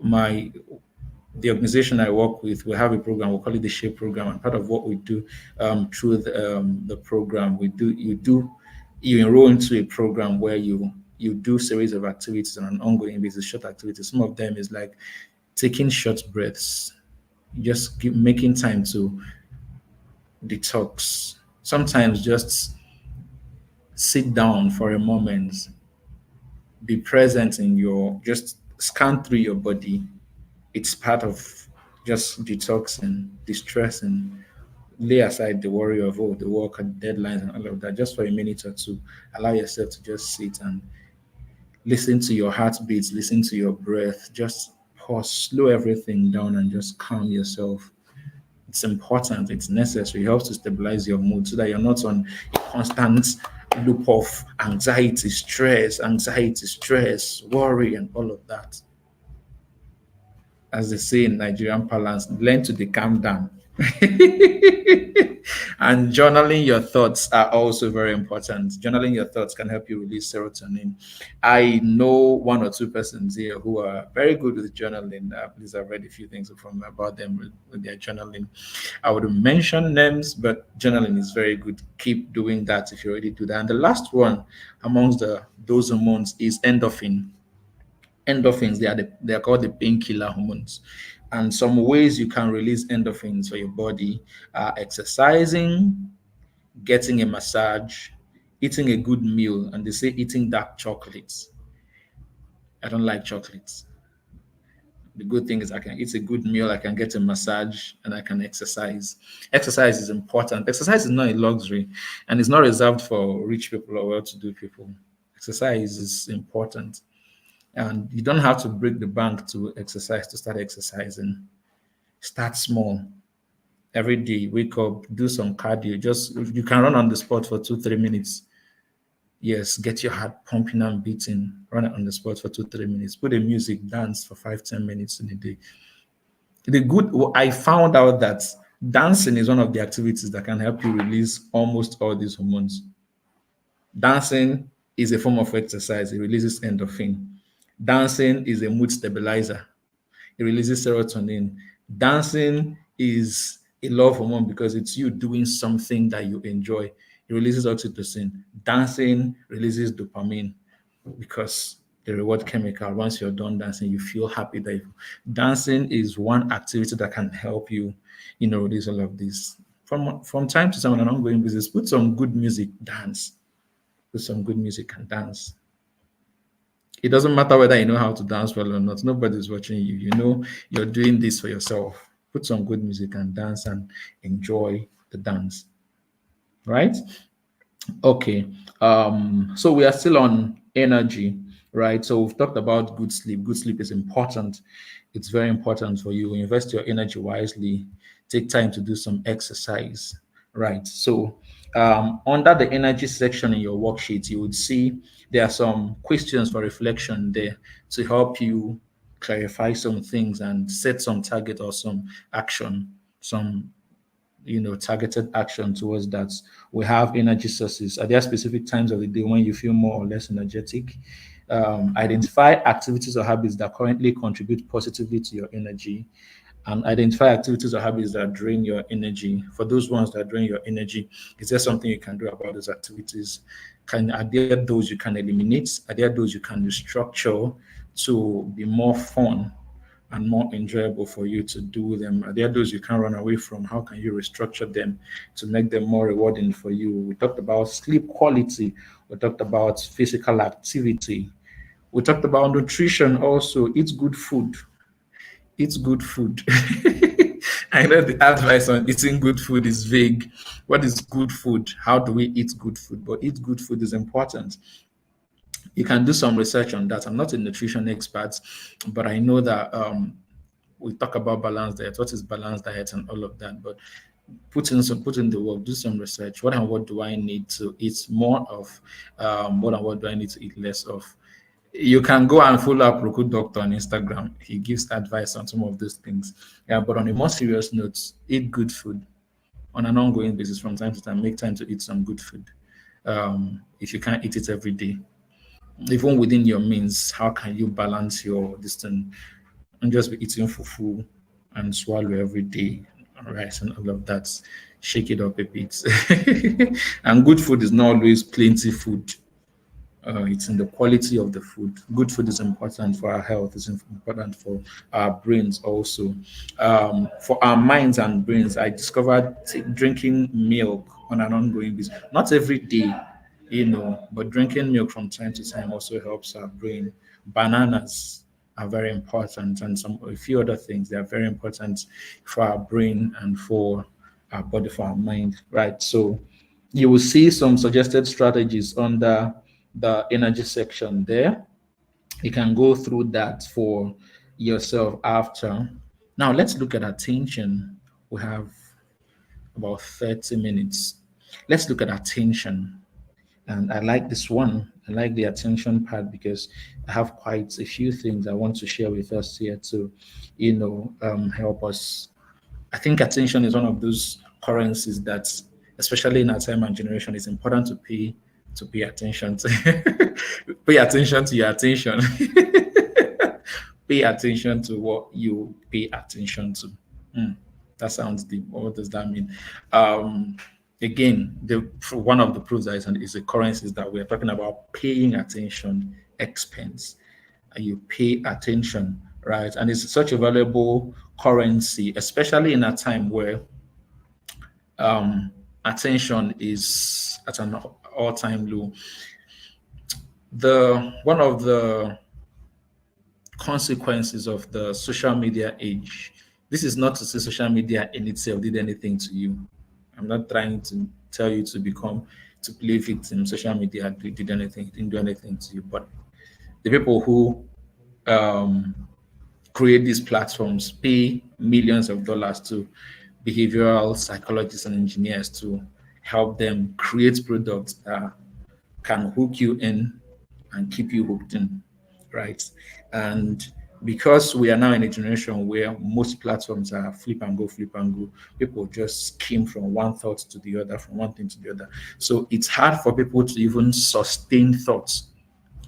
my the organization I work with, we have a program. We call it the Shape Program, and part of what we do through the program, you enroll into a program where you do series of activities on an ongoing basis, short activities. Some of them is like taking short breaths, just making time to detox. Sometimes just sit down for a moment, be present in just scan through your body. It's part of just detoxing, distressing, lay aside the worry of the work and deadlines and all of that, just for a minute or two. Allow yourself to just sit and listen to your heartbeats, listen to your breath, just pause, slow everything down, and just calm yourself. It's important, it's necessary. It helps to stabilize your mood so that you're not on a constant loop of anxiety, stress, worry, and all of that. As they say in Nigerian parlance, learn to calm down. And journaling your thoughts are also very important. Journaling your thoughts can help you release serotonin. I know one or two persons here who are very good with journaling. Please, I've read a few things from about them with their journaling. I would mention names, but journaling is very good. Keep doing that if you already do that. And the last one amongst those hormones is endorphin. Endorphins, they are called the painkiller hormones. And some ways you can release endorphins for your body are exercising, getting a massage, eating a good meal. And they say eating dark chocolates. I don't like chocolates. The good thing is I can eat a good meal, I can get a massage, and I can exercise. Exercise is important. Exercise is not a luxury, and it's not reserved for rich people or well-to-do people. Exercise is important, and you don't have to break the bank to exercise, to start exercising. Start small. Every day, wake up, do some cardio. Just you can run on the spot for 2, 3 minutes. Yes, get your heart pumping and beating. Run it on the spot for 2, 3 minutes. Put a music, dance for 5, 10 minutes in a day. I found out that dancing is one of the activities that can help you release almost all these hormones. Dancing is a form of exercise. It releases endorphin. Dancing is a mood stabilizer. It releases serotonin. Dancing is a love hormone because it's you doing something that you enjoy. It releases oxytocin. Dancing releases dopamine because the reward chemical, once you're done dancing, you feel happy that dancing is one activity that can help you, release all of this. From time to time on an ongoing basis, put some good music, dance. Put some good music and dance. It doesn't matter whether you know how to dance well or not. Nobody's watching you. You know you're doing this for yourself. Put some good music and dance and enjoy the dance. Right? Okay. So we are still on energy, right? So we've talked about good sleep. Good sleep is important. It's very important for you. Invest your energy wisely. Take time to do some exercise, right? So under the energy section in your worksheet, you would see there are some questions for reflection there to help you clarify some things and set some target or some action, some targeted action towards that. We have energy sources. Are there specific times of the day when you feel more or less energetic? Identify activities or habits that currently contribute positively to your energy, and identify activities or habits that drain your energy. For those ones that drain your energy, is there something you can do about those activities? Are there those you can eliminate? Are there those you can restructure to be more fun and more enjoyable for you to do them? Are there those you can run away from? How can you restructure them to make them more rewarding for you? We talked about sleep quality. We talked about physical activity. We talked about nutrition also. Eat good food. Eat good food. I know the advice on eating good food is vague. What is good food? How do we eat good food? But eat good food is important. You can do some research on that. I'm not a nutrition expert, but I know that we talk about balanced diet. What is balanced diet and all of that? But put in the work, do some research. What and what do I need to eat more of? What and what do I need to eat less of? You can go and follow up Roku Doctor on Instagram. He gives advice on some of those things. Yeah, but on a more serious note, eat good food on an ongoing basis from time to time. Make time to eat some good food. If you can't eat it every day, even within your means, how can you balance your distance and just be eating fufu and swallow every day, rice and all of that? Shake it up a bit. And good food is not always plenty food. It's in the quality of the food. Good food is important for our health. It's important for our brains also. For our minds and brains, I discovered drinking milk on an ongoing basis. Not every day, but drinking milk from time to time also helps our brain. Bananas are very important, and a few other things. They are very important for our brain and for our body, for our mind. Right. So you will see some suggested strategies under the energy section there. You can go through that for yourself after. Now let's look at attention. We have about 30 minutes. Let's look at attention. And I like this one. I like the attention part because I have quite a few things I want to share with us here to, help us. I think attention is one of those currencies that, especially in our time and generation, it's important to pay attention to. Pay attention to your attention. Pay attention to what you pay attention to. That sounds deep. What does that mean? Again, one of the proofs that is a currency is that we are talking about paying attention, expense. You pay attention, right? And it's such a valuable currency, especially in a time where attention is at an all-time low. One of the consequences of the social media age. This is not to say social media in itself did anything to you. I'm not trying to tell you to play victim. Social media did anything, didn't do anything to you. But the people who create these platforms pay millions of dollars to behavioral psychologists and engineers to help them create products that can hook you in and keep you hooked in, right? And because we are now in a generation where most platforms are flip and go, people just skim from one thought to the other, from one thing to the other. So it's hard for people to even sustain thoughts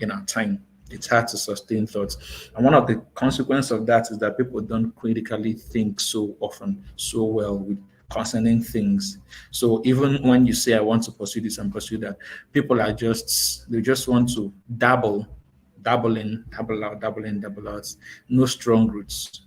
in our time. It's hard to sustain thoughts. And one of the consequences of that is that people don't critically think so often, so well with concerning things. So even when you say, I want to pursue this and pursue that, people are just, they just want to dabble in, dabble out, dabble in, dabble out. No strong roots.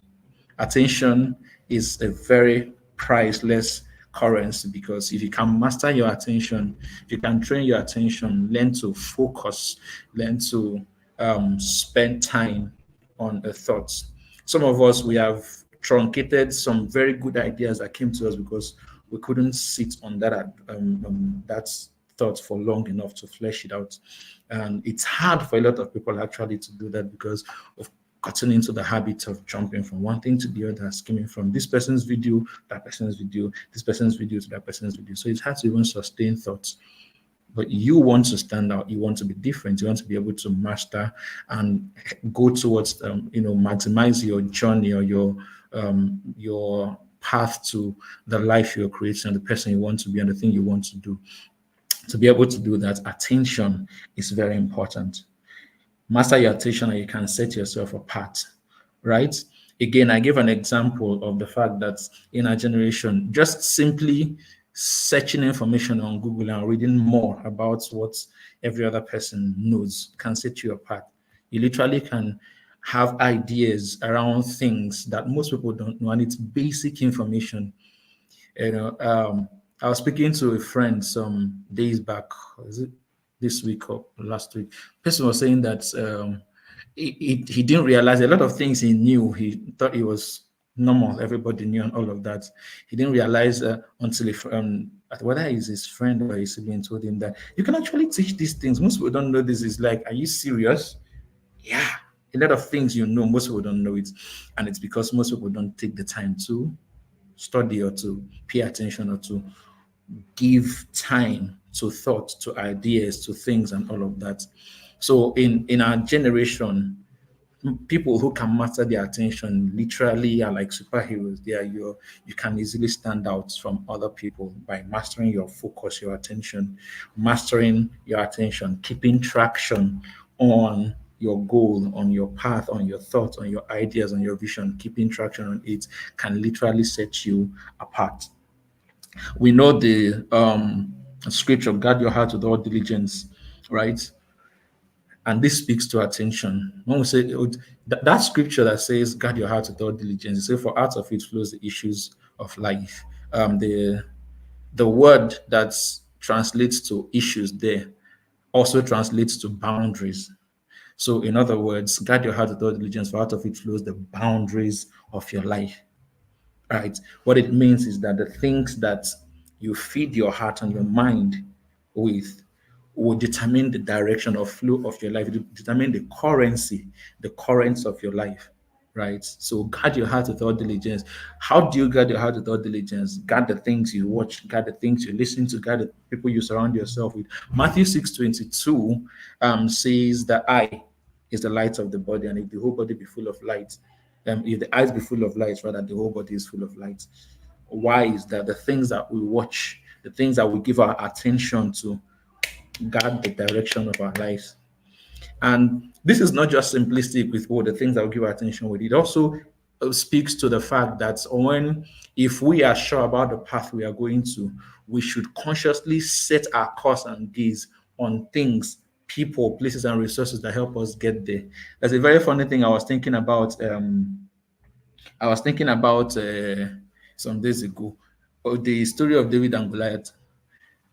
Attention is a very priceless currency, because if you can master your attention, if you can train your attention, learn to focus, learn to spend time on the thoughts. Some of us, we have truncated some very good ideas that came to us because we couldn't sit on that thought for long enough to flesh it out. And it's hard for a lot of people actually to do that because of gotten into the habit of jumping from one thing to the other, skimming from this person's video, that person's video, this person's video to that person's video. So it's hard to even sustain thoughts. But you want to stand out, you want to be different, you want to be able to master and go towards, maximize your journey or your path to the life you're creating and the person you want to be and the thing you want to do. To be able to do that, attention is very important. Master your attention and you can set yourself apart, right? Again, I gave an example of the fact that in our generation, just simply searching information on Google and reading more about what every other person knows can set you apart. You literally can have ideas around things that most people don't know, and it's basic information. I was speaking to a friend some days back. Is it this week or last week? Person was saying that he didn't realize a lot of things he knew. He thought it was normal, everybody knew, and all of that. He didn't realize until whether it's his friend or his sibling told him that you can actually teach these things. Most people don't know this. Is like, are you serious? Yeah, a lot of things most people don't know it, and it's because most people don't take the time to study or to pay attention or to give time to thought, to ideas, to things, and all of that. So in our generation, people who can master their attention literally are like superheroes. You can easily stand out from other people by mastering your focus, your attention, keeping traction on your goal, on your path, on your thoughts, on your ideas, on your vision. Keeping traction on it can literally set you apart. We know the scripture, guard your heart with all diligence, right? And this speaks to attention. When we say that scripture that says, guard your heart with all diligence, it says, for out of it flows the issues of life. The word that translates to issues there also translates to boundaries. So, in other words, guard your heart with all diligence, for out of it flows the boundaries of your life. Right? What it means is that the things that you feed your heart and your mind with will determine the direction or flow of your life, determine the currents of your life, right? So guard your heart with all diligence. How do you guard your heart with all diligence? Guard the things you watch, guard the things you listen to, guard the people you surround yourself with. Matthew 6:22 says the eye is the light of the body, and if the whole body be full of light, if the eyes be full of light, rather the whole body is full of light. Why is that? The things that we watch, the things that we give our attention to, guard the direction of our lives. And this is not just simplistic with the things that we give our attention with. It also speaks to the fact that if we are sure about the path we are going to, we should consciously set our course and gaze on things, people, places, and resources that help us get there. There's a very funny thing I was thinking about. Some days ago, the story of David and Goliath.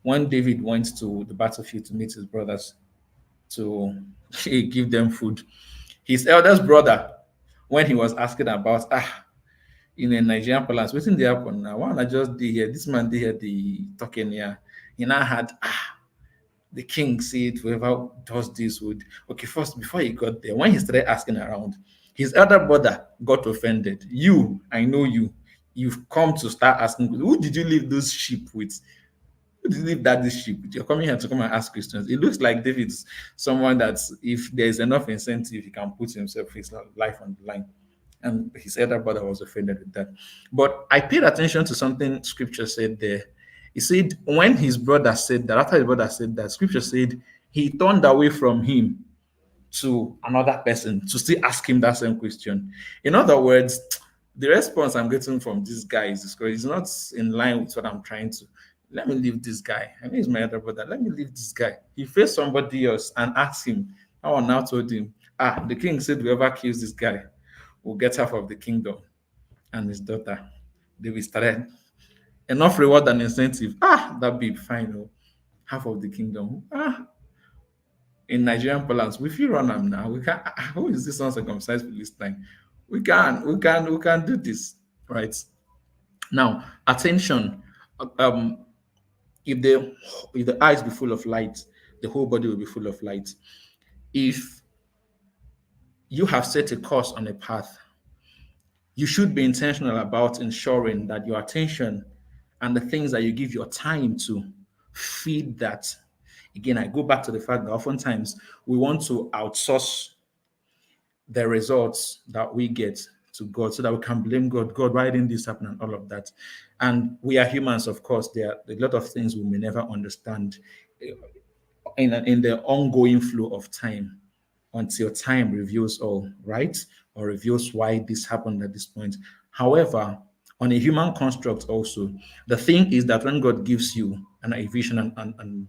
When David went to the battlefield to meet his brothers to give them food, his eldest brother, when he was asking about in a Nigerian palace, waiting there happen now. Why not just did here? This man did here the talking here. He now had the king said whoever does this would first before he got there. When he started asking around, his elder brother got offended. I know you've come to start asking, who did you leave those sheep with? Who did you leave this sheep with? You're coming here to come and ask questions. It looks like David's someone that if there's enough incentive, he can put his life on the line. And his elder brother was offended with that. But I paid attention to something scripture said there. He said, after his brother said that, scripture said he turned away from him to another person to still ask him that same question. In other words, the response I'm getting from this guy is discouraged. It's not in line with what I'm trying to. Let me leave this guy. I mean, he's my elder brother. Let me leave this guy. He faced somebody else and asked him. I now told him, the king said, whoever kills this guy will get half of the kingdom and his daughter. They will start enough reward and incentive. That be fine. Oh, half of the kingdom. In Nigerian parlance, we feel run am now. We can who is this uncircumcised Philistine? We can do this. Right. Now, attention. Um, if the eyes be full of light, the whole body will be full of light. If you have set a course on a path, you should be intentional about ensuring that your attention and the things that you give your time to feed that. Again, I go back to the fact that oftentimes we want to outsource the results that we get to God so that we can blame God. God, why didn't this happen and all of that? And we are humans, of course. There are a lot of things we may never understand in the ongoing flow of time until time reveals all, right? Or reveals why this happened at this point. However, on a human construct also, the thing is that when God gives you a vision and an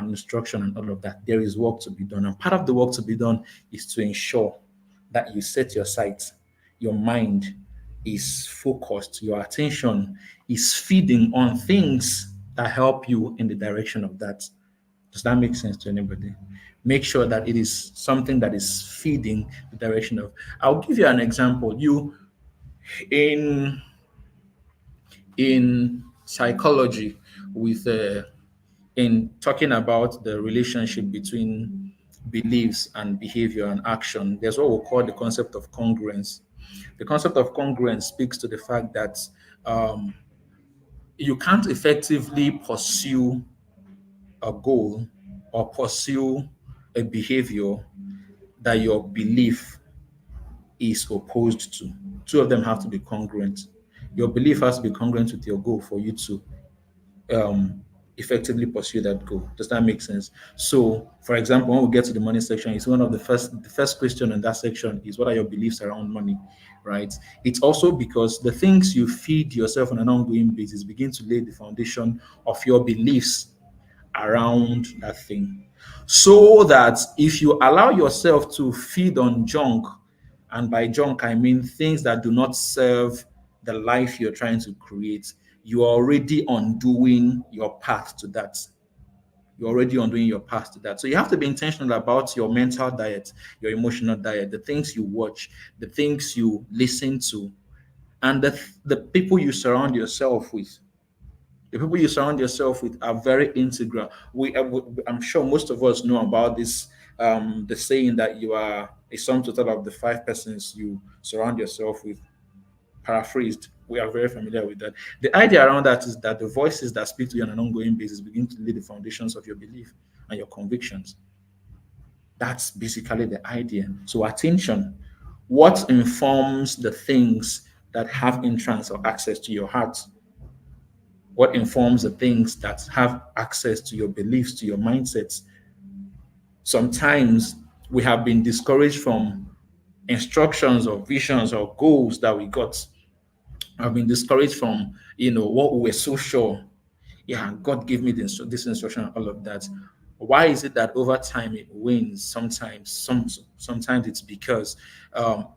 instruction and all of that, there is work to be done. And part of the work to be done is to ensure that you set your sights, your mind is focused, your attention is feeding on things that help you in the direction of that. Does that make sense to anybody? Make sure that it is something that is feeding the direction of. I'll give you an example. You in psychology, with in talking about the relationship between beliefs and behavior and action, there's what we call the concept of congruence. The concept of congruence speaks to the fact that um, you can't effectively pursue a goal or pursue a behavior that your belief is opposed to. Two of them have to be congruent. Your belief has to be congruent with your goal for you to effectively pursue that goal. Does that make sense? So, for example, when we get to the money section, it's one of the first question in that section is what are your beliefs around money, right? It's also because the things you feed yourself on an ongoing basis begin to lay the foundation of your beliefs around that thing. So that if you allow yourself to feed on junk, and by junk I mean things that do not serve the life you're trying to create, you are already undoing your path to that. You're already undoing your path to that. So you have to be intentional about your mental diet, your emotional diet, the things you watch, the things you listen to, and the people you surround yourself with. The people you surround yourself with are very integral. I'm sure most of us know about this, the saying that you are a sum total of the five persons you surround yourself with. Paraphrased, we are very familiar with that. The idea around that is that the voices that speak to you on an ongoing basis begin to lay the foundations of your belief and your convictions. That's basically the idea. So, attention. What informs the things that have entrance or access to your heart? What informs the things that have access to your beliefs, to your mindsets? Sometimes we have been discouraged from instructions or visions or goals that we got. I've been discouraged from, what we were so sure. Yeah, God gave me this instruction, all of that. Why is it that over time it wins? Sometimes it's because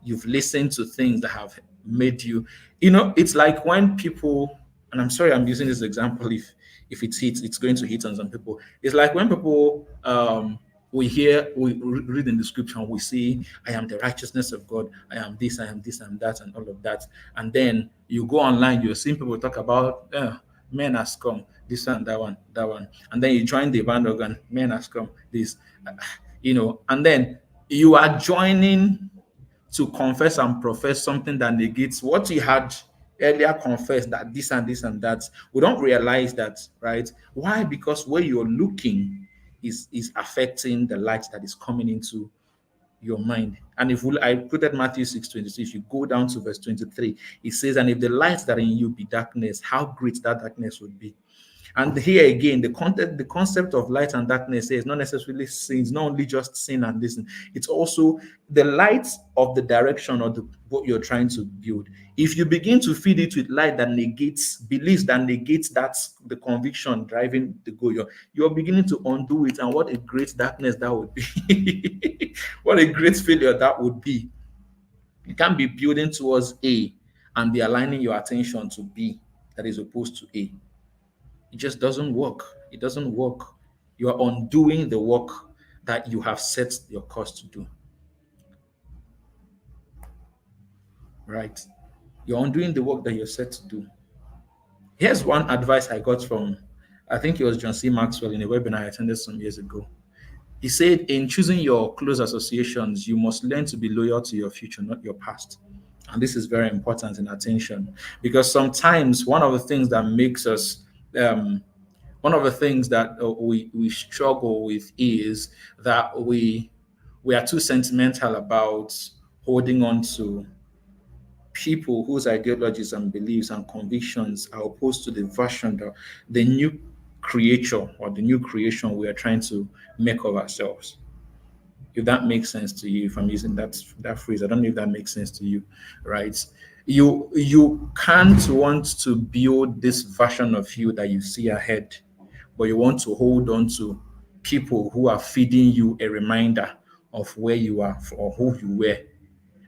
you've listened to things that have made you. It's like when people, and I'm sorry, I'm using this example. If it hits, it's going to hit on some people. It's like when people we read in the scripture, we see, I am the righteousness of God, I am this, I am this, I am that, and all of that. And then you go online, you're seeing people talk about men has come, this and that one, that one. And then you join the bandwagon, men has come, this, and then you are joining to confess and profess something that negates what you had earlier confessed, that this and this and that. We don't realize that, right? Why? Because where you're looking is affecting the light that is coming into your mind. And I put that Matthew 6:22, if you go down to verse 23, it says, and if the light that in you be darkness, how great that darkness would be. And here again, the concept of light and darkness is not necessarily sin. It's not only just sin and this. It's also the light of the direction or the what you're trying to build. If you begin to feed it with light that negates beliefs, that negates that's the conviction driving the goal, you're beginning to undo it. And what a great darkness that would be! What a great failure that would be. You can't be building towards A and be aligning your attention to B that is opposed to A. It just doesn't work. It doesn't work. You are undoing the work that you have set your course to do. Right? You're undoing the work that you're set to do. Here's one advice I got from, I think it was John C. Maxwell in a webinar I attended some years ago. He said, in choosing your close associations, you must learn to be loyal to your future, not your past. And this is very important in attention because sometimes one of the things that makes us one of the things that we struggle with is that we are too sentimental about holding on to people whose ideologies and beliefs and convictions are opposed to the version, the new creature or the new creation we are trying to make of ourselves. If that makes sense to you, if I'm using that phrase, I don't know if that makes sense to you, right? You can't want to build this version of you that you see ahead, but you want to hold on to people who are feeding you a reminder of where you are or who you were,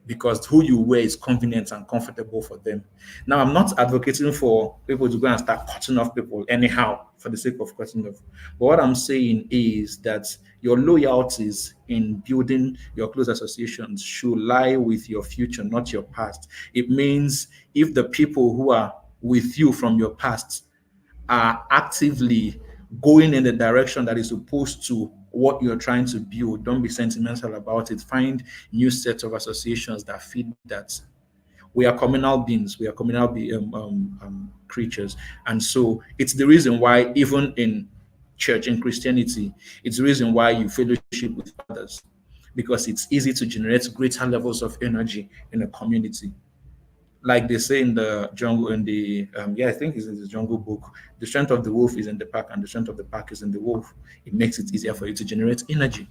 because who you were is convenient and comfortable for them. Now, I'm not advocating for people to go and start cutting off people anyhow for the sake of cutting off. But what I'm saying is that your loyalties in building your close associations should lie with your future, not your past. It means if the people who are with you from your past are actively going in the direction that is opposed to what you're trying to build, don't be sentimental about it. Find new sets of associations that feed that. We are communal beings, we are communal creatures. And so it's the reason why, even in church, in Christianity, it's the reason why you fellowship with others, because it's easy to generate greater levels of energy in a community. Like they say in the jungle, in the I think it's in the Jungle Book, the strength of the wolf is in the pack and the strength of the pack is in the wolf. It makes it easier for you to generate energy,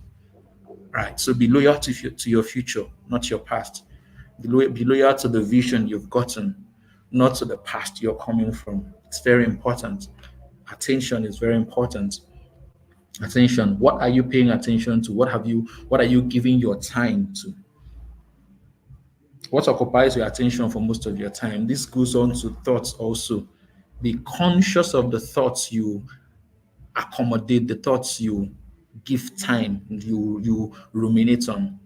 right? So be loyal to your future, not your past. Be loyal to the vision you've gotten, not to the past you're coming from. It's very important. Attention is very important. Attention, what are you paying attention to? What are you giving your time to? What occupies your attention for most of your time? This goes on to thoughts also. Be conscious of the thoughts you accommodate, the thoughts you give time, you ruminate on.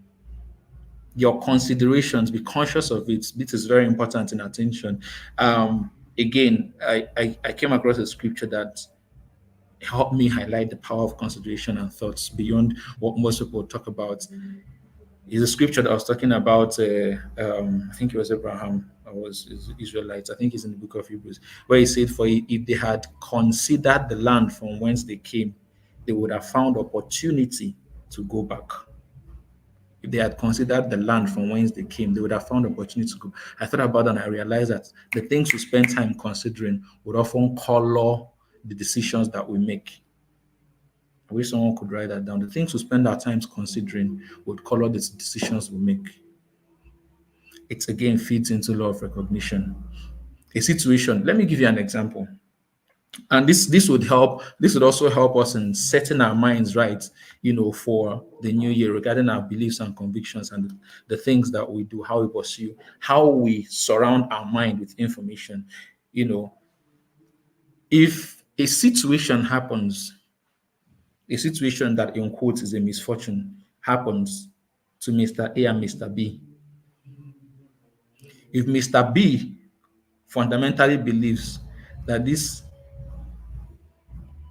Your considerations, be conscious of it. This is very important in attention. Again, I came across a scripture that helped me highlight the power of consideration and thoughts beyond what most people talk about. Is a scripture that I was talking about. I think it was Abraham, or was Israelites. I think it's in the book of Hebrews, where he said, "For if they had considered the land from whence they came, they would have found opportunity to go back." If they had considered the land from whence they came, they would have found opportunity to go. I thought about that and I realized that the things we spend time considering would often color the decisions that we make. I wish someone could write that down. The things we spend our time considering would color the decisions we make. It again feeds into law of recognition. A situation. Let me give you an example. And this would help. This would also help us in setting our minds right, for the new year regarding our beliefs and convictions and the things that we do, how we pursue, how we surround our mind with information. If a situation happens, a situation that in quotes is a misfortune happens to Mr. A and Mr. B. If Mr. B fundamentally believes that this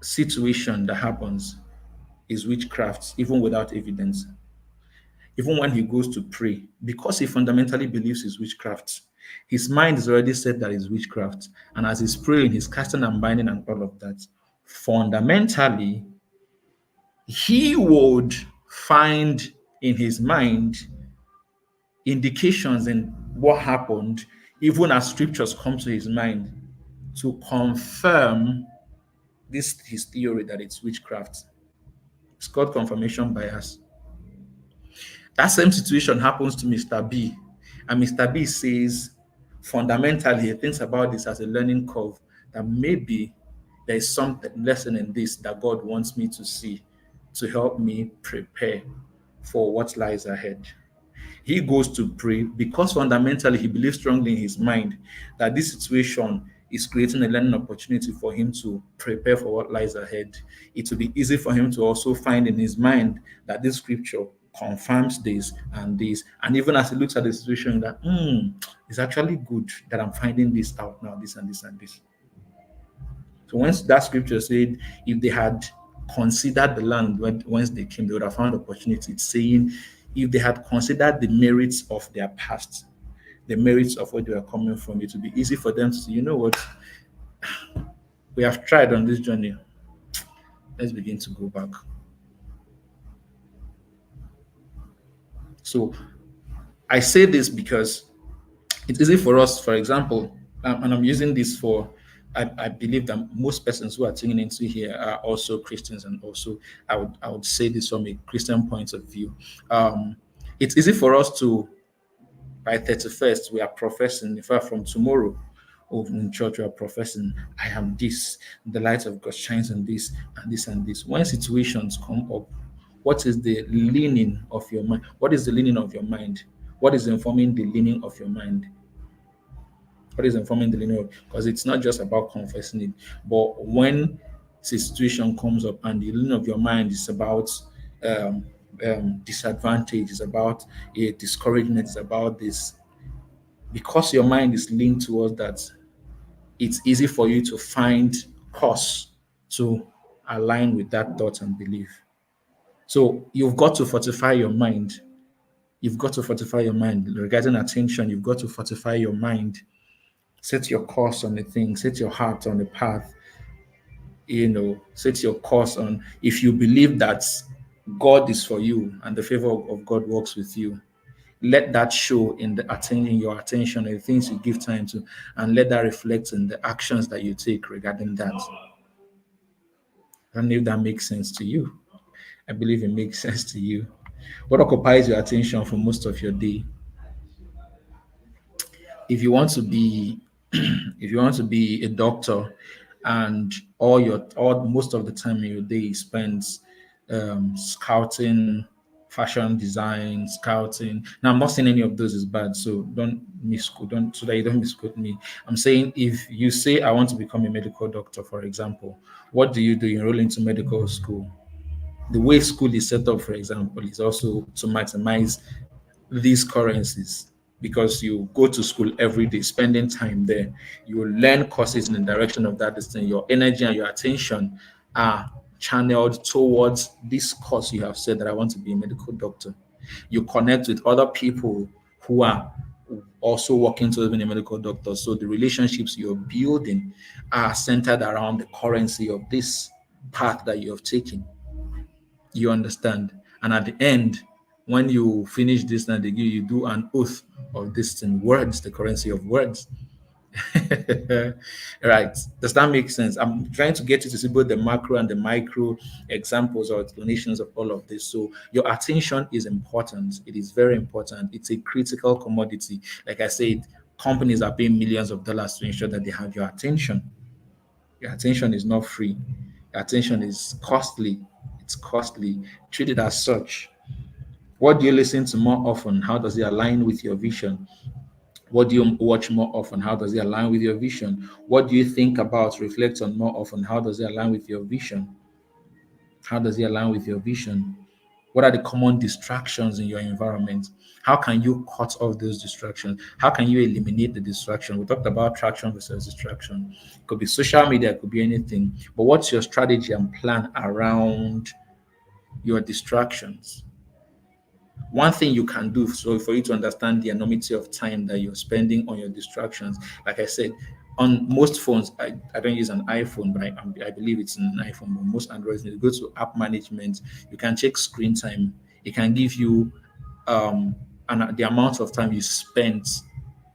situation that happens is witchcraft, even without evidence, even when he goes to pray, because he fundamentally believes it's witchcraft, his mind is already set that it's witchcraft. And as he's praying, he's casting and binding and all of that. Fundamentally, he would find in his mind indications in what happened, even as scriptures come to his mind, to confirm This his theory that it's witchcraft. It's called confirmation bias. That same situation happens to Mr. B. And Mr. B says, fundamentally, he thinks about this as a learning curve, that maybe there is some lesson in this that God wants me to see to help me prepare for what lies ahead. He goes to pray because fundamentally he believes strongly in his mind that this situation is creating a learning opportunity for him to prepare for what lies ahead. It will be easy for him to also find in his mind that this scripture confirms this and this. And even as he looks at the situation, that it's actually good that I'm finding this out now, this and this and this. So once that scripture said, if they had considered the land once they came, they would have found opportunity. It's saying, if they had considered the merits of their past, the merits of where they were coming from, it would be easy for them to say, you know what, we have tried on this journey. Let's begin to go back. So I say this because it's easy for us, for example, and I'm using this for, I believe that most persons who are tuning into here are also Christians, and also I would say this from a Christian point of view. It's easy for us to, by 31st, we are professing, in fact, from tomorrow, over in church, we are professing, I am this, the light of God shines on this, and this, and this. When situations come up, what is the leaning of your mind? What is the leaning of your mind? What is informing the leaning of your mind? What is informing the leaning of? Because it's not just about confessing it, but when the situation comes up and the leaning of your mind is about um, disadvantage, is about a discouragement, is about this, because your mind is linked towards that, it's easy for you to find cause to align with that thought and belief. So you've got to fortify your mind. You've got to fortify your mind regarding attention. You've got to fortify your mind. Set your course on the thing. Set your heart on the path. Set your course on. If you believe that God is for you and the favor of God works with you, let that show in the attaining your attention and the things you give time to, and let that reflect in the actions that you take regarding that. I don't know if that makes sense to you. I believe it makes sense to you. What occupies your attention for most of your day? If you want to be if you want to be a doctor, and all most of the time in your day spends scouting, fashion design, scouting. Now I'm not saying any of those is bad, so don't misquote, don't so that you don't misquote me. I'm saying, if you say I want to become a medical doctor, for example, what do? You enroll into medical school. The way school is set up, for example, is also to maximize these currencies, because you go to school every day, spending time there. You will learn courses in the direction of that distance. Your energy and your attention are channeled towards this course you have said, that I want to be a medical doctor. You connect with other people who are also working to be a medical doctor. So the relationships you're building are centered around the currency of this path that you have taken. You understand? And at the end, when you finish this and they give you do an oath of this in words, the currency of words. Right. Does that make sense? I'm trying to get you to see both the macro and the micro examples or explanations of all of this. So your attention is important. It is very important. It's a critical commodity. Like I said, companies are paying millions of dollars to ensure that they have your attention. Your attention is not free. Your attention is costly. It's costly. Treat it as such. What do you listen to more often? How does it align with your vision? What do you watch more often? How does it align with your vision? What do you think about, reflect on more often? How does it align with your vision? How does it align with your vision? What are the common distractions in your environment? How can you cut off those distractions? How can you eliminate the distraction? We talked about traction versus distraction. It could be social media, it could be anything. But what's your strategy and plan around your distractions? One thing you can do, so for you to understand the enormity of time that you're spending on your distractions, like I said, on most phones, I don't use an iPhone, but I believe it's an iPhone, but most Androids, you go to app management, you can check screen time. It can give you the amount of time you spent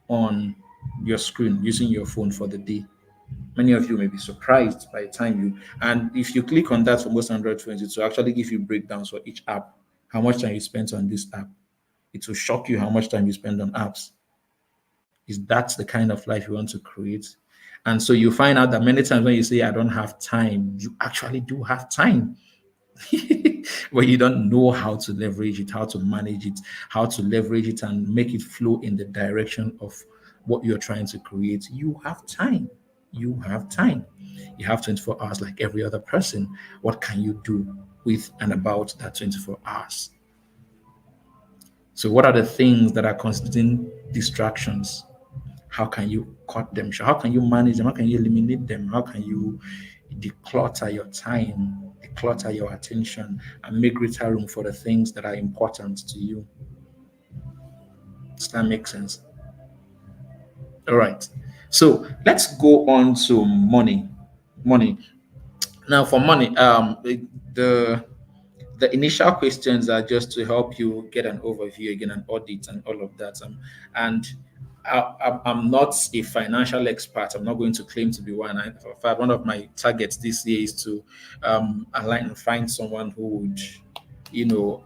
on your screen using your phone for the day. Many of you may be surprised by the time you, and if you click on that for most Android phones, it will actually give you breakdowns for each app, how much time you spent on this app. It will shock you how much time you spend on apps. Is that the kind of life you want to create? And so you find out that many times when you say, I don't have time, you actually do have time. But you don't know how to leverage it, how to manage it, how to leverage it and make it flow in the direction of what you're trying to create. You have time. You have time. You have 24 hours like every other person. What can you do with and about that 24 hours? So, what are the things that are constituting distractions? How can you cut them short? How can you manage them? How can you eliminate them? How can you declutter your time, declutter your attention, and make greater room for the things that are important to you? Does that make sense? All right. So let's go on to money. Money. Now, for money, the the initial questions are just to help you get an overview, again, an audit, and all of that. And I'm not a financial expert. I'm not going to claim to be one. In fact, one of my targets this year is to align and find someone who would, you know,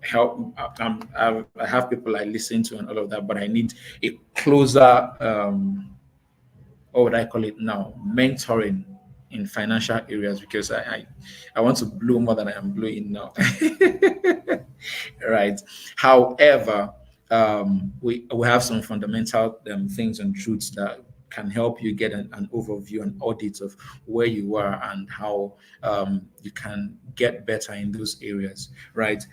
help. I have people I listen to and all of that, but I need a closer what would I call it now? Mentoring in financial areas because I want to blow more than I am blowing now. Right. However, we have some fundamental things and truths that can help you get an overview and audit of where you are and how you can get better in those areas, right?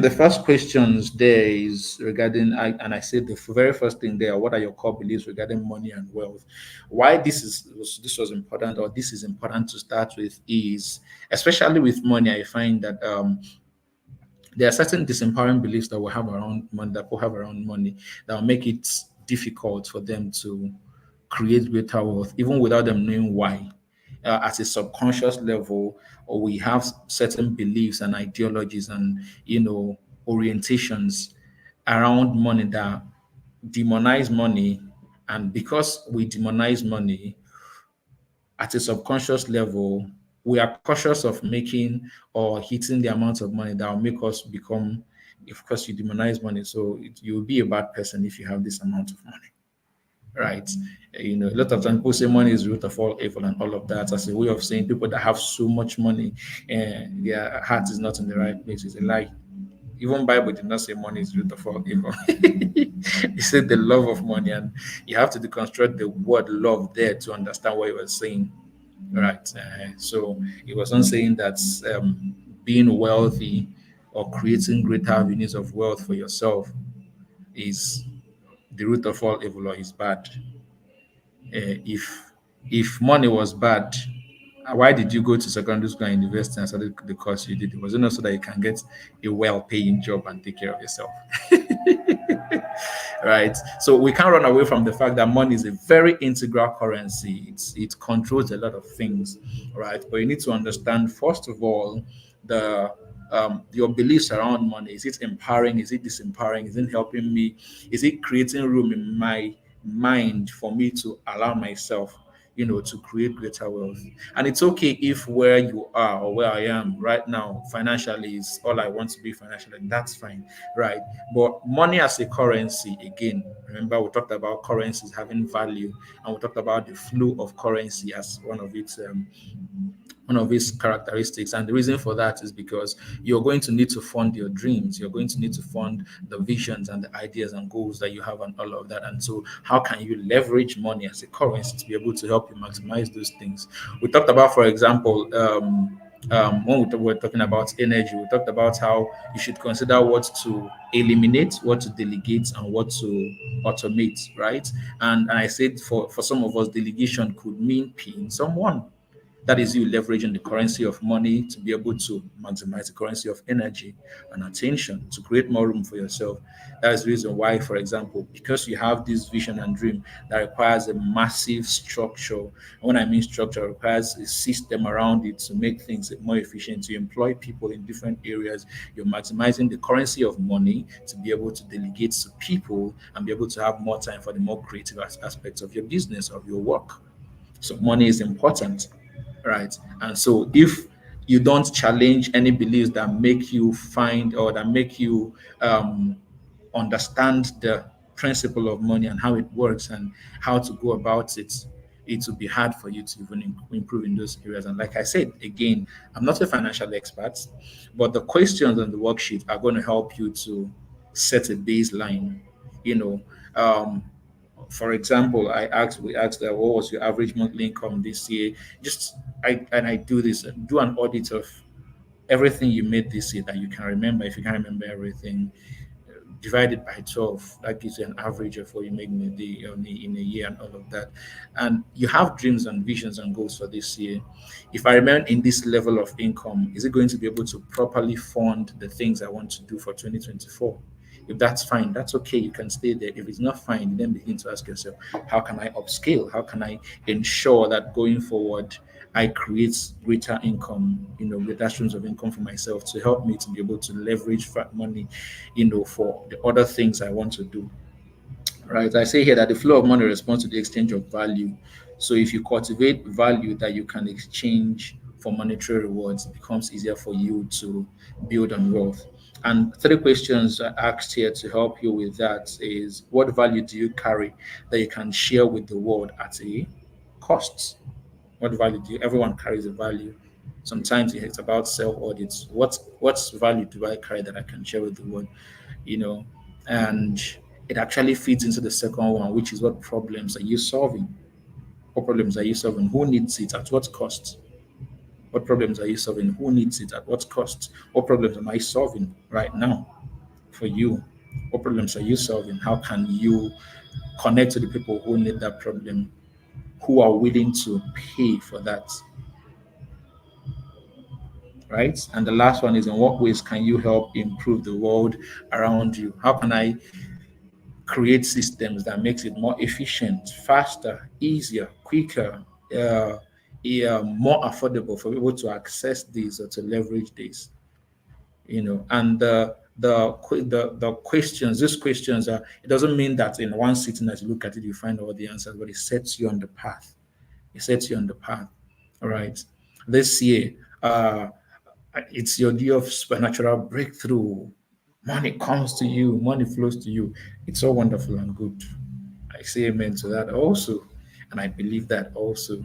The first questions there is regarding, and I said the very first thing there, what are your core beliefs regarding money and wealth? Why this was important, or this is important to start with, is especially with money. I find that there are certain disempowering beliefs that we have around money, that people have around money, that will make it difficult for them to create greater wealth, even without them knowing why. At a subconscious level, or we have certain beliefs and ideologies and orientations around money that demonize money, and because we demonize money, at a subconscious level, we are cautious of making or hitting the amount of money that will make us become, of course, you demonize money. So you'll be a bad person if you have this amount of money, right? A lot of times people say money is the root of all evil and all of that as a way of saying people that have so much money and their heart is not in the right place. It's a lie. Even Bible did not say money is the root of all evil. It said the love of money, and you have to deconstruct the word love there to understand what he was saying. Right. So he wasn't saying that being wealthy or creating greater avenues of wealth for yourself is the root of all evil or is bad. If money was bad, why did you go to secondary school and university and study the course you did? It was not so that you can get a well-paying job and take care of yourself. Right? So we can't run away from the fact that money is a very integral currency. It controls a lot of things, right? But you need to understand first of all the your beliefs around money. Is it empowering? Is it disempowering? Is it helping me? Is it creating room in my mind for me to allow myself to create greater wealth? And it's okay if where you are or where I am right now financially is all I want to be financially. That's fine, right? But money as a currency, again, remember we talked about currencies having value, and we talked about the flow of currency as one of its characteristics. And the reason for that is because you're going to need to fund your dreams. You're going to need to fund the visions and the ideas and goals that you have and all of that. And so, how can you leverage money as a currency to be able to help you maximize those things? We talked about, for example, when we were talking about energy, we talked about how you should consider what to eliminate, what to delegate, and what to automate, right? And I said for some of us, delegation could mean paying someone. That is you leveraging the currency of money to be able to maximize the currency of energy and attention to create more room for yourself. That is the reason why, for example, because you have this vision and dream that requires a massive structure. And when I mean structure, it requires a system around it to make things more efficient, to employ people in different areas. You're maximizing the currency of money to be able to delegate to people and be able to have more time for the more creative aspects of your business, of your work. So money is important, right? And so if you don't challenge any beliefs that make you find or that make you um, understand the principle of money and how it works and how to go about it, it will be hard for you to even improve in those areas. And like I said, again, I'm not a financial expert, but the questions on the worksheet are going to help you to set a baseline. You know, for example, we asked that what was your average monthly income this year? Just I do this, do an audit of everything you made this year that you can remember. If you can't remember everything, divided by 12, that gives you an average of what you make in a day, in a year, and all of that. And you have dreams and visions and goals for this year. If I remain in this level of income, is it going to be able to properly fund the things I want to do for 2024? If that's fine, that's okay. You can stay there. If it's not fine, then begin to ask yourself, how can I upscale? How can I ensure that going forward, I create greater income, greater streams of income for myself to help me to be able to leverage that money, for the other things I want to do. Right. I say here that the flow of money responds to the exchange of value. So if you cultivate value that you can exchange for monetary rewards, it becomes easier for you to build on wealth. And three questions I asked here to help you with that is, what value do you carry that you can share with the world at a cost? What value do you? Everyone carries a value. Sometimes it's about self audits. What's value do I carry that I can share with the world? You know, and it actually feeds into the second one, which is, what problems are you solving? What problems are you solving? Who needs it? At what cost? What problems are you solving? Who needs it? At what cost? What problems am I solving right now for you? What problems are you solving? How can you connect to the people who need that problem, who are willing to pay for that, right? And the last one is, in what ways can you help improve the world around you? How can I create systems that makes it more efficient, faster, easier, quicker, more affordable for people to access these or to leverage these? And the questions, these questions are, it doesn't mean that in one sitting as you look at it you find all the answers, but it sets you on the path. It sets you on the path. All right. This year, it's your year of supernatural breakthrough. Money comes to you, money flows to you. It's so wonderful and good. I say amen to that also. And I believe that also.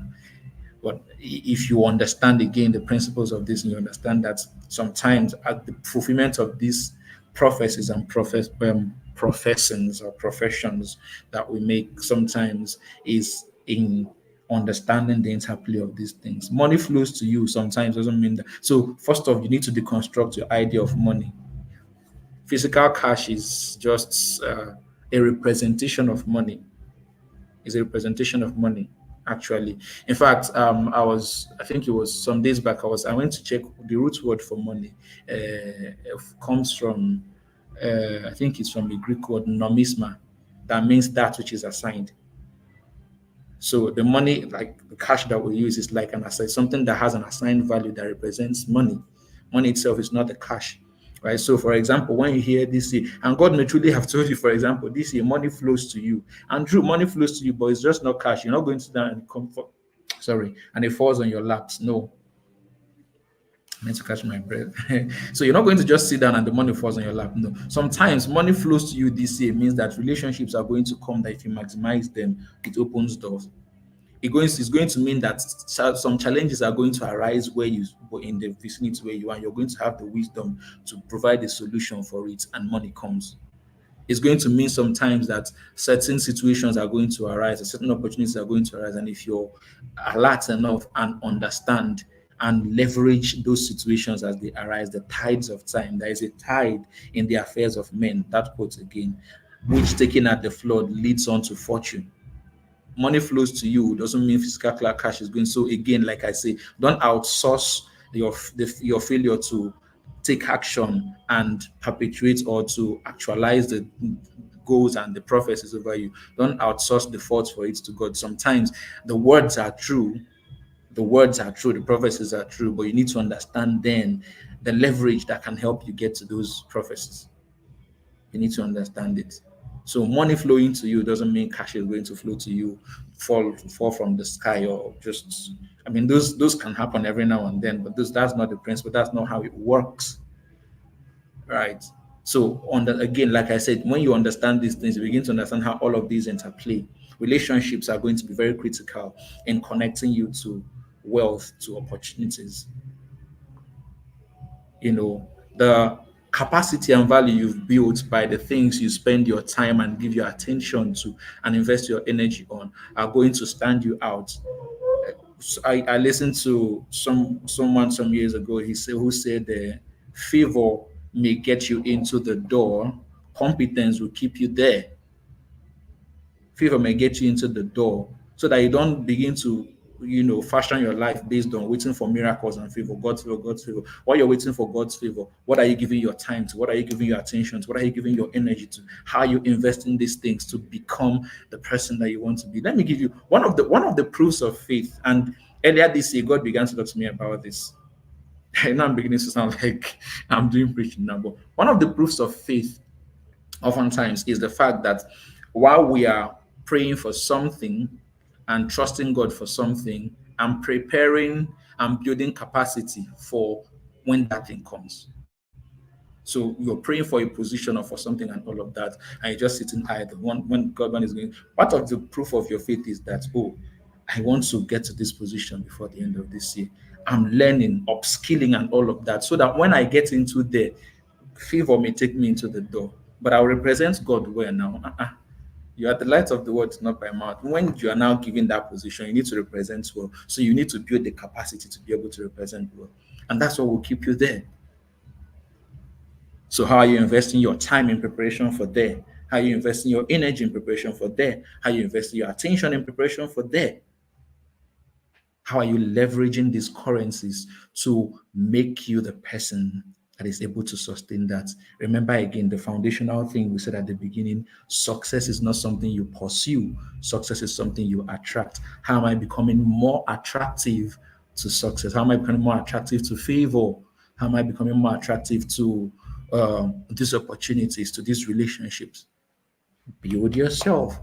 But if you understand again the principles of this, and you understand that sometimes at the fulfillment of these prophecies and professions or professions that we make, sometimes is in understanding the interplay of these things. Money flows to you sometimes doesn't mean that. So first off, you need to deconstruct your idea of money. Physical cash is just a representation of money. Is a representation of money, actually. In fact, I think it was some days back, I went to check the root word for money. It comes from, I think it's from the Greek word nomisma, that means that which is assigned. So the money, like the cash that we use, is like an asset, something that has an assigned value that represents money. Money itself is not the cash, right? So, for example, when you hear this year, and God may truly have told you, for example, this year money flows to you, and true, money flows to you, but it's just not cash. You're not going to sit down and comfort, sorry, and it falls on your laps. No, I meant to catch my breath. So you're not going to just sit down and the money falls on your lap. No. Sometimes money flows to you this year means that relationships are going to come, that if you maximize them, it opens doors. It's going to mean that some challenges are going to arise where you in the vicinity where you are. You're going to have the wisdom to provide a solution for it, and money comes. It's going to mean sometimes that certain situations are going to arise, or certain opportunities are going to arise, and if you're alert enough and understand and leverage those situations as they arise, the tides of time. There is a tide in the affairs of men. That quote again, which taken at the flood leads on to fortune. Money flows to you doesn't mean physical cash is going. So again, like I say, don't outsource your failure to take action and perpetuate or to actualize the goals and the prophecies over you. Don't outsource the faults for it to God. Sometimes the words are true, the prophecies are true, but you need to understand then the leverage that can help you get to those prophecies. You need to understand it. So money flowing to you doesn't mean cash is going to flow to you, fall from the sky, or just, I mean, those can happen every now and then, but that's not the principle. That's not how it works, right? So on the, again, like I said, when you understand these things, you begin to understand how all of these interplay. Relationships are going to be very critical in connecting you to wealth, to opportunities. The capacity and value you've built by the things you spend your time and give your attention to and invest your energy on are going to stand you out. I listened to someone some years ago. Who said favor may get you into the door, competence will keep you there. Favor may get you into the door so that you don't begin to, fashion your life based on waiting for miracles and favor, God's favor, God's favor. While you're waiting for God's favor, what are you giving your time to? What are you giving your attention to? What are you giving your energy to? How are you investing these things to become the person that you want to be? Let me give you one of the proofs of faith. And earlier this year, God began to talk to me about this. Now I'm beginning to sound like I'm doing preaching now, but one of the proofs of faith oftentimes is the fact that while we are praying for something and trusting God for something and preparing and building capacity for when that thing comes. So you're praying for a position or for something and all of that, and you're just sitting idle. When God is going, part of the proof of your faith is that, oh, I want to get to this position before the end of this year. I'm learning, upskilling, and all of that, so that when I get into there, favor may take me into the door, but I'll represent God well now. You are the light of the world, not by mouth. When you are now given that position, you need to represent well. So you need to build the capacity to be able to represent well. And that's what will keep you there. So how are you investing your time in preparation for there? How are you investing your energy in preparation for there? How are you investing your attention in preparation for there? How are you leveraging these currencies to make you the person that is able to sustain that? Remember again, the foundational thing we said at the beginning, success is not something you pursue. Success is something you attract. How am I becoming more attractive to success? How am I becoming more attractive to favor? How am I becoming more attractive to these opportunities, to these relationships? Build yourself,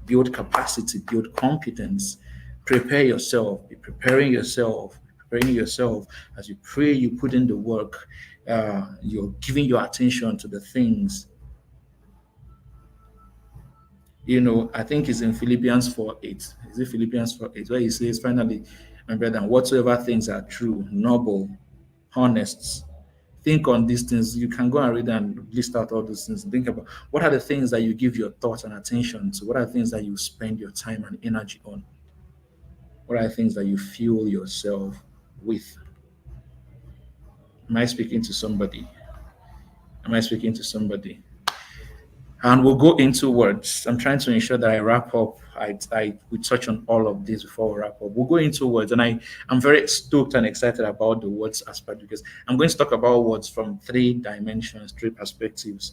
build capacity, build competence, prepare yourself, be preparing yourself. As you pray, you put in the work, you're giving your attention to the things. I think it's in Philippians 4:8. Is it Philippians 4:8? Where he says, finally, my brethren, whatsoever things are true, noble, honest, think on these things. You can go and read and list out all those things and think about what are the things that you give your thoughts and attention to, what are the things that you spend your time and energy on, what are the things that you fuel yourself with. Am I speaking to somebody? Am I speaking to somebody? And we'll go into words. I'm trying to ensure that I wrap up. We touch on all of this before we wrap up. We'll go into words, and I'm very stoked and excited about the words aspect, because I'm going to talk about words from three dimensions, three perspectives.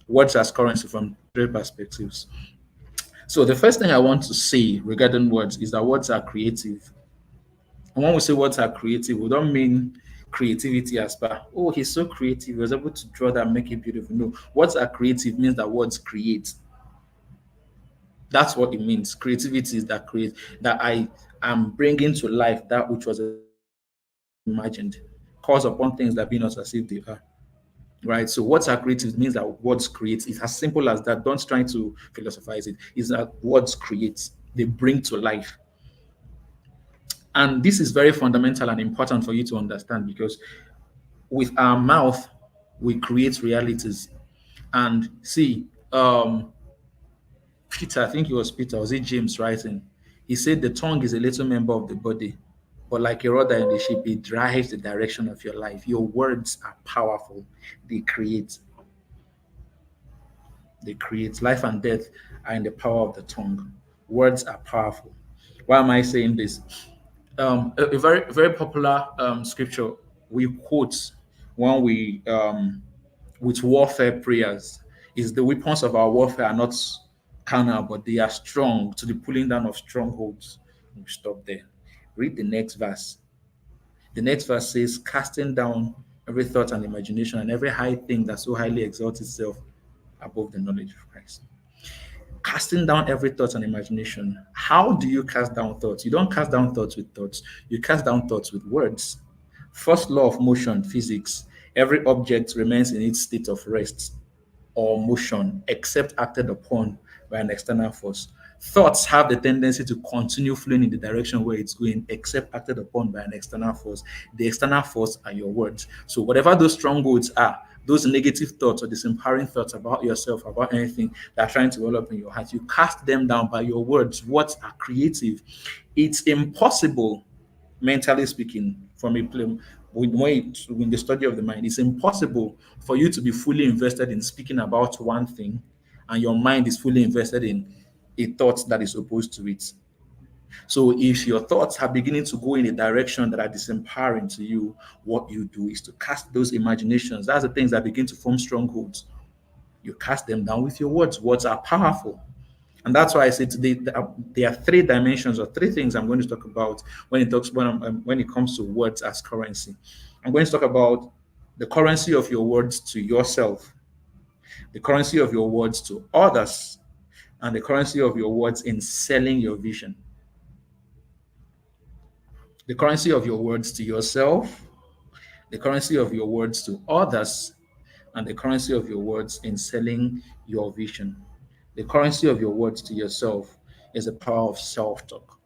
Words as currency from three perspectives. So the first thing I want to say regarding words is that words are creative. And when we say words are creative, we don't mean creativity as per, oh, he's so creative, he was able to draw that, make it beautiful. No, words are creative means that words create. That's what it means. Creativity is that that I am bringing to life that which was imagined, calls upon things that be not as if they are. Right. So words are creative means that words create. It's as simple as that. Don't try to philosophize it. It's that words create. They bring to life. And this is very fundamental and important for you to understand, because with our mouth, we create realities. And see, Peter, I think it was Peter, was it James writing? He said the tongue is a little member of the body, but like a rudder in the ship, it drives the direction of your life. Your words are powerful. They create. They create. Life and death are in the power of the tongue. Words are powerful. Why am I saying this? A very very popular scripture we quote when we with warfare prayers is, the weapons of our warfare are not carnal, but they are strong to the pulling down of strongholds. We stop there. Read the next verse. The next verse says, casting down every thought and imagination and every high thing that so highly exalts itself above the knowledge of Christ. Casting down every thought and imagination. How do you cast down thoughts? You don't cast down thoughts with thoughts, you cast down thoughts with words. First law of motion, physics: every object remains in its state of rest or motion except acted upon by an external force. Thoughts have the tendency to continue flowing in the direction where it's going except acted upon by an external force. The external force are your words. So whatever those strongholds are, those negative thoughts or disempowering thoughts about yourself, about anything that are trying to develop in your heart, you cast them down by your words. Words are creative. It's impossible, mentally speaking, from a play in the study of the mind, it's impossible for you to be fully invested in speaking about one thing and your mind is fully invested in a thought that is opposed to it. So if your thoughts are beginning to go in a direction that are disempowering to you, what you do is to cast those imaginations. That's the things that begin to form strongholds. You cast them down with your words. Words are powerful. And that's why I say today there are three dimensions or three things I'm going to talk about when it comes to words as currency. I'm going to talk about the currency of your words to yourself, the currency of your words to others, and the currency of your words in selling your vision. The currency of your words to yourself, the currency of your words to others, and the currency of your words in selling your vision. The currency of your words to yourself is the power of self talk.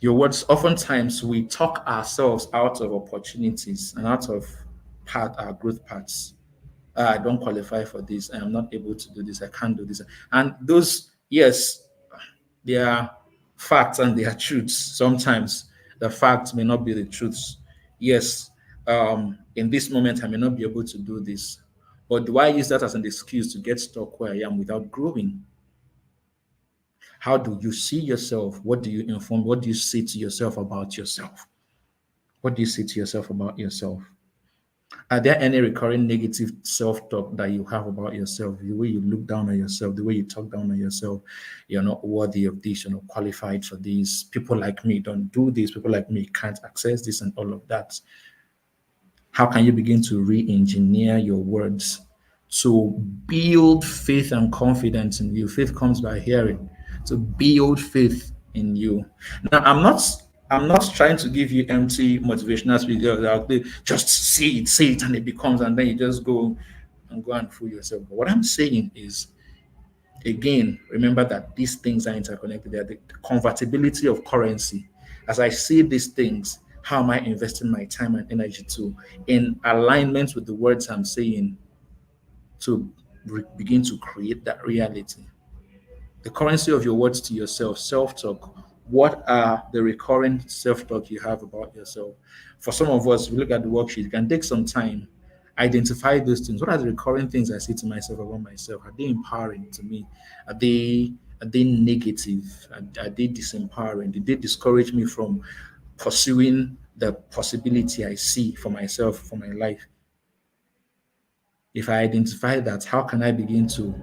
Your words, oftentimes, we talk ourselves out of opportunities and out of our growth paths. I don't qualify for this. I am not able to do this. I can't do this. And those, yes, they are facts and they are truths. Sometimes the facts may not be the truths. Yes, in this moment, I may not be able to do this. But do I use that as an excuse to get stuck where I am without growing? How do you see yourself? What do you inform? What do you say to yourself about yourself? What do you say to yourself about yourself? Are there any recurring negative self-talk that you have about yourself? The way you look down on yourself, the way you talk down on yourself, you're not worthy of this, you're not qualified for this. People like me don't do this. People like me can't access this and all of that. How can you begin to re-engineer your words to build faith and confidence in you? Faith comes by hearing. To build faith in you. Now, I'm not trying to give you empty motivational speeches. Just say it, and it becomes, and then you just go and fool yourself. But what I'm saying is, again, remember that these things are interconnected. They're the convertibility of currency. As I see these things, how am I investing my time and energy to in alignment with the words I'm saying to begin to create that reality? The currency of your words to yourself, self-talk. What are the recurring self-talk you have about yourself? For some of us, we look at the worksheet, it can take some time. Identify those things. What are the recurring things I say to myself about myself? Are they empowering to me? Are they negative? Are they disempowering? Did they discourage me from pursuing the possibility I see for myself, for my life? If I identify that, how can I begin to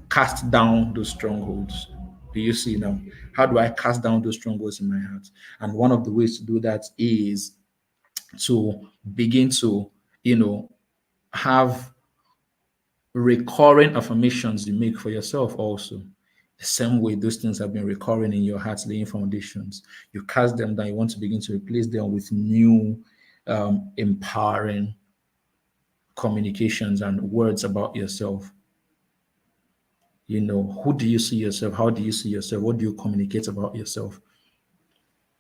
cast down those strongholds? Do you see now? How do I cast down those strongholds in my heart? And one of the ways to do that is to begin to, have recurring affirmations you make for yourself also. The same way those things have been recurring in your heart, laying foundations. You cast them down, you want to begin to replace them with new, empowering communications and words about yourself. Who do you see yourself? How do you see yourself? What do you communicate about yourself?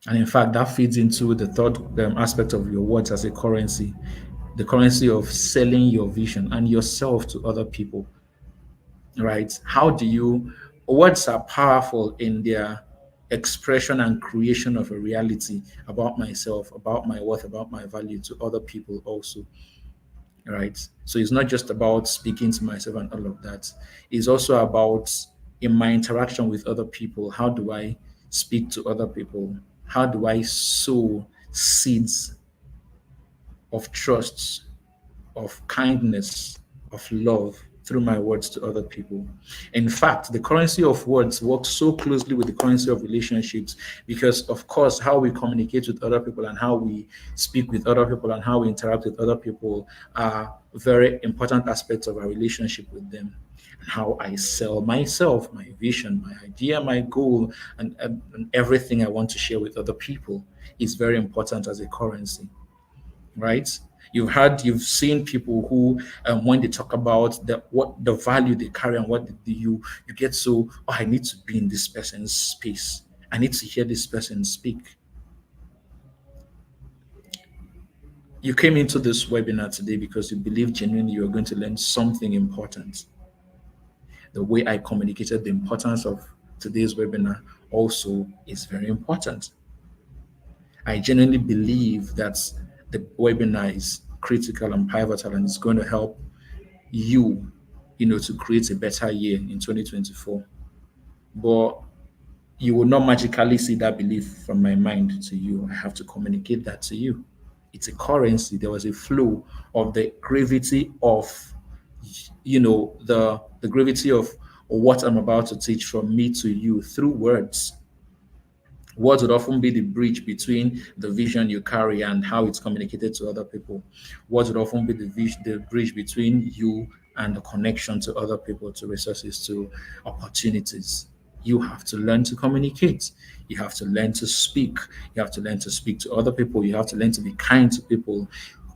And in fact, that feeds into the third aspect of your words as a currency, the currency of selling your vision and yourself to other people, right? Words are powerful in their expression and creation of a reality about myself, about my worth, about my value to other people also. Right. So it's not just about speaking to myself and all of that. It's also about in my interaction with other people. How do I speak to other people? How do I sow seeds of trust, of kindness, of love through my words to other people? In fact, the currency of words works so closely with the currency of relationships because, of course, how we communicate with other people and how we speak with other people and how we interact with other people are very important aspects of our relationship with them, and how I sell myself, my vision, my idea, my goal, and everything I want to share with other people is very important as a currency, right? You've seen people who, when they talk about the value they carry and what they do, you get so, oh, I need to be in this person's space. I need to hear this person speak. You came into this webinar today because you believe genuinely you are going to learn something important. The way I communicated the importance of today's webinar also is very important. I genuinely believe that the webinar is critical and pivotal and it's going to help you, to create a better year in 2024. But you will not magically see that belief from my mind to you. I have to communicate that to you. It's a currency. There was a flow of the gravity of, the gravity of what I'm about to teach from me to you through words. Words would often be the bridge between the vision you carry and how it's communicated to other people. Words would often be the bridge between you and the connection to other people, to resources, to opportunities. You have to learn to communicate. You have to learn to speak. You have to learn to speak to other people. You have to learn to be kind to people.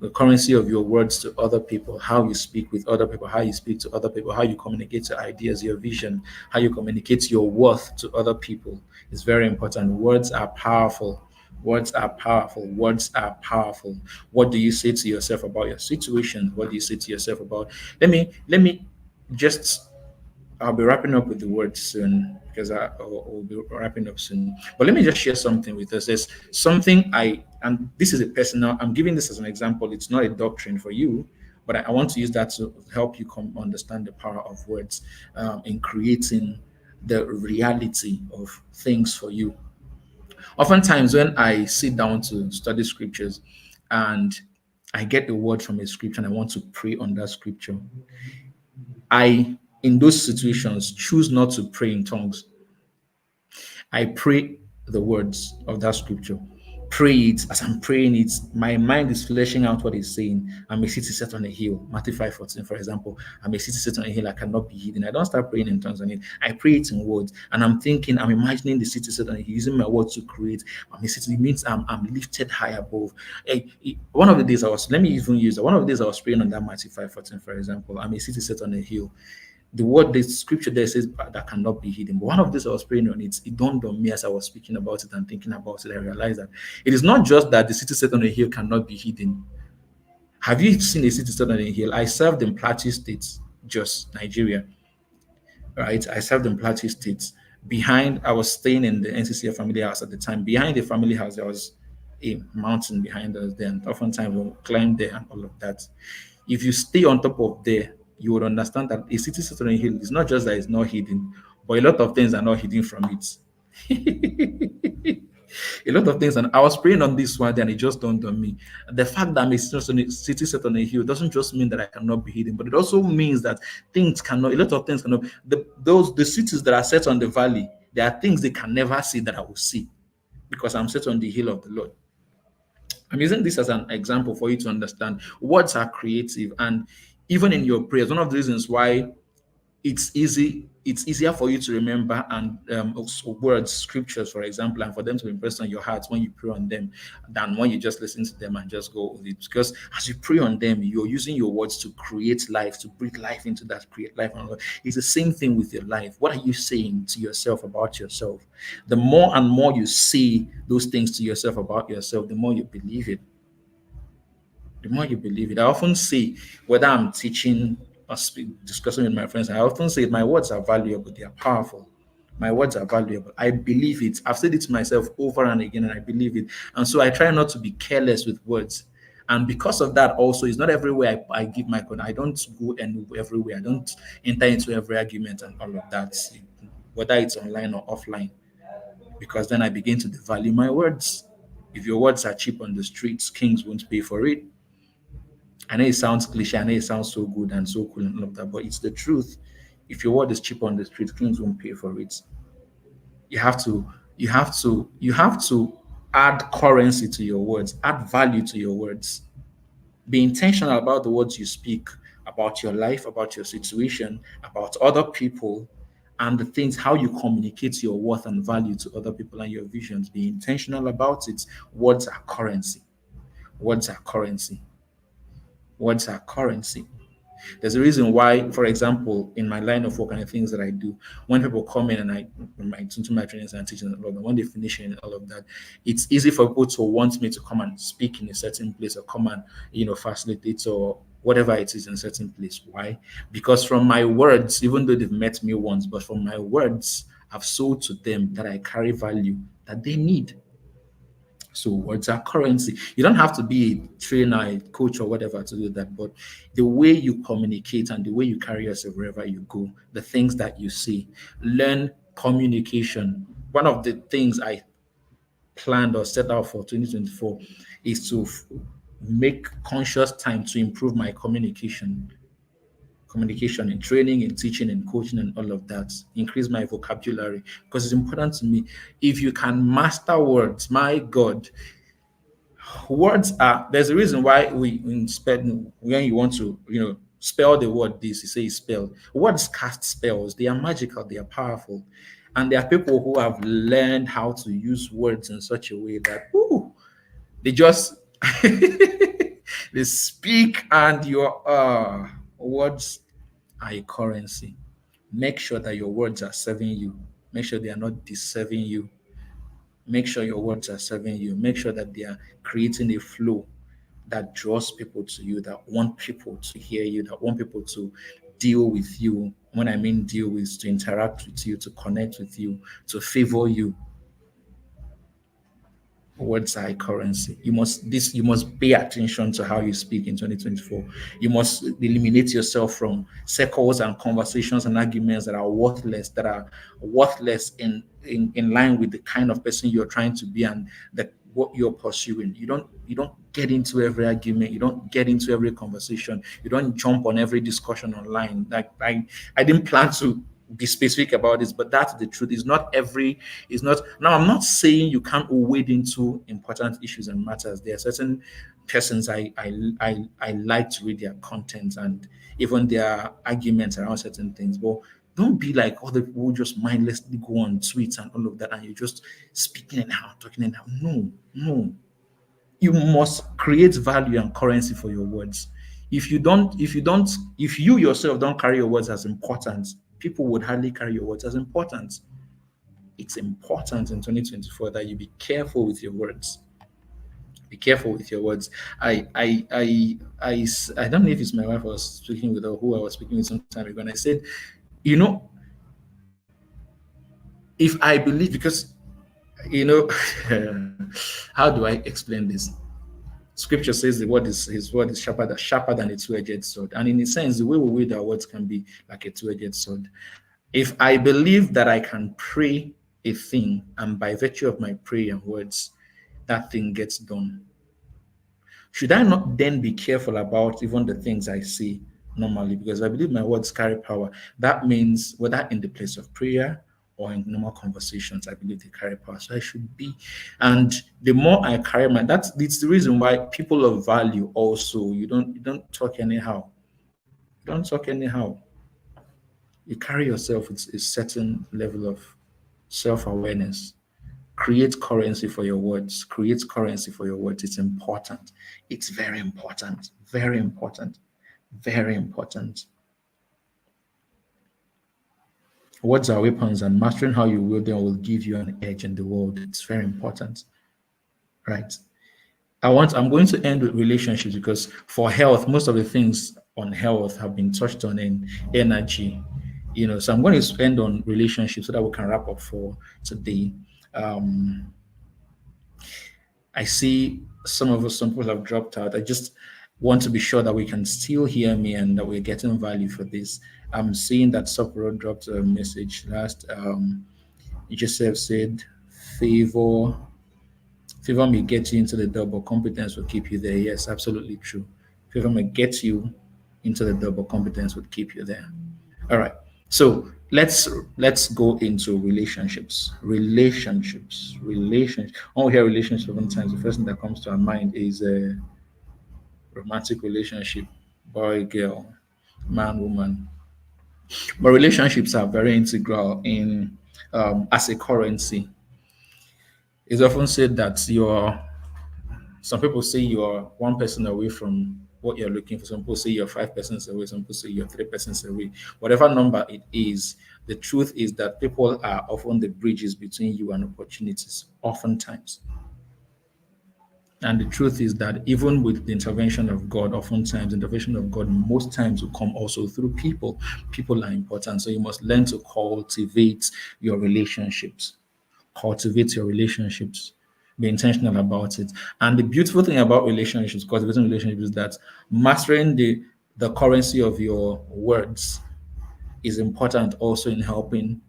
The currency of your words to other people, how you speak with other people, how you speak to other people, how you communicate your ideas, your vision, how you communicate your worth to other people is very important. Words are powerful. Words are powerful. Words are powerful. What do you say to yourself about your situation? What do you say to yourself about? Let me just I'll be wrapping up with the words soon because I'll be wrapping up soon. But let me just share something with us. There's something and this is a personal, I'm giving this as an example. It's not a doctrine for you, but I want to use that to help you understand the power of words in creating the reality of things for you. Oftentimes, when I sit down to study scriptures and I get a word from a scripture and I want to pray on that scripture, I, in those situations, choose not to pray in tongues. I pray the words of that scripture. Pray it. As I'm praying it, my mind is fleshing out what it's saying. I'm a city set on a hill. Matthew 5:14, for example. I'm a city set on a hill, I cannot be hidden. I don't start praying in tongues on it. I pray it in words. And I'm thinking, I'm imagining the city set on a hill, using my words to create. I'm a city, it means I'm lifted high above. One of the days let me even use that. One of the days I was praying on that Matthew 5:14, for example. I'm a city set on a hill. The scripture there says that cannot be hidden. But one of these I was praying on it, it dawned on me as I was speaking about it and thinking about it. I realized that it is not just that the city set on a hill cannot be hidden. Have you seen a city set on a hill? I served in Plateau State, just Nigeria, right? I served in Plateau State. I was staying in the NCCF family house at the time. Behind the family house, there was a mountain behind us there, and oftentimes we'll climb there and all of that. If you stay on top of there, you would understand that a city set on a hill is not just that it's not hidden, but a lot of things are not hidden from it. A lot of things, and I was praying on this one, then it just dawned on me. The fact that I'm a city set on a hill doesn't just mean that I cannot be hidden, but it also means that a lot of things cannot. The cities that are set on the valley, there are things they can never see that I will see because I'm set on the hill of the Lord. I'm using this as an example for you to understand words are creative, and even in your prayers, one of the reasons why it's easier for you to remember and words, scriptures, for example, and for them to be impressed on your heart when you pray on them than when you just listen to them and just go with it. Because as you pray on them, you're using your words to create life, to breathe life into that, create life. It's the same thing with your life. What are you saying to yourself about yourself? The more and more you say those things to yourself about yourself, the more you believe it. The more you believe it. I often say, whether I'm teaching or discussing with my friends, I often say my words are valuable, they are powerful. My words are valuable. I believe it. I've said it to myself over and again, and I believe it. And so I try not to be careless with words. And because of that, also, it's not everywhere I give my code. I don't go everywhere. I don't enter into every argument and all of that, whether it's online or offline, because then I begin to devalue my words. If your words are cheap on the streets, kings won't pay for it. I know it sounds cliche, I know it sounds so good and so cool and all of that, but it's the truth. If your word is cheap on the street, kings won't pay for it. You have to add currency to your words, add value to your words. Be intentional about the words you speak, about your life, about your situation, about other people, and the things, how you communicate your worth and value to other people and your visions. Be intentional about it. Words are currency. Words are currency. Words are currency. There's a reason why, for example, in my line of work and the things that I do, when people come in and I into my trainings and teaching and all of that, when they finish in all of that, it's easy for people to want me to come and speak in a certain place or come and facilitate or whatever it is in a certain place. Why? Because from my words, even though they've met me once, but from my words, I've sold to them that I carry value that they need. So words are currency. You don't have to be a trainer, a coach, or whatever to do that. But the way you communicate and the way you carry yourself wherever you go, the things that you see, learn communication. One of the things I planned or set out for 2024 is to make conscious time to improve my communication in training, in teaching, in coaching, and all of that. Increase my vocabulary because it's important to me. If you can master words, my God, words are. There's a reason why we spell when you want to spell the word this, you say spell. Words cast spells. They are magical. They are powerful, and there are people who have learned how to use words in such a way that they just they speak and your words are a currency. Make sure that your words are serving you. Make sure they are not deserving you. Make sure your words are serving you. Make sure that they are creating a flow that draws people to you, that want people to hear you, that want people to deal with you. When I mean deal with, to interact with you, to connect with you, to favor you. Words are a currency. You must pay attention to how you speak in 2024. You must eliminate yourself from circles and conversations and arguments that are worthless in line with the kind of person you're trying to be and that what you're pursuing. You don't get into every argument, you don't get into every conversation, you don't jump on every discussion online. Like I didn't plan to be specific about this, but that's the truth. It's not now. I'm not saying you can't wade into important issues and matters. There are certain persons I like to read their content and even their arguments around certain things. But don't be like other people who just mindlessly go on tweets and all of that, and you're just speaking and how talking and how. No, no. You must create value and currency for your words. If you yourself don't carry your words as important, people would hardly carry your words as important. It's important in 2024 that you be careful with your words. Be careful with your words. I don't know if it's my wife I was speaking with or who I was speaking with some time ago, and I said, you know, if I believe, because you know, how do I explain this? Scripture says the word is his word is sharper than a two-edged sword. And in a sense, the way we wield our words can be like a two-edged sword. If I believe that I can pray a thing, and by virtue of my prayer and words, that thing gets done. Should I not then be careful about even the things I say normally? Because I believe my words carry power. That means whether in the place of prayer or in normal conversations, I believe they carry power. So I should be. And the more I carry it's the reason why people of value also, you don't talk anyhow. You don't talk anyhow. You carry yourself with a certain level of self-awareness. Create currency for your words. Create currency for your words. It's important. It's very important. Very important. Very important. Words are weapons, and mastering how you wield them will give you an edge in the world. It's very important. Right. I'm going to end with relationships because for health, most of the things on health have been touched on in energy. So I'm going to end on relationships so that we can wrap up for today. I see some people have dropped out. I just want to be sure that we can still hear me and that we're getting value for this. I'm seeing that Sapporo dropped a message last. Joseph said, favor may get you into the door, but competence will keep you there. Yes, absolutely true. Favor may get you into the door, but competence would keep you there. All right. So let's go into relationships. When we hear relationships, sometimes the first thing that comes to our mind is romantic relationship, boy, girl, man, woman. But relationships are very integral in as a currency. It's often said that you're some people say you're one person away from what you're looking for. Some people say you're 5 persons away. Some people say you're 3 persons away. Whatever number it is, the truth is that people are often the bridges between you and opportunities, oftentimes. And the truth is that even with the intervention of God, oftentimes the intervention of God most times will come also through people. People are important. So you must learn to cultivate your relationships. Cultivate your relationships. Be intentional about it. And the beautiful thing about relationships, cultivating relationships, is that mastering the currency of your words is important also in helping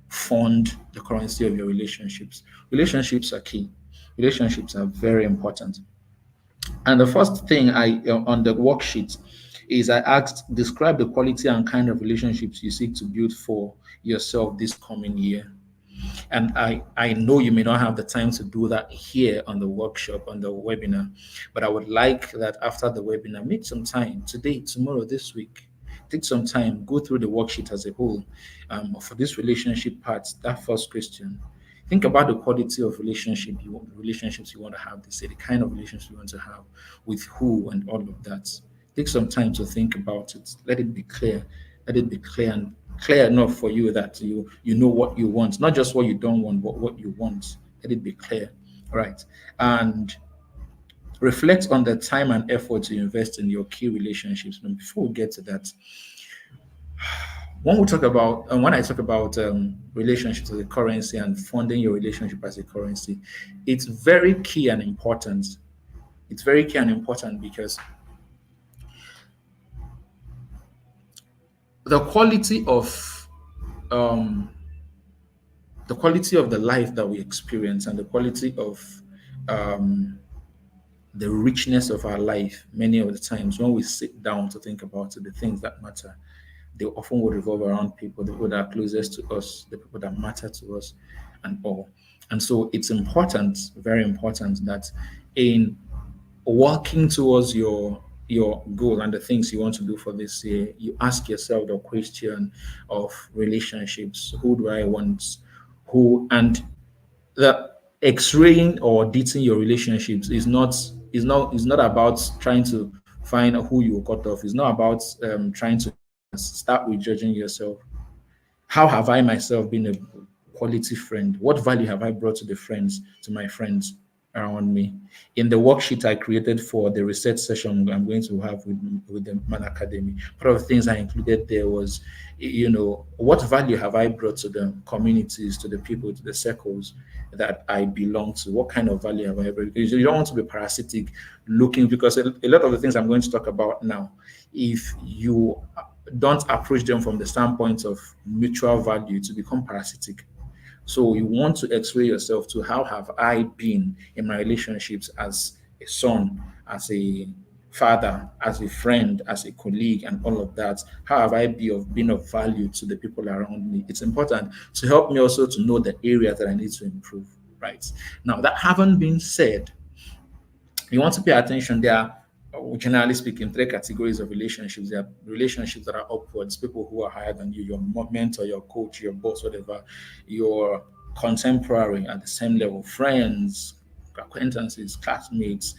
fund the currency of your relationships. Relationships are key. Relationships are very important. And the first thing I on the worksheet is I asked describe the quality and kind of relationships you seek to build for yourself this coming year. And I know you may not have the time to do that here on the workshop, on the webinar, but I would like that after the webinar, make some time today, tomorrow, this week. Take some time, go through the worksheet as a whole. For this relationship part, that first question, think about the quality of relationships you want to have this year, the kind of relationships you want to have, with who, and all of that. Take some time to think about it. Let it be clear. Let it be clear and clear enough for you that you know what you want, not just what you don't want, but what you want. Let it be clear, right? And reflect on the time and effort you invest in your key relationships. And before we get to that, when we talk about and when I talk about relationships as a currency and funding your relationship as a currency, it's very key and important. It's very key and important because the quality of um, the quality of the life that we experience and the quality of um, the richness of our life, many of the times when we sit down to think about it, the things that matter, they often would revolve around people, the people that are closest to us, the people that matter to us, and all. And so it's important, very important, that in working towards your goal and the things you want to do for this year, you ask yourself the question of relationships. Who do I want? Who and the x-raying or auditing your relationships is not about trying to find who you cut off. It's not about trying to start with judging yourself. How have I myself been a quality friend? What value have I brought to my friends around me? In the worksheet I created for the research session I'm going to have with the Man Academy, part of the things I included there was, what value have I brought to the communities, to the people, to the circles that I belong to? What kind of value have I brought? Because you don't want to be parasitic looking, because a lot of the things I'm going to talk about now, if you don't approach them from the standpoint of mutual value, to become parasitic. So you want to x-ray yourself to how have I been in my relationships as a son, as a father, as a friend, as a colleague, and all of that. How have I been of value to the people around me? It's important to help me also to know the areas that I need to improve. Right. Now, that having been said, you want to pay attention. There are, generally speaking, three categories of relationships. There are relationships that are upwards, people who are higher than you, your mentor, your coach, your boss, whatever, your contemporary at the same level, friends, acquaintances, classmates,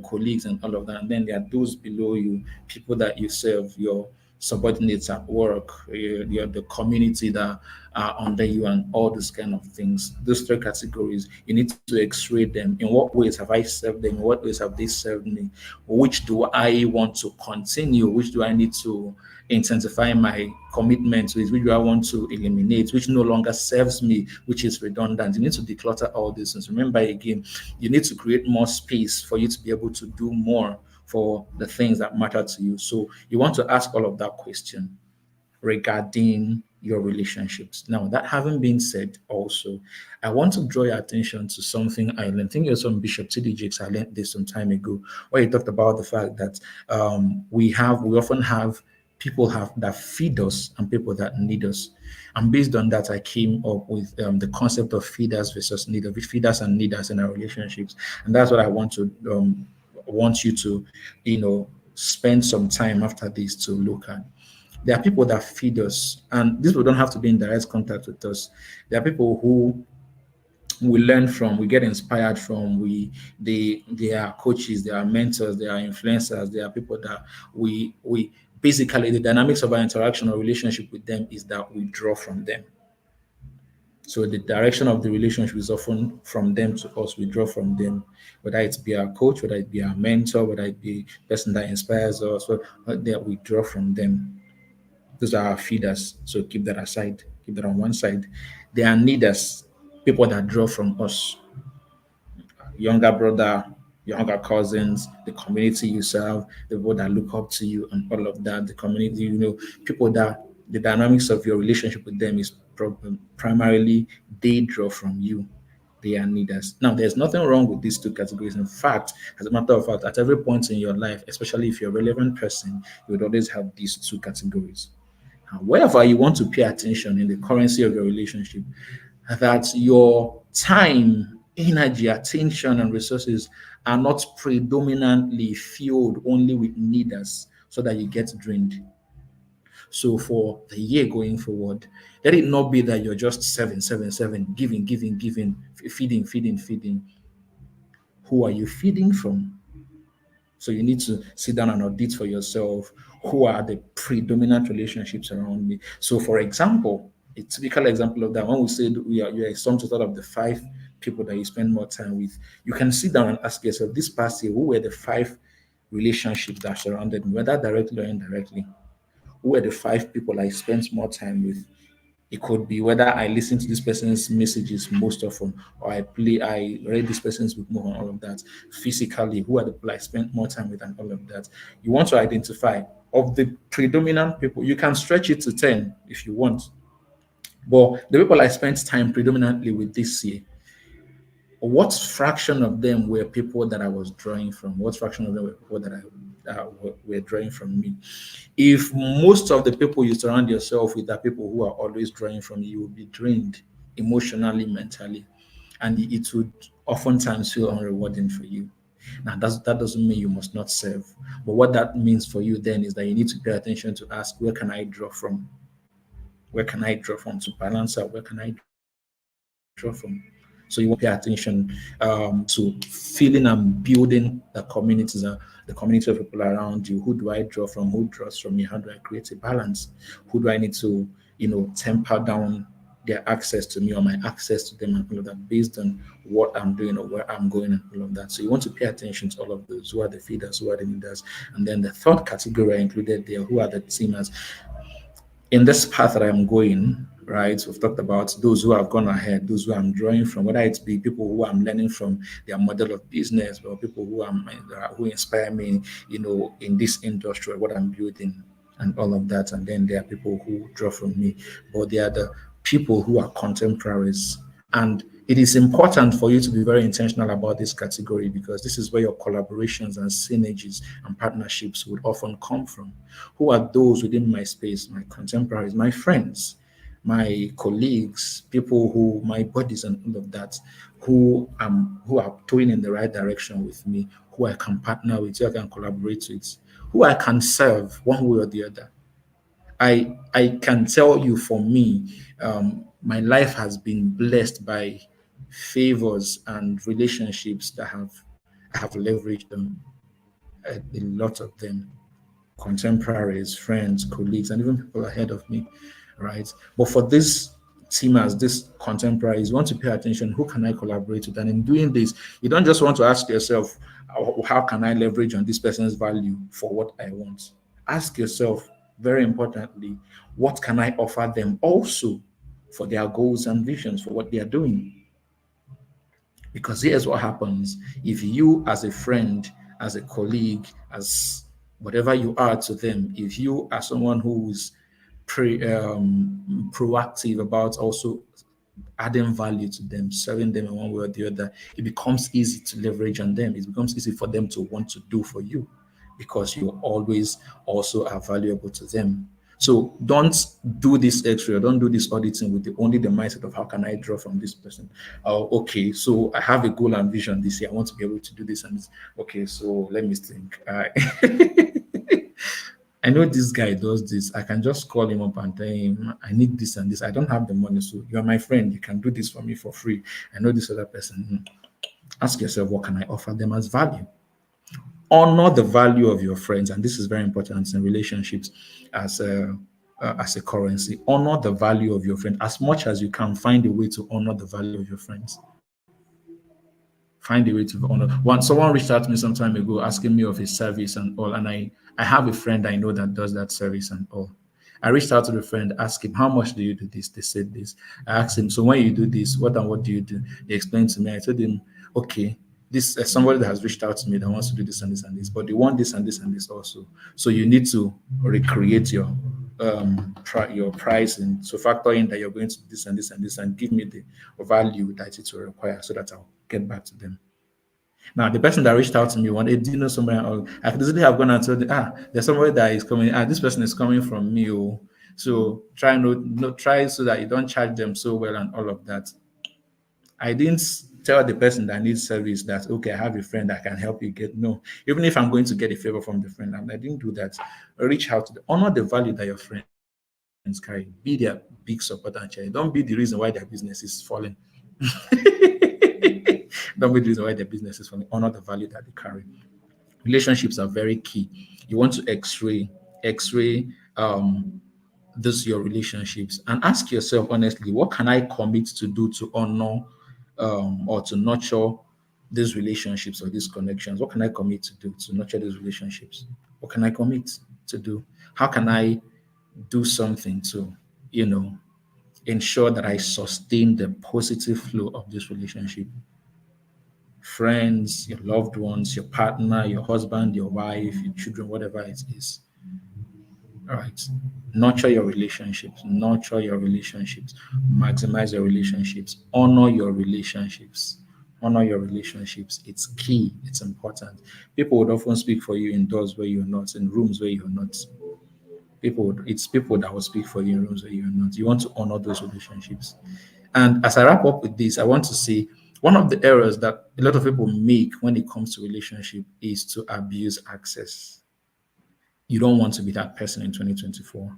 colleagues, and all of that. And then there are those below you, people that you serve, your subordinates at work, the community that are under you, and all those kind of things. Those three categories, you need to x-ray them. In what ways have I served them? In what ways have they served me? Which do I want to continue? Which do I need to intensify my commitment with? Which do I want to eliminate? Which no longer serves me? Which is redundant? You need to declutter all these things. Remember, again, you need to create more space for you to be able to do more for the things that matter to you. So you want to ask all of that question regarding your relationships. Now, that having been said, also, I want to draw your attention to something I learned. I think it was from Bishop T.D. Jakes. I learned this some time ago, where he talked about the fact that we often have people that feed us and people that need us. And based on that, I came up with the concept of feeders versus needers, feeders and needers in our relationships. And that's what I want to want you to, spend some time after this to look at. There are people that feed us, and these people don't have to be in direct contact with us. There are people who we learn from, we get inspired from, they are coaches, they are mentors, they are influencers, they are people that we basically, the dynamics of our interaction or relationship with them is that we draw from them. So the direction of the relationship is often from them to us. We draw from them, whether it be our coach, whether it be our mentor, whether it be person that inspires us. So that we draw from them. Those are our feeders. So keep that aside. Keep that on one side. They are needers, people that draw from us. Younger brother, younger cousins, the community you serve, the people that look up to you, and all of that. The community, people that the dynamics of your relationship with them is primarily they draw from you. They are needers. Now, there's nothing wrong with these two categories. In fact, as a matter of fact, at every point in your life, especially if you're a relevant person, you would always have these two categories. However, you want to pay attention in the currency of your relationship that your time, energy, attention, and resources are not predominantly fueled only with needers so that you get drained. So for the year going forward, let it not be that you're just seven, giving, giving, giving, feeding, feeding, feeding. Who are you feeding from? So you need to sit down and audit for yourself who are the predominant relationships around me. So, for example, a typical example of that, when we say that you're a sum total of the five people that you spend more time with, you can sit down and ask yourself this past year, who were the five relationships that surrounded me, whether directly or indirectly? Who were the five people I spent more time with? It could be whether I listen to this person's messages most often, or I read this person's book more, and all of that. Physically, who are the people I spent more time with, and all of that. You want to identify of the predominant people. You can stretch it to 10 if you want, but the people I spent time predominantly with this year, what fraction of them were people that I was drawing from? What fraction of them were people that were drawing from me? If most of the people you surround yourself with are people who are always drawing from you, you will be drained emotionally, mentally, and it would oftentimes feel unrewarding for you. Now, that doesn't mean you must not serve, but what that means for you then is that you need to pay attention to ask, where can I draw from? Where can I draw from to balance out? Where can I draw from? So you want to pay attention to feeling and building the community of people around you. Who do I draw from? Who draws from me? How do I create a balance? Who do I need to, temper down their access to me or my access to them and all of that based on what I'm doing or where I'm going and all of that. So you want to pay attention to all of those. Who are the feeders? Who are the leaders? And then the third category I included there, who are the teamers? In this path that I'm going, right, we've talked about those who have gone ahead, those who I'm drawing from, whether it be people who I'm learning from their model of business, or people who inspire me, in this industry, what I'm building, and all of that. And then there are people who draw from me, but they are the people who are contemporaries. And it is important for you to be very intentional about this category because this is where your collaborations and synergies and partnerships would often come from. Who are those within my space, my contemporaries, my friends, my colleagues, people who my buddies and all of that, who are towing in the right direction with me, who I can partner with, who I can collaborate with, who I can serve one way or the other. I can tell you for me, my life has been blessed by favors and relationships that I have leveraged them, a lot of them, contemporaries, friends, colleagues, and even people ahead of me, right? But for this team as this contemporaries, you want to pay attention. Who can I collaborate with? And in doing this, you don't just want to ask yourself, how can I leverage on this person's value for what I want? Ask yourself, very importantly, what can I offer them also for their goals and visions for what they are doing? Because here's what happens if you, as a friend, as a colleague, as whatever you are to them, if you are someone who's proactive about also adding value to them, serving them in one way or the other, it becomes easy to leverage on them. It becomes easy for them to want to do for you because you always also are valuable to them. So don't do this X-ray, or don't do this auditing with only the mindset of how can I draw from this person. Oh, okay, so I have a goal and vision this year. I want to be able to do this and this. Okay, so let me think. I know this guy does this. I can just call him up and tell him I need this and this. I don't have the money, so you are my friend. You can do this for me for free. I know this other person. Ask yourself, what can I offer them as value? Honor the value of your friends, and this is very important in relationships as a currency. Honor the value of your friend as much as you can. Find a way to honor the value of your friends. Find a way to honor. Once someone reached out to me some time ago asking me of his service and all, and I have a friend I know that does that service and all. I reached out to the friend, asked him, how much do you do this? They said this. I asked him, so when you do this, what and what do you do? They explained to me. I told him, okay, this somebody that has reached out to me that wants to do this and this and this, but they want this and this and this also. So you need to recreate your pricing. So factor in that you're going to do this and this and this, and give me the value that it will require, so that I'll get back to them. Now, the person that reached out to me one day, do you know somebody? I could easily have gone and told them, there's somebody that is coming. This person is coming from me. Oh. So try try so that you don't charge them so well and all of that. I didn't tell the person that needs service that, okay, I have a friend that can help you get. No, even if I'm going to get a favor from the friend, I didn't do that. Reach out to them. Honor the value that your friends carry. Be their big supporter and charity. Don't be the reason why their business is falling. Don't be the reason why their business is falling. Honor the value that they carry. Relationships are very key. You want to x-ray this your relationships, and ask yourself honestly, what can I commit to do to honor or to nurture these relationships or these connections? What can I commit to do to nurture these relationships? What can I commit to do? How can I do something to, ensure that I sustain the positive flow of this relationship? Friends, your loved ones, your partner, your husband, your wife, your children, whatever it is. All right. Nurture your relationships. Nurture your relationships. Maximize your relationships. Honor your relationships. Honor your relationships. It's key. It's important. People would often speak for you in doors where you're not, in rooms where you're not. It's people that will speak for you in rooms where you're not. You want to honor those relationships. And as I wrap up with this, I want to say one of the errors that a lot of people make when it comes to relationship is to abuse access. You don't want to be that person in 2024.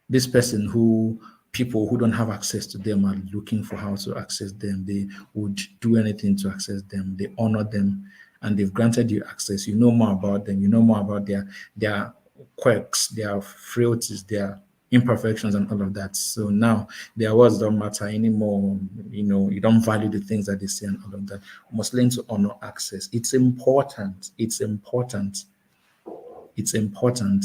This person who people who don't have access to them are looking for how to access them. They would do anything to access them. They honor them, and they've granted you access. You know more about them. You know more about their quirks, their frailties, their imperfections, and all of that. So now their words don't matter anymore. You don't value the things that they say and all of that. You must learn to honor access. It's important. It's important. It's important.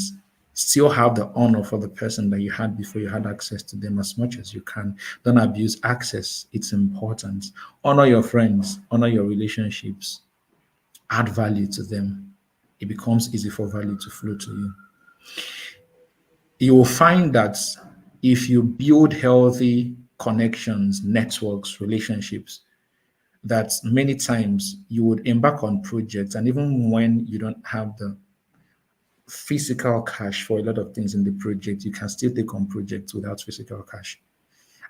Still have the honor for the person that you had before you had access to them as much as you can. Don't abuse access. It's important. Honor your friends, honor your relationships, add value to them. It becomes easy for value to flow to you. You will find that if you build healthy connections, networks, relationships, that many times you would embark on projects, and even when you don't have the physical cash for a lot of things in the project, you can still take on projects without physical cash.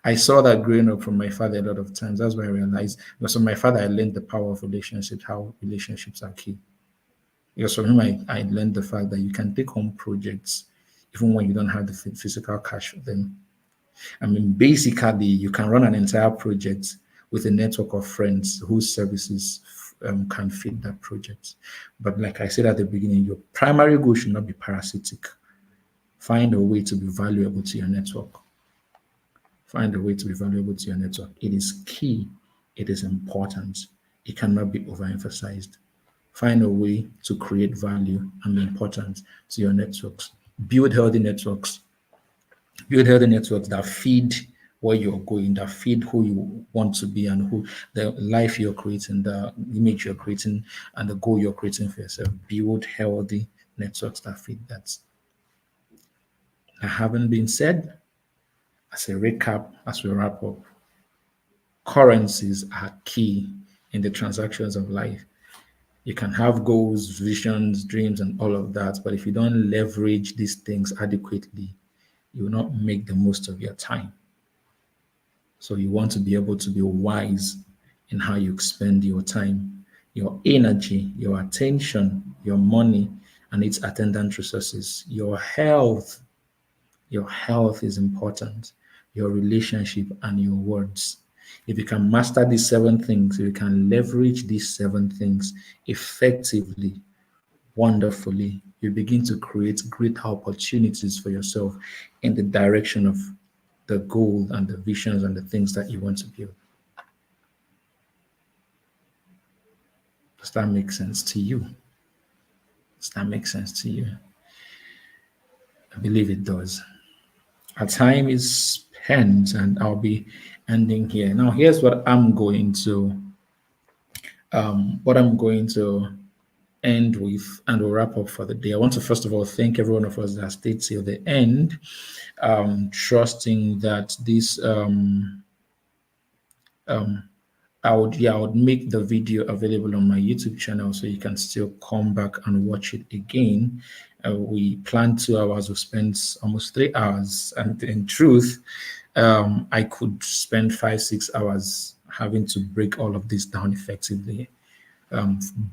I saw that growing up from my father a lot of times. That's why I realized, because from my father, I learned the power of relationships, how relationships are key. Because from him, I learned the fact that you can take on projects even when you don't have the physical cash for them. I mean, basically, you can run an entire project with a network of friends whose services can fit that project. But like I said at the beginning, your primary goal should not be parasitic. Find a way to be valuable to your network. Find a way to be valuable to your network. It is key. It is important. It cannot be overemphasized. Find a way to create value and be important to your networks. Build healthy networks. Build healthy networks that feed where you're going, that feed who you want to be and who the life you're creating, the image you're creating, and the goal you're creating for yourself. Build healthy networks that feed that. That having been said, as a recap, as we wrap up, currencies are key in the transactions of life. You can have goals, visions, dreams, and all of that, but if you don't leverage these things adequately, you will not make the most of your time. So you want to be able to be wise in how you spend your time, your energy, your attention, your money, and its attendant resources. Your health is important, your relationship, and your words. If you can master these seven things, if you can leverage these seven things effectively, wonderfully, you begin to create great opportunities for yourself in the direction of the goal and the visions and the things that you want to build. Does that make sense to you? Does that make sense to you? I believe it does. Our time is spent and I'll be ending here. Now, here's what I'm going to end with and we'll wrap up for the day. I want to first of all thank every one of us that stayed till the end, trusting that this I would make the video available on my YouTube channel so you can still come back and watch it again. We planned 2 hours, we spent almost 3 hours, and in truth, I could spend 5, 6 hours having to break all of this down effectively.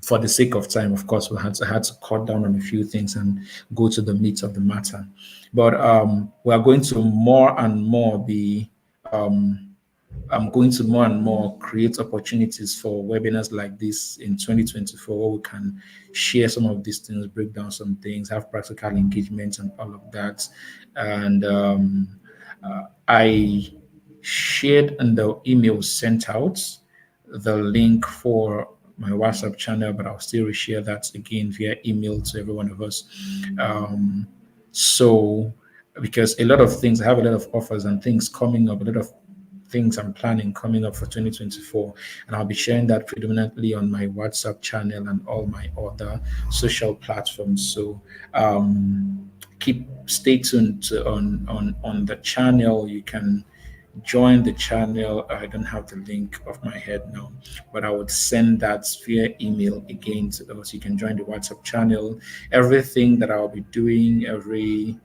For the sake of time, of course, I had to cut down on a few things and go to the meat of the matter. But we are going to more and more be I'm going to more and more create opportunities for webinars like this in 2024 where we can share some of these things, break down some things, have practical engagements and all of that. And I shared in the email sent out the link for my WhatsApp channel, but I'll still reshare that again via email to every one of us. So, because a lot of things, I have a lot of offers and things coming up, a lot of things I'm planning coming up for 2024, and I'll be sharing that predominantly on my WhatsApp channel and all my other social platforms. So stay tuned on the channel. You can join the channel. I don't have the link off my head now, but I would send that via email again to those. You can join the WhatsApp channel. Everything that I'll be doing, every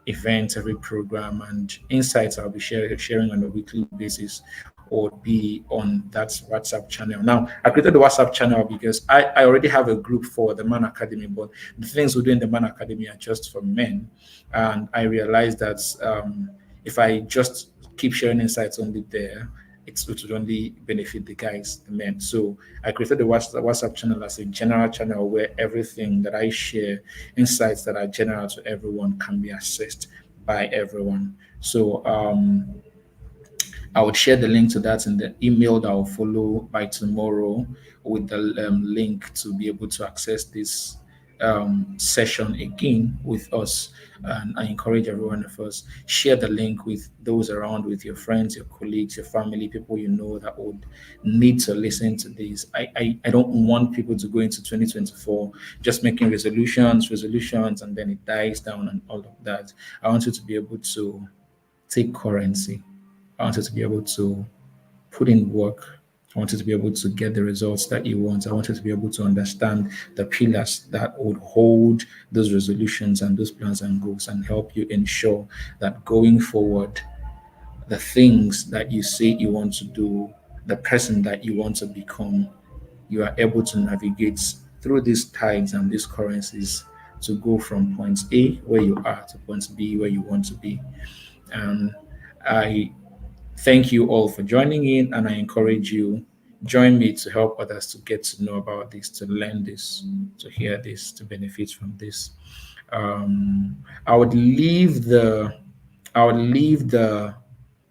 event, every program, and insights I'll be sharing on a weekly basis or be on that WhatsApp channel. Now, I created the WhatsApp channel because I already have a group for the Man Academy, but the things we do in the Man Academy are just for men. And I realized that if I just keep sharing insights only there, it would only benefit the guys, the men. So I created the WhatsApp channel as a general channel where everything that I share, insights that are general to everyone, can be accessed by everyone. So I would share the link to that in the email that will follow by tomorrow with the link to be able to access this session again with us. And I encourage every one of us, share the link with those around, with your friends, your colleagues, your family, people you know that would need to listen to this. I don't want people to go into 2024 just making resolutions, and then it dies down and all of that. I want you to be able to take currency. I want you to be able to put in work. I want you to be able to get the results that you want. I want you to be able to understand the pillars that would hold those resolutions and those plans and goals and help you ensure that going forward, the things that you say you want to do, the person that you want to become, you are able to navigate through these tides and these currencies to go from point A, where you are, to point B, where you want to be. And I thank you all for joining in, and I encourage you join me to help others to get to know about this, to learn this, to hear this, to benefit from this. I would leave the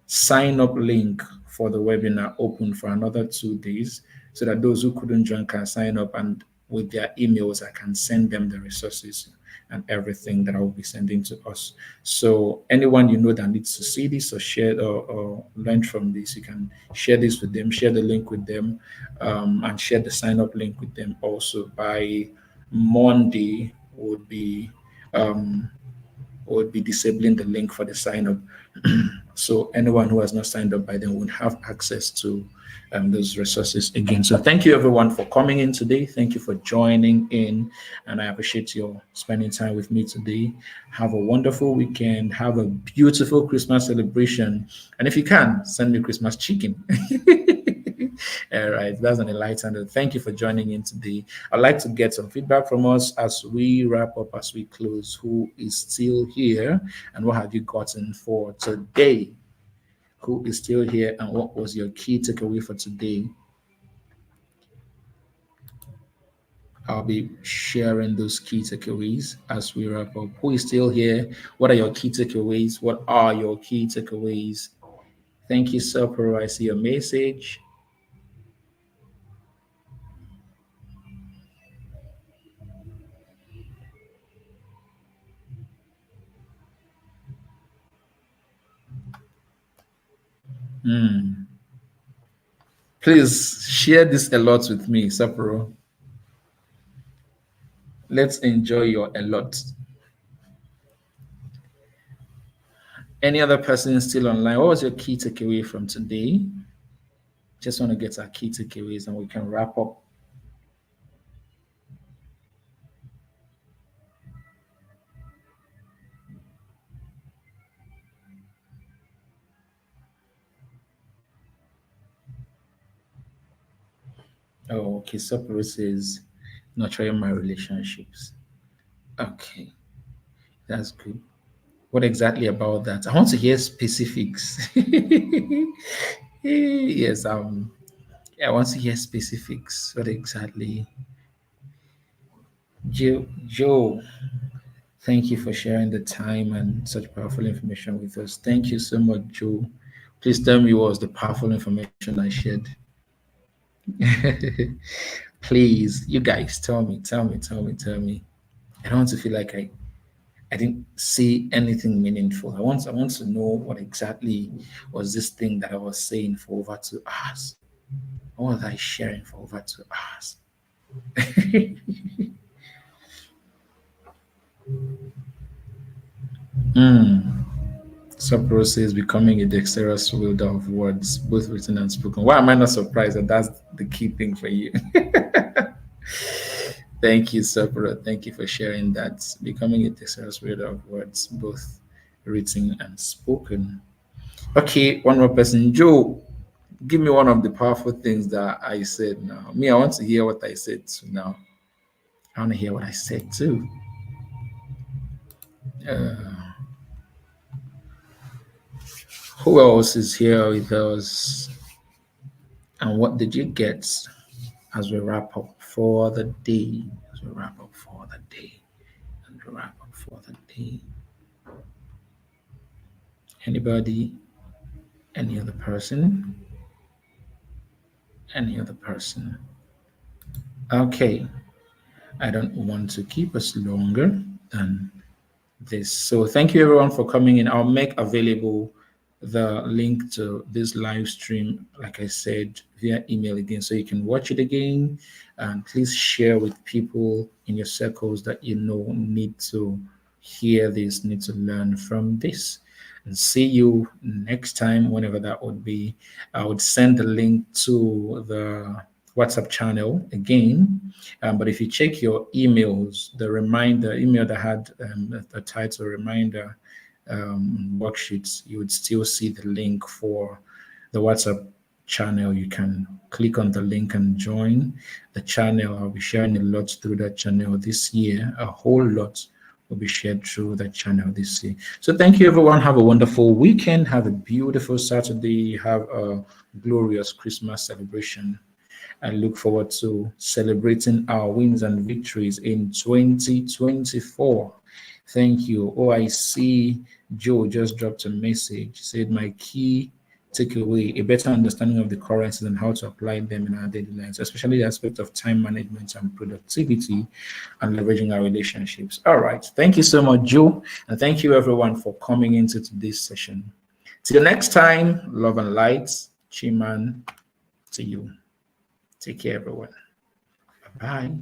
sign up link for the webinar open for another 2 days so that those who couldn't join can sign up, and with their emails I can send them the resources and everything that I will be sending to us. So anyone you know that needs to see this or share or learn from this, you can share this with them, share the link with them, and share the sign up link with them also. By Monday um, would be disabling the link for the sign up. So anyone who has not signed up by then would have access to those resources again. So thank you everyone for coming in today. Thank you for joining in, and I appreciate your spending time with me today. Have a wonderful weekend. Have a beautiful Christmas celebration, and if you can, send me Christmas chicken. All right, that's an enlightened. Thank you for joining in today. I'd like to get some feedback from us as we wrap up, as we close. Who is still here, and what have you gotten for today? Who is still here, and what was your key takeaway for today? I'll be sharing those key takeaways as we wrap up. Who is still here? What are your key takeaways? What are your key takeaways? Thank you, Sapro. I see your message. Please share this a lot with me, Sapro. Let's enjoy your a lot. Any other person still online? What was your key takeaway from today? Just want to get our key takeaways and we can wrap up. Oh, okay. Sapro says nurturing my relationships. Okay, that's good. What exactly about that? I want to hear specifics. Yes, I want to hear specifics. What exactly? Joe, thank you for sharing the time and such powerful information with us. Thank you so much, Joe. Please tell me what was the powerful information I shared. Please, you guys, tell me. I don't want to feel like I didn't see anything meaningful. I want to know what exactly was this thing that I was saying for over 2 hours. What was I sharing for over 2 hours? Mm. Sapro says becoming a dexterous wielder of words, both written and spoken. Why am I not surprised that that's the key thing for you? Thank you, Sapro. Thank you for sharing that. Becoming a dexterous wielder of words, both written and spoken. Okay, one more person. Joe, give me one of the powerful things that I said now. Me, I want to hear what I said too now. I want to hear what I said too. Uh, who else is here with us? And what did you get as we wrap up for the day? As we wrap up for the day. As we wrap up for the day. Anybody? Any other person? Any other person? Okay. I don't want to keep us longer than this. So thank you everyone for coming in. I'll make available the link to this live stream, like I said, via email again, so you can watch it again. And please share with people in your circles that you know need to hear this, need to learn from this. And see you next time, whenever that would be. I would send the link to the WhatsApp channel again. But if you check your emails, the reminder email that had the title reminder worksheets, you would still see the link for the WhatsApp channel. You can click on the link and join the channel. I'll be sharing a lot through that channel this year, a whole lot will be shared through that channel this year. So thank you everyone. Have a wonderful weekend. Have a beautiful Saturday. Have a glorious Christmas celebration. I look forward to celebrating our wins and victories in 2024. Thank you. Oh, I see Joe just dropped a message. Said my key takeaway, a better understanding of the currencies and how to apply them in our daily lives, especially the aspect of time management and productivity and leveraging our relationships. All right. Thank you so much, Joe. And thank you everyone for coming into today's session. Till next time, love and light. Chiman to you. Take care, everyone. Bye-bye.